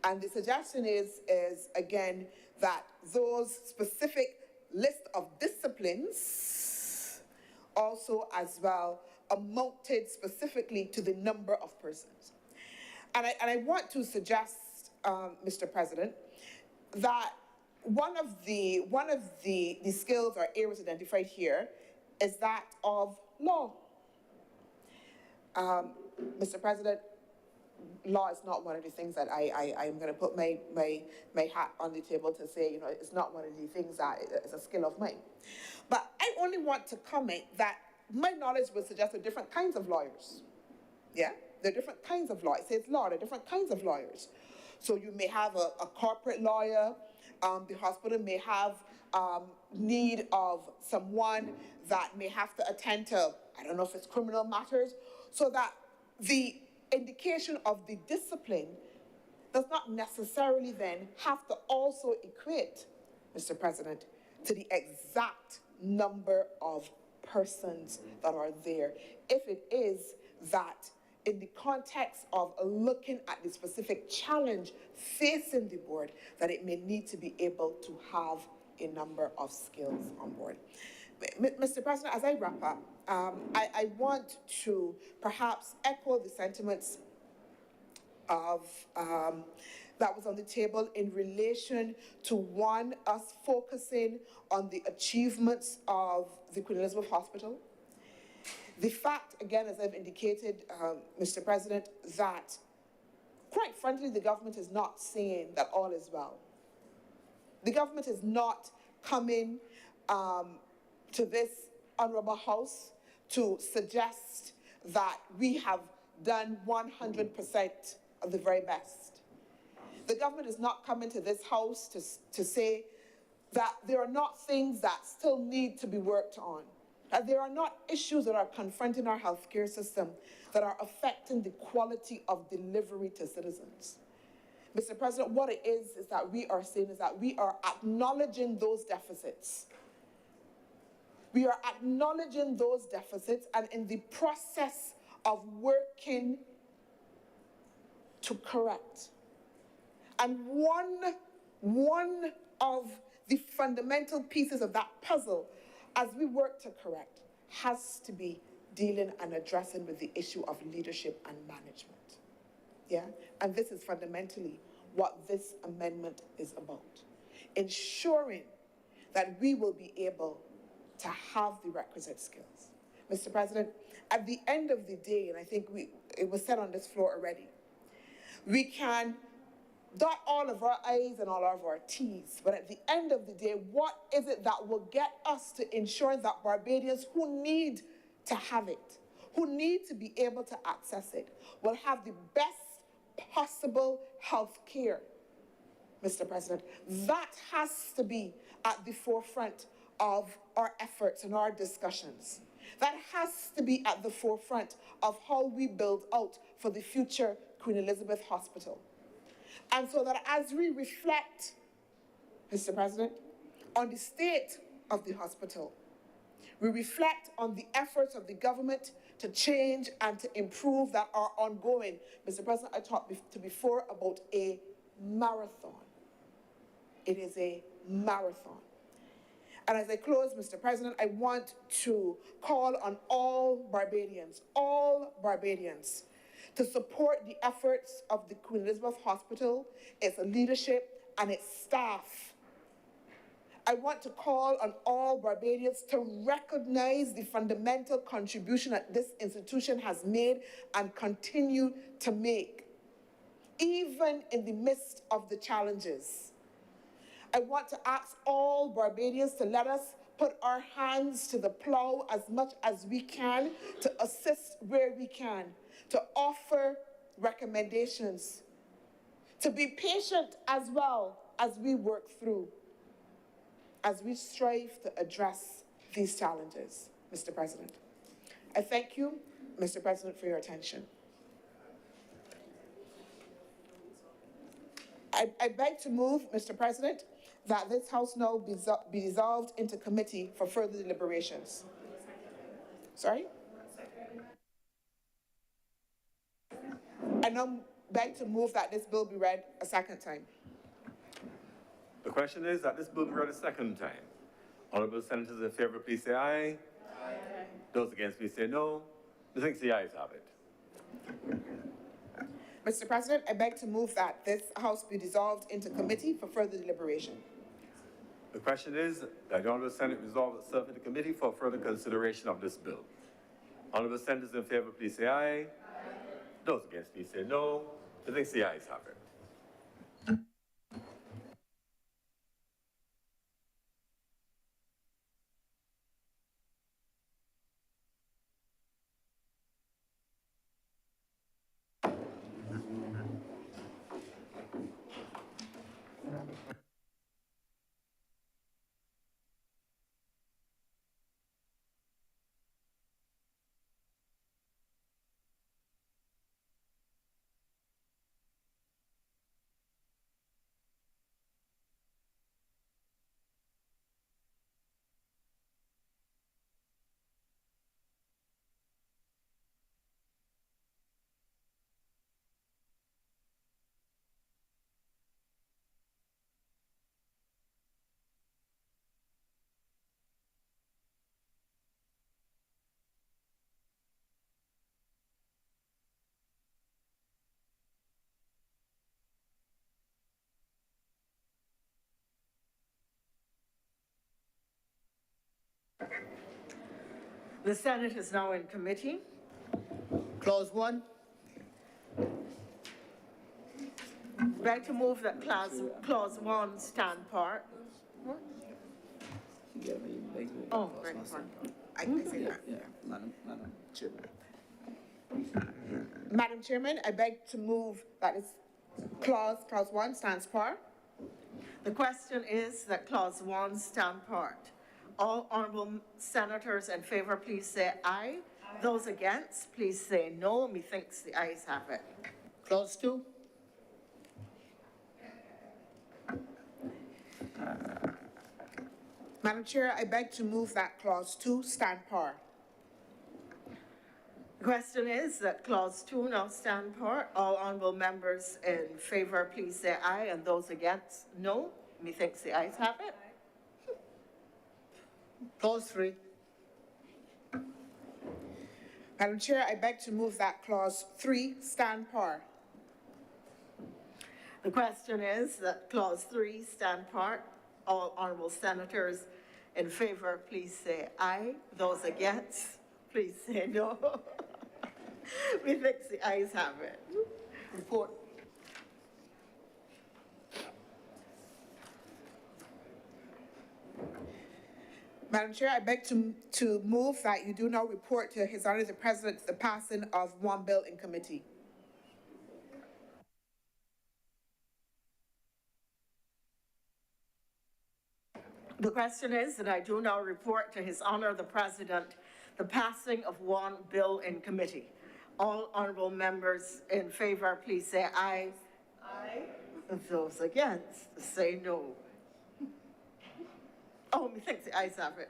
And the suggestion is again that those specific list of disciplines also as well amounted specifically to the number of persons. And I want to suggest, Mr. President, that one of the skills or areas identified here is that of law. Mr. President, law is not one of the things that I'm going to put my hat on the table to say, you know, it's not one of the things that is a skill of mine. But I only want to comment that my knowledge would suggest there are different kinds of lawyers. Yeah, there are different kinds of lawyers. It says law, there are different kinds of lawyers. So you may have a corporate lawyer. The hospital may have need of someone that may have to attend to, I don't know if it's criminal matters, so that the indication of the discipline does not necessarily then have to also equate, Mr. President, to the exact number of persons that are there. If it is that in the context of looking at the specific challenge facing the board, that it may need to be able to have a number of skills on board. Mr. President, as I wrap up, I want to perhaps echo the sentiments of that was on the table in relation to us focusing on the achievements of the Queen Elizabeth Hospital. The fact, again, as I've indicated, Mr. President, that quite frankly, the government is not saying that all is well. The government is not coming to this honorable House to suggest that we have done 100% of the very best. The government is not coming to this House to say that there are not things that still need to be worked on, that there are not issues that are confronting our healthcare system that are affecting the quality of delivery to citizens. Mr. President, what it is that we are saying is that we are acknowledging those deficits. We are acknowledging those deficits and in the process of working to correct. And one of the fundamental pieces of that puzzle as we work to correct has to be dealing and addressing with the issue of leadership and management. Yeah? And this is fundamentally what this amendment is about. Ensuring that we will be able to have the requisite skills. Mr. President, at the end of the day, and I think it was said on this floor already, we can dot all of our I's and all of our T's, but at the end of the day, what is it that will get us to ensuring that Barbadians who need to have it, who need to be able to access it will have the best possible health care, Mr. President. That has to be at the forefront of our efforts and our discussions. That has to be at the forefront of how we build out for the future Queen Elizabeth Hospital. And so that as we reflect, Mr. President, on the state of the hospital, we reflect on the efforts of the government to change and to improve that are ongoing. Mr. President, I talked before about a marathon. It is a marathon. And as I close, Mr. President, I want to call on all Barbadians, to support the efforts of the Queen Elizabeth Hospital, its leadership, and its staff. I want to call on all Barbadians to recognize the fundamental contribution that this institution has made and continue to make, even in the midst of the challenges. I want to ask all Barbadians to let us put our hands to the plow as much as we can, to assist where we can, to offer recommendations, to be patient as well as we work through, as we strive to address these challenges, Mr. President. I thank you, Mr. President, for your attention. I beg to move, Mr. President, that this House now be dissolved into committee for further deliberations. Sorry? I now beg to move that this bill be read a second time. The question is that this bill be read a second time. Honourable senators in favour, please say aye. Aye. Those against, please say no. I think the ayes have it. Mr. President, I beg to move that this House be dissolved into committee for further deliberation. The question is that the Honourable Senate resolve itself into committee for further consideration of this bill. Honourable senators in favour, please say aye. Aye. Those against, please say no. I think the ayes have it. The Senate is now in committee. Clause 1. I'd like to move that clause 1 stand part. Oh, right. I say that. Madam Chairman. Madam Chairman, I beg to move that this clause 1 stands par. The question is that clause 1 stand part. All honourable senators in favour, please say aye. Aye. Those against, please say no. Methinks the ayes have it. Clause 2. Madam Chair, I beg to move that clause 2 stand par. The question is that clause 2 now stand par. All honourable members in favour, please say aye, and those against, no. Methinks the ayes have it. Clause 3. Madam Chair, I beg to move that clause 3 stand par. The question is that clause 3 stand par. All honourable senators in favour, please say aye. Those against, please say no. Methinks the ayes have it. Report. Madam Chair, I beg to move that you do now report to His Honor the President the passing of one bill in committee. The question is that I do now report to His Honor the President the passing of one bill in committee. All honourable members in favour, please say aye. Aye. Those against, say no. Oh, methinks the ayes have it.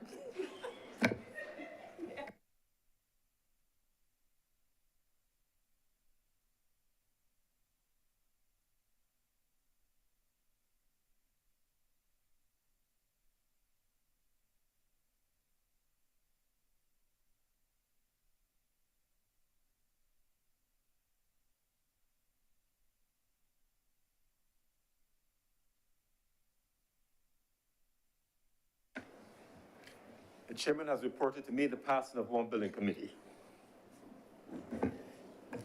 The chairman has reported to me the passing of one bill in committee.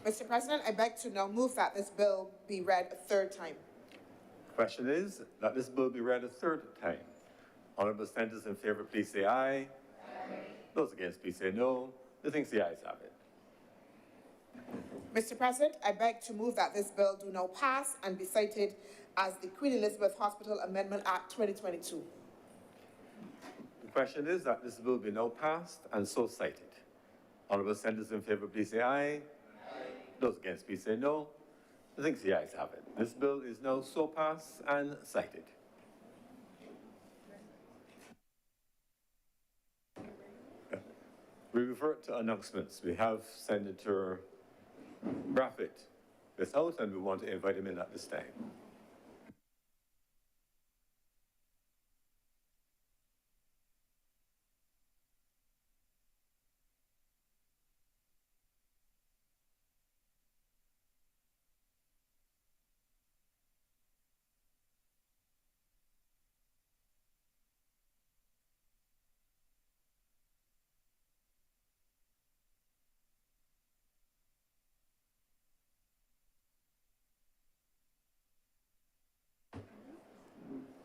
Mr. President, I beg to now move that this bill be read a third time. The question is that this bill be read a third time. Honourable senators in favour, please say aye. Aye. Those against, please say no. The things the ayes have it. Mr. President, I beg to move that this bill do now pass and be cited as the Queen Elizabeth Hospital Amendment Act 2022. The question is that this bill be now passed and so cited. Honourable senators in favour, please say aye. Aye. Those against, please say no. I think the ayes have it. This bill is now so passed and cited. We revert to announcements. We have Senator Braffett without, and we want to invite him in at this time.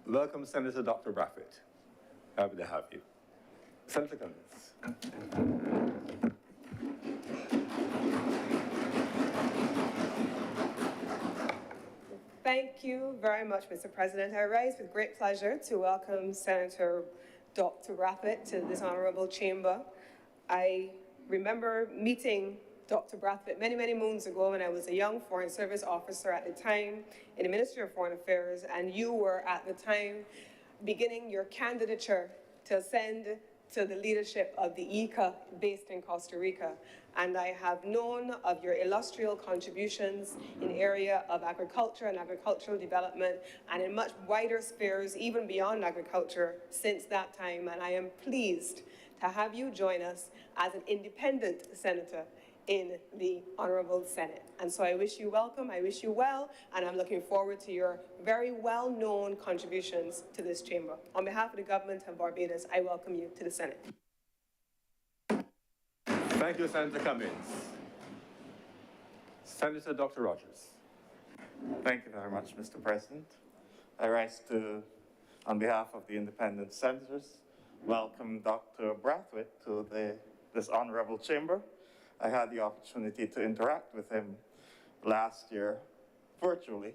Welcome, Senator Dr. Braffett. Happy to have you. Senator Cummins. Thank you very much, Mr. President. I rise with great pleasure to welcome Senator Dr. Braffett to this honorable chamber. I remember meeting Dr. Braffett many, many moons ago when I was a young Foreign Service officer at the time in the Ministry of Foreign Affairs, and you were at the time beginning your candidature to ascend to the leadership of the ICA based in Costa Rica. And I have known of your illustrious contributions in the area of agriculture and agricultural development and in much wider spheres, even beyond agriculture, since that time. And I am pleased to have you join us as an independent senator in the Honorable Senate. And so I wish you welcome, I wish you well, and I'm looking forward to your very well-known contributions to this chamber. On behalf of the government of Barbados, I welcome you to the Senate. Thank you, Senator Cummins. Senator Dr. Rogers. Thank you very much, Mr. President. I rise to, on behalf of the independent senators, welcome Dr. Brathwaite to this honorable chamber. I had the opportunity to interact with him last year virtually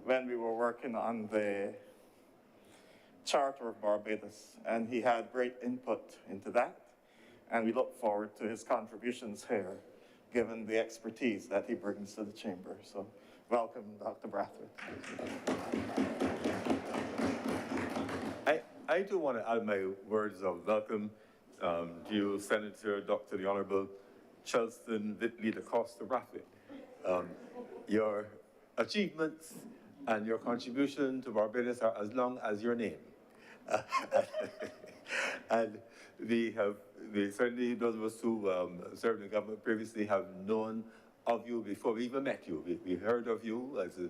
when we were working on the Charter of Barbados, and he had great input into that, and we look forward to his contributions here, given the expertise that he brings to the chamber. So welcome, Dr. Brathwaite. I do want to add my words of welcome to you, Senator Dr. the Honorable Chelston Whitley da Costa Brathwaite. Your achievements and your contribution to Barbados are as long as your name. And we certainly, those of us who served in government previously have known of you before we even met you. We heard of you as a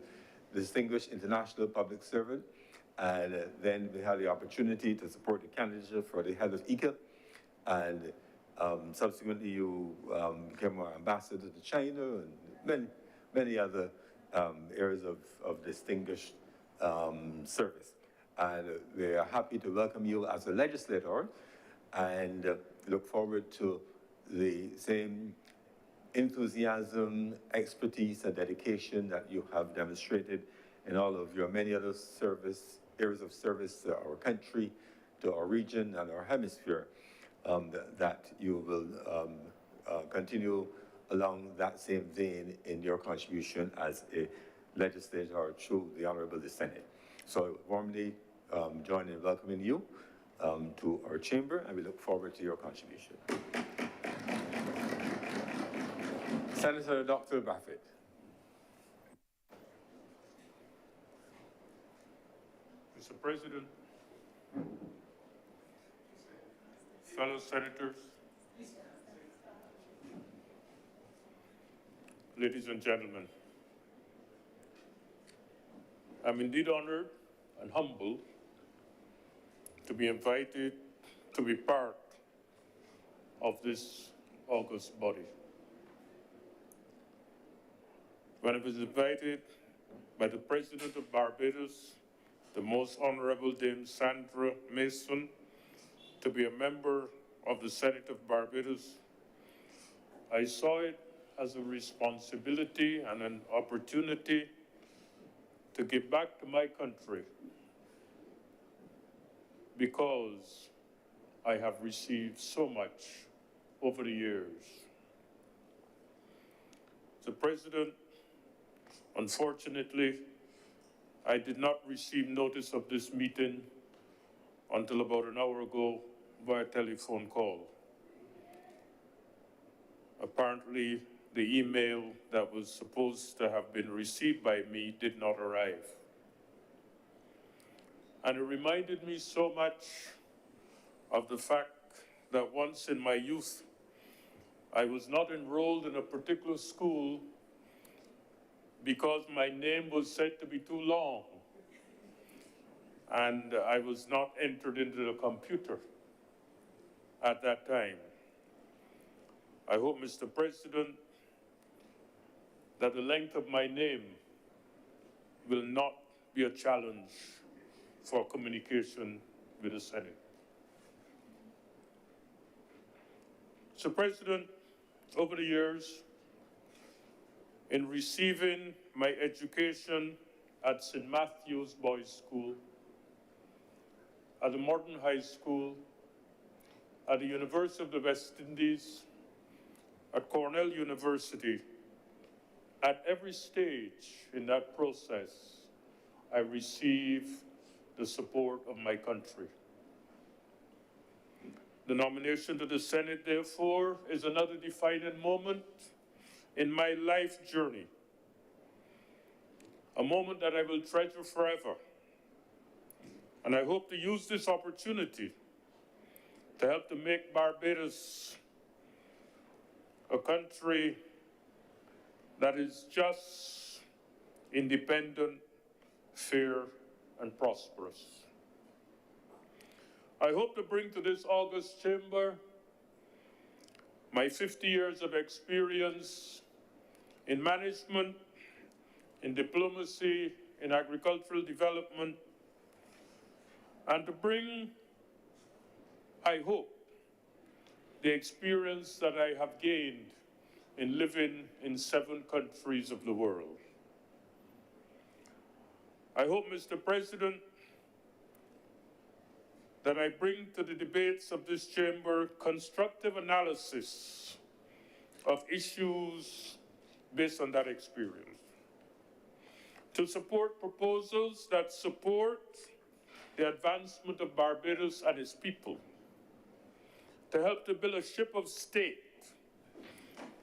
distinguished international public servant, and then we had the opportunity to support the candidature for the head of ICA, and subsequently you became our ambassador to China and many other areas of distinguished service. And we are happy to welcome you as a legislator and look forward to the same enthusiasm, expertise, and dedication that you have demonstrated in all of your many other areas of service to our country, to our region, and our hemisphere, that you will continue along that same vein in your contribution as a legislator through the Honorable the Senate. So I warmly join in welcoming you to our chamber, and we look forward to your contribution. Senator Dr. Bartlett. Mr. President, fellow senators, ladies and gentlemen, I'm indeed honored and humbled to be invited to be part of this august body. When I was invited by the President of Barbados, the Most Honorable Dame Sandra Mason, to be a member of the Senate of Barbados, I saw it as a responsibility and an opportunity to give back to my country, because I have received so much over the years. The President, unfortunately, I did not receive notice of this meeting until about an hour ago via telephone call. Apparently, the email that was supposed to have been received by me did not arrive. And it reminded me so much of the fact that once in my youth, I was not enrolled in a particular school because my name was said to be too long, and I was not entered into the computer at that time. I hope, Mr. President, that the length of my name will not be a challenge for communication with the Senate. Mr. President, over the years, in receiving my education at St. Matthew's Boys' School, at the Morton High School, at the University of the West Indies, at Cornell University, at every stage in that process, I received the support of my country. The nomination to the Senate, therefore, is another defining moment in my life journey, a moment that I will treasure forever. And I hope to use this opportunity to help to make Barbados a country that is just, independent, fair, and prosperous. I hope to bring to this august chamber my 50 years of experience in management, in diplomacy, in agricultural development, and to bring, I hope, the experience that I have gained in living in 7 countries of the world. I hope, Mr. President, that I bring to the debates of this chamber constructive analysis of issues based on that experience, to support proposals that support the advancement of Barbados and its people, to help to build a ship of state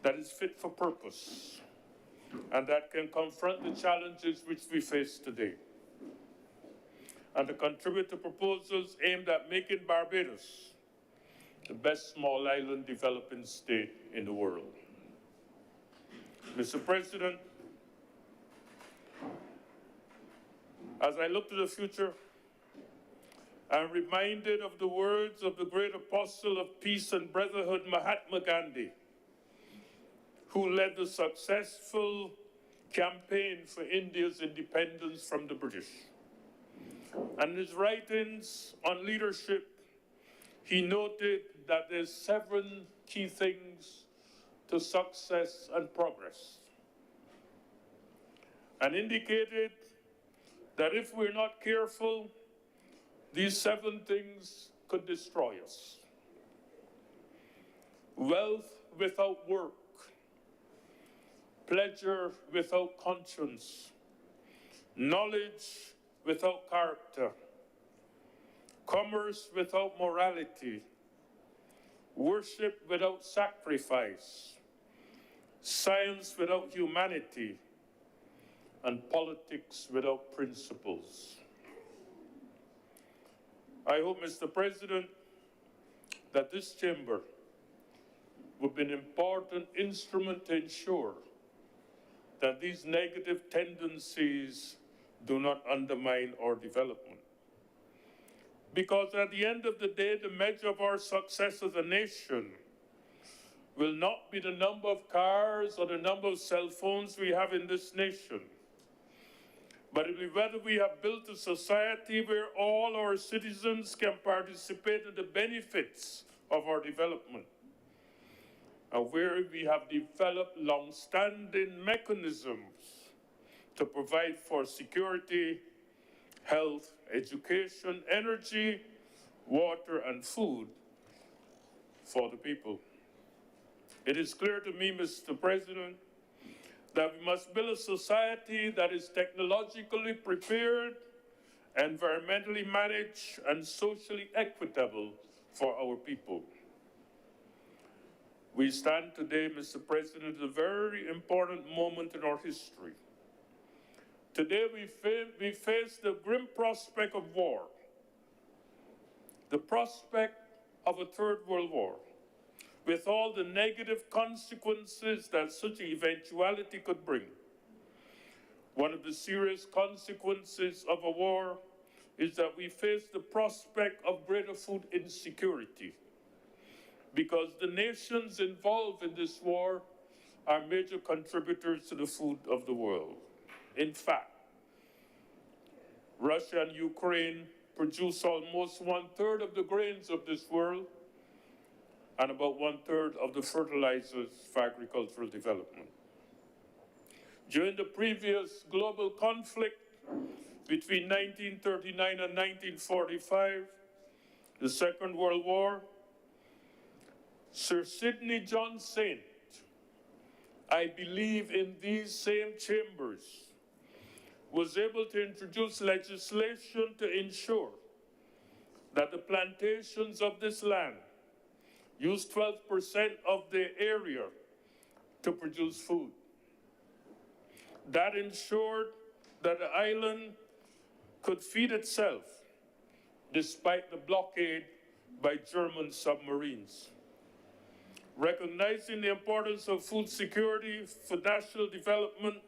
that is fit for purpose and that can confront the challenges which we face today, and to contribute to proposals aimed at making Barbados the best small island developing state in the world. Mr. President, as I look to the future, I'm reminded of the words of the great apostle of peace and brotherhood, Mahatma Gandhi, who led the successful campaign for India's independence from the British. And his writings on leadership, he noted that there's 7 key things to success and progress, and indicated that if we're not careful, these 7 things could destroy us. Wealth without work, pleasure without conscience, knowledge without character, commerce without morality, worship without sacrifice, science without humanity, and politics without principles. I hope, Mr. President, that this chamber will be an important instrument to ensure that these negative tendencies do not undermine our development. Because at the end of the day, the measure of our success as a nation will not be the number of cars or the number of cell phones we have in this nation, but it will be whether we have built a society where all our citizens can participate in the benefits of our development, and where we have developed long-standing mechanisms to provide for security, health, education, energy, water, and food for the people. It is clear to me, Mr. President, that we must build a society that is technologically prepared, environmentally managed, and socially equitable for our people. We stand today, Mr. President, at a very important moment in our history. Today we face the grim prospect of war, the prospect of a third world war, with all the negative consequences that such an eventuality could bring. One of the serious consequences of a war is that we face the prospect of greater food insecurity, because the nations involved in this war are major contributors to the food of the world. In fact, Russia and Ukraine produce almost 1/3 of the grains of this world and about 1/3 of the fertilizers for agricultural development. During the previous global conflict between 1939 and 1945, the Second World War, Sir Sidney Johnson, I believe in these same chambers, was able to introduce legislation to ensure that the plantations of this land use 12% of the area to produce food. That ensured that the island could feed itself despite the blockade by German submarines. Recognizing the importance of food security for national development,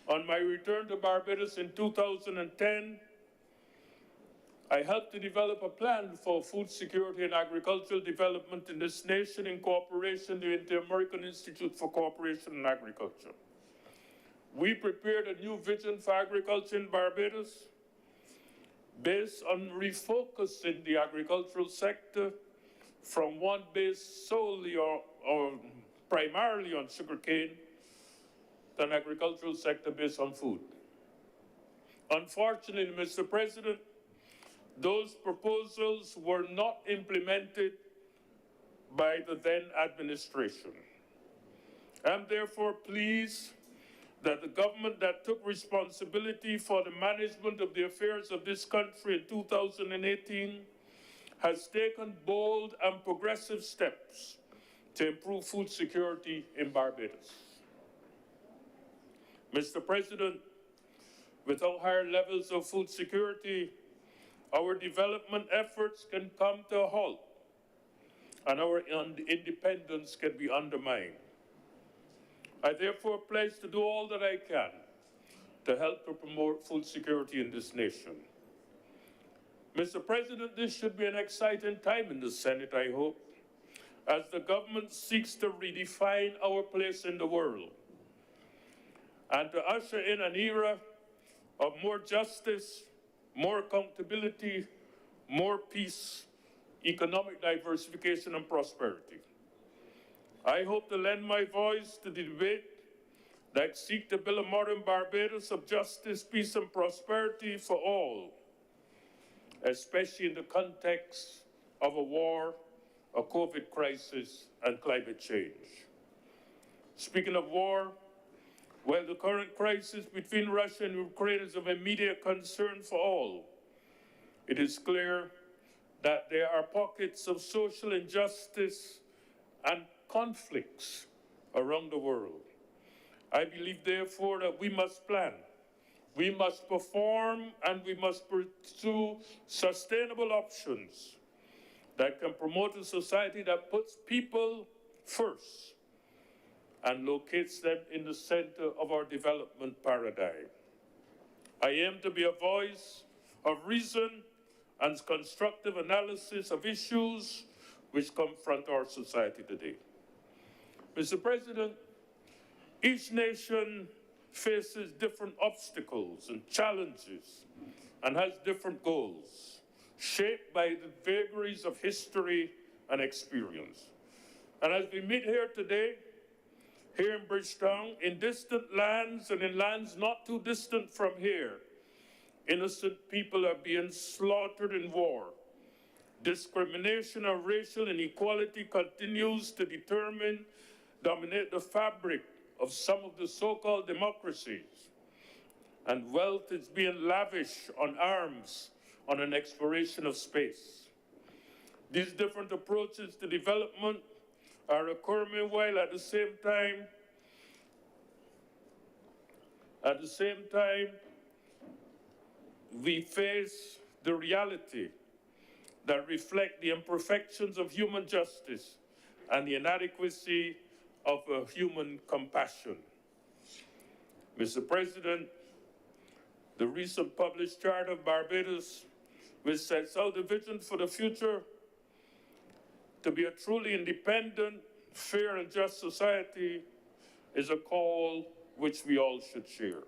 on my return to Barbados in 2010, I helped to develop a plan for food security and agricultural development in this nation in cooperation with the American Institute for Cooperation and Agriculture. We prepared a new vision for agriculture in Barbados based on refocusing the agricultural sector from one based solely or primarily on sugarcane to an agricultural sector based on food. Unfortunately, Mr. President, those proposals were not implemented by the then administration. I'm therefore pleased that the government that took responsibility for the management of the affairs of this country in 2018 has taken bold and progressive steps to improve food security in Barbados. Mr. President, without higher levels of food security, our development efforts can come to a halt and our independence can be undermined. I therefore pledge to do all that I can to help to promote food security in this nation. Mr. President, this should be an exciting time in the Senate, I hope, as the government seeks to redefine our place in the world and to usher in an era of more justice, more accountability, more peace, economic diversification and prosperity. I hope to lend my voice to the debate that seek to build a modern Barbados of justice, peace, and prosperity for all, especially in the context of a war, a COVID crisis, and climate change. Speaking of war, while the current crisis between Russia and Ukraine is of immediate concern for all, it is clear that there are pockets of social injustice and conflicts around the world. I believe, therefore, that we must plan, we must perform, and we must pursue sustainable options that can promote a society that puts people first and locates them in the center of our development paradigm. I aim to be a voice of reason and constructive analysis of issues which confront our society today. Mr. President, each nation faces different obstacles and challenges and has different goals, shaped by the vagaries of history and experience. And as we meet here today, here in Bridgetown, in distant lands and in lands not too distant from here, innocent people are being slaughtered in war. Discrimination and racial inequality continues to dominate the fabric of some of the so-called democracies. And wealth is being lavished on arms, on an exploration of space. These different approaches to development are occurring while at the same time, we face the reality that reflect the imperfections of human justice and the inadequacy of human compassion. Mr. President, the recent published Charter of Barbados, which sets out the vision for the future to be a truly independent, fair, and just society, is a call which we all should share.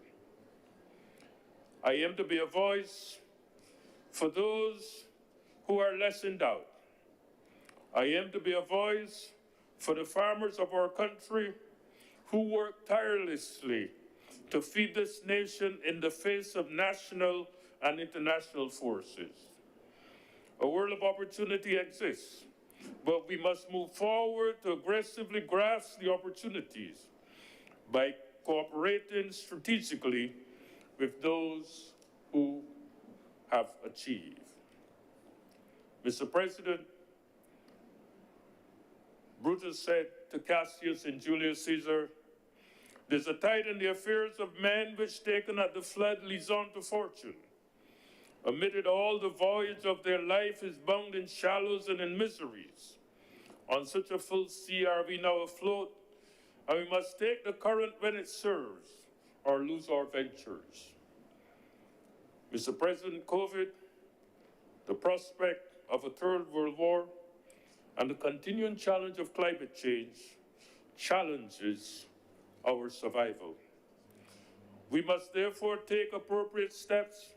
I aim to be a voice for those who are less endowed. I aim to be a voice for the farmers of our country who work tirelessly to feed this nation in the face of national and international forces. A world of opportunity exists, but we must move forward to aggressively grasp the opportunities by cooperating strategically with those who have achieved. Mr. President, Brutus said to Cassius and Julius Caesar, "There's a tide in the affairs of men which taken at the flood leads on to fortune. Amid it all, the voyage of their life is bound in shallows and in miseries. On such a full sea are we now afloat, and we must take the current when it serves, or lose our ventures." Mr. President, COVID, the prospect of a third world war, and the continuing challenge of climate change challenges our survival. We must therefore take appropriate steps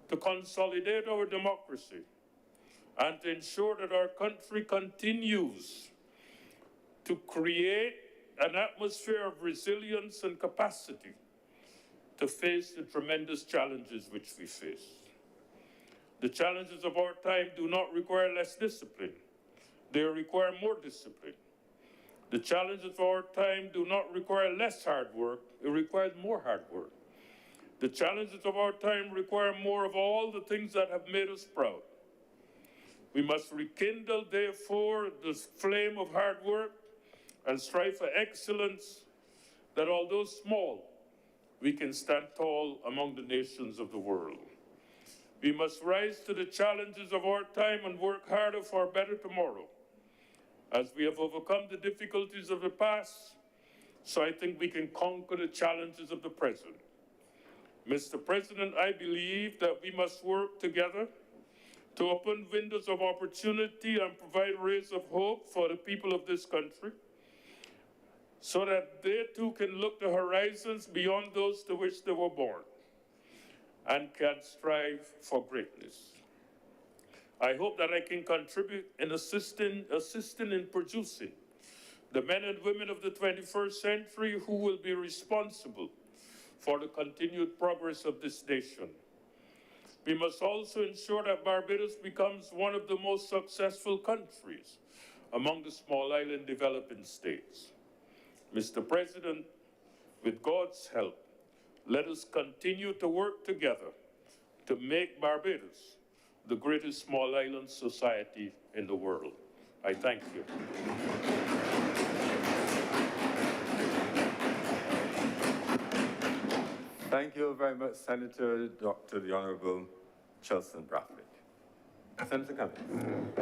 to consolidate our democracy and to ensure that our country continues to create an atmosphere of resilience and capacity to face the tremendous challenges which we face. The challenges of our time do not require less discipline. They require more discipline. The challenges of our time do not require less hard work. It requires more hard work. The challenges of our time require more of all the things that have made us proud. We must rekindle, therefore, this flame of hard work and strive for excellence, that although small, we can stand tall among the nations of the world. We must rise to the challenges of our time and work harder for a better tomorrow. As we have overcome the difficulties of the past, so I think we can conquer the challenges of the present. Mr. President, I believe that we must work together to open windows of opportunity and provide rays of hope for the people of this country, so that they too can look to horizons beyond those to which they were born and can strive for greatness. I hope that I can contribute in assisting in producing the men and women of the 21st century who will be responsible for the continued progress of this nation. We must also ensure that Barbados becomes one of the most successful countries among the small island developing states. Mr. President, with God's help, let us continue to work together to make Barbados the greatest small island society in the world. I thank you. Thank you very much, Senator Dr. the Honorable Chelson Brathwaite. Senator Cummings.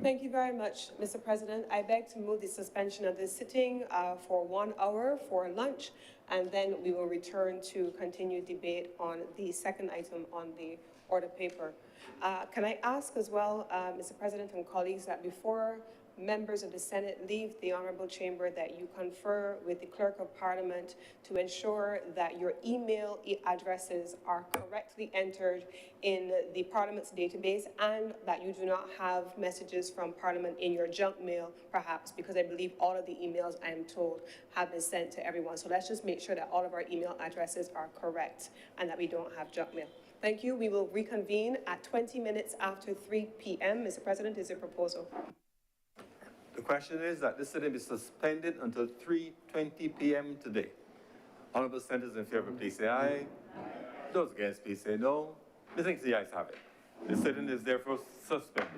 Thank you very much, Mr. President. I beg to move the suspension of this sitting for 1 hour for lunch, and then we will return to continue debate on the second item on the order paper. Can I ask as well, Mr. President and colleagues, that before members of the Senate leave the Honorable Chamber, that you confer with the Clerk of Parliament to ensure that your email addresses are correctly entered in the Parliament's database, and that you do not have messages from Parliament in your junk mail, perhaps, because I believe all of the emails, I am told, have been sent to everyone. So let's just make sure that all of our email addresses are correct and that we don't have junk mail. Thank you. We will reconvene at 20 minutes after 3 p.m. Mr. President, is your proposal? The question is that this sitting be suspended until 3:20 p.m. today. Honorable senators in favor, please say aye. Those against, please say no. Methinks the ayes have it. The sitting is therefore suspended.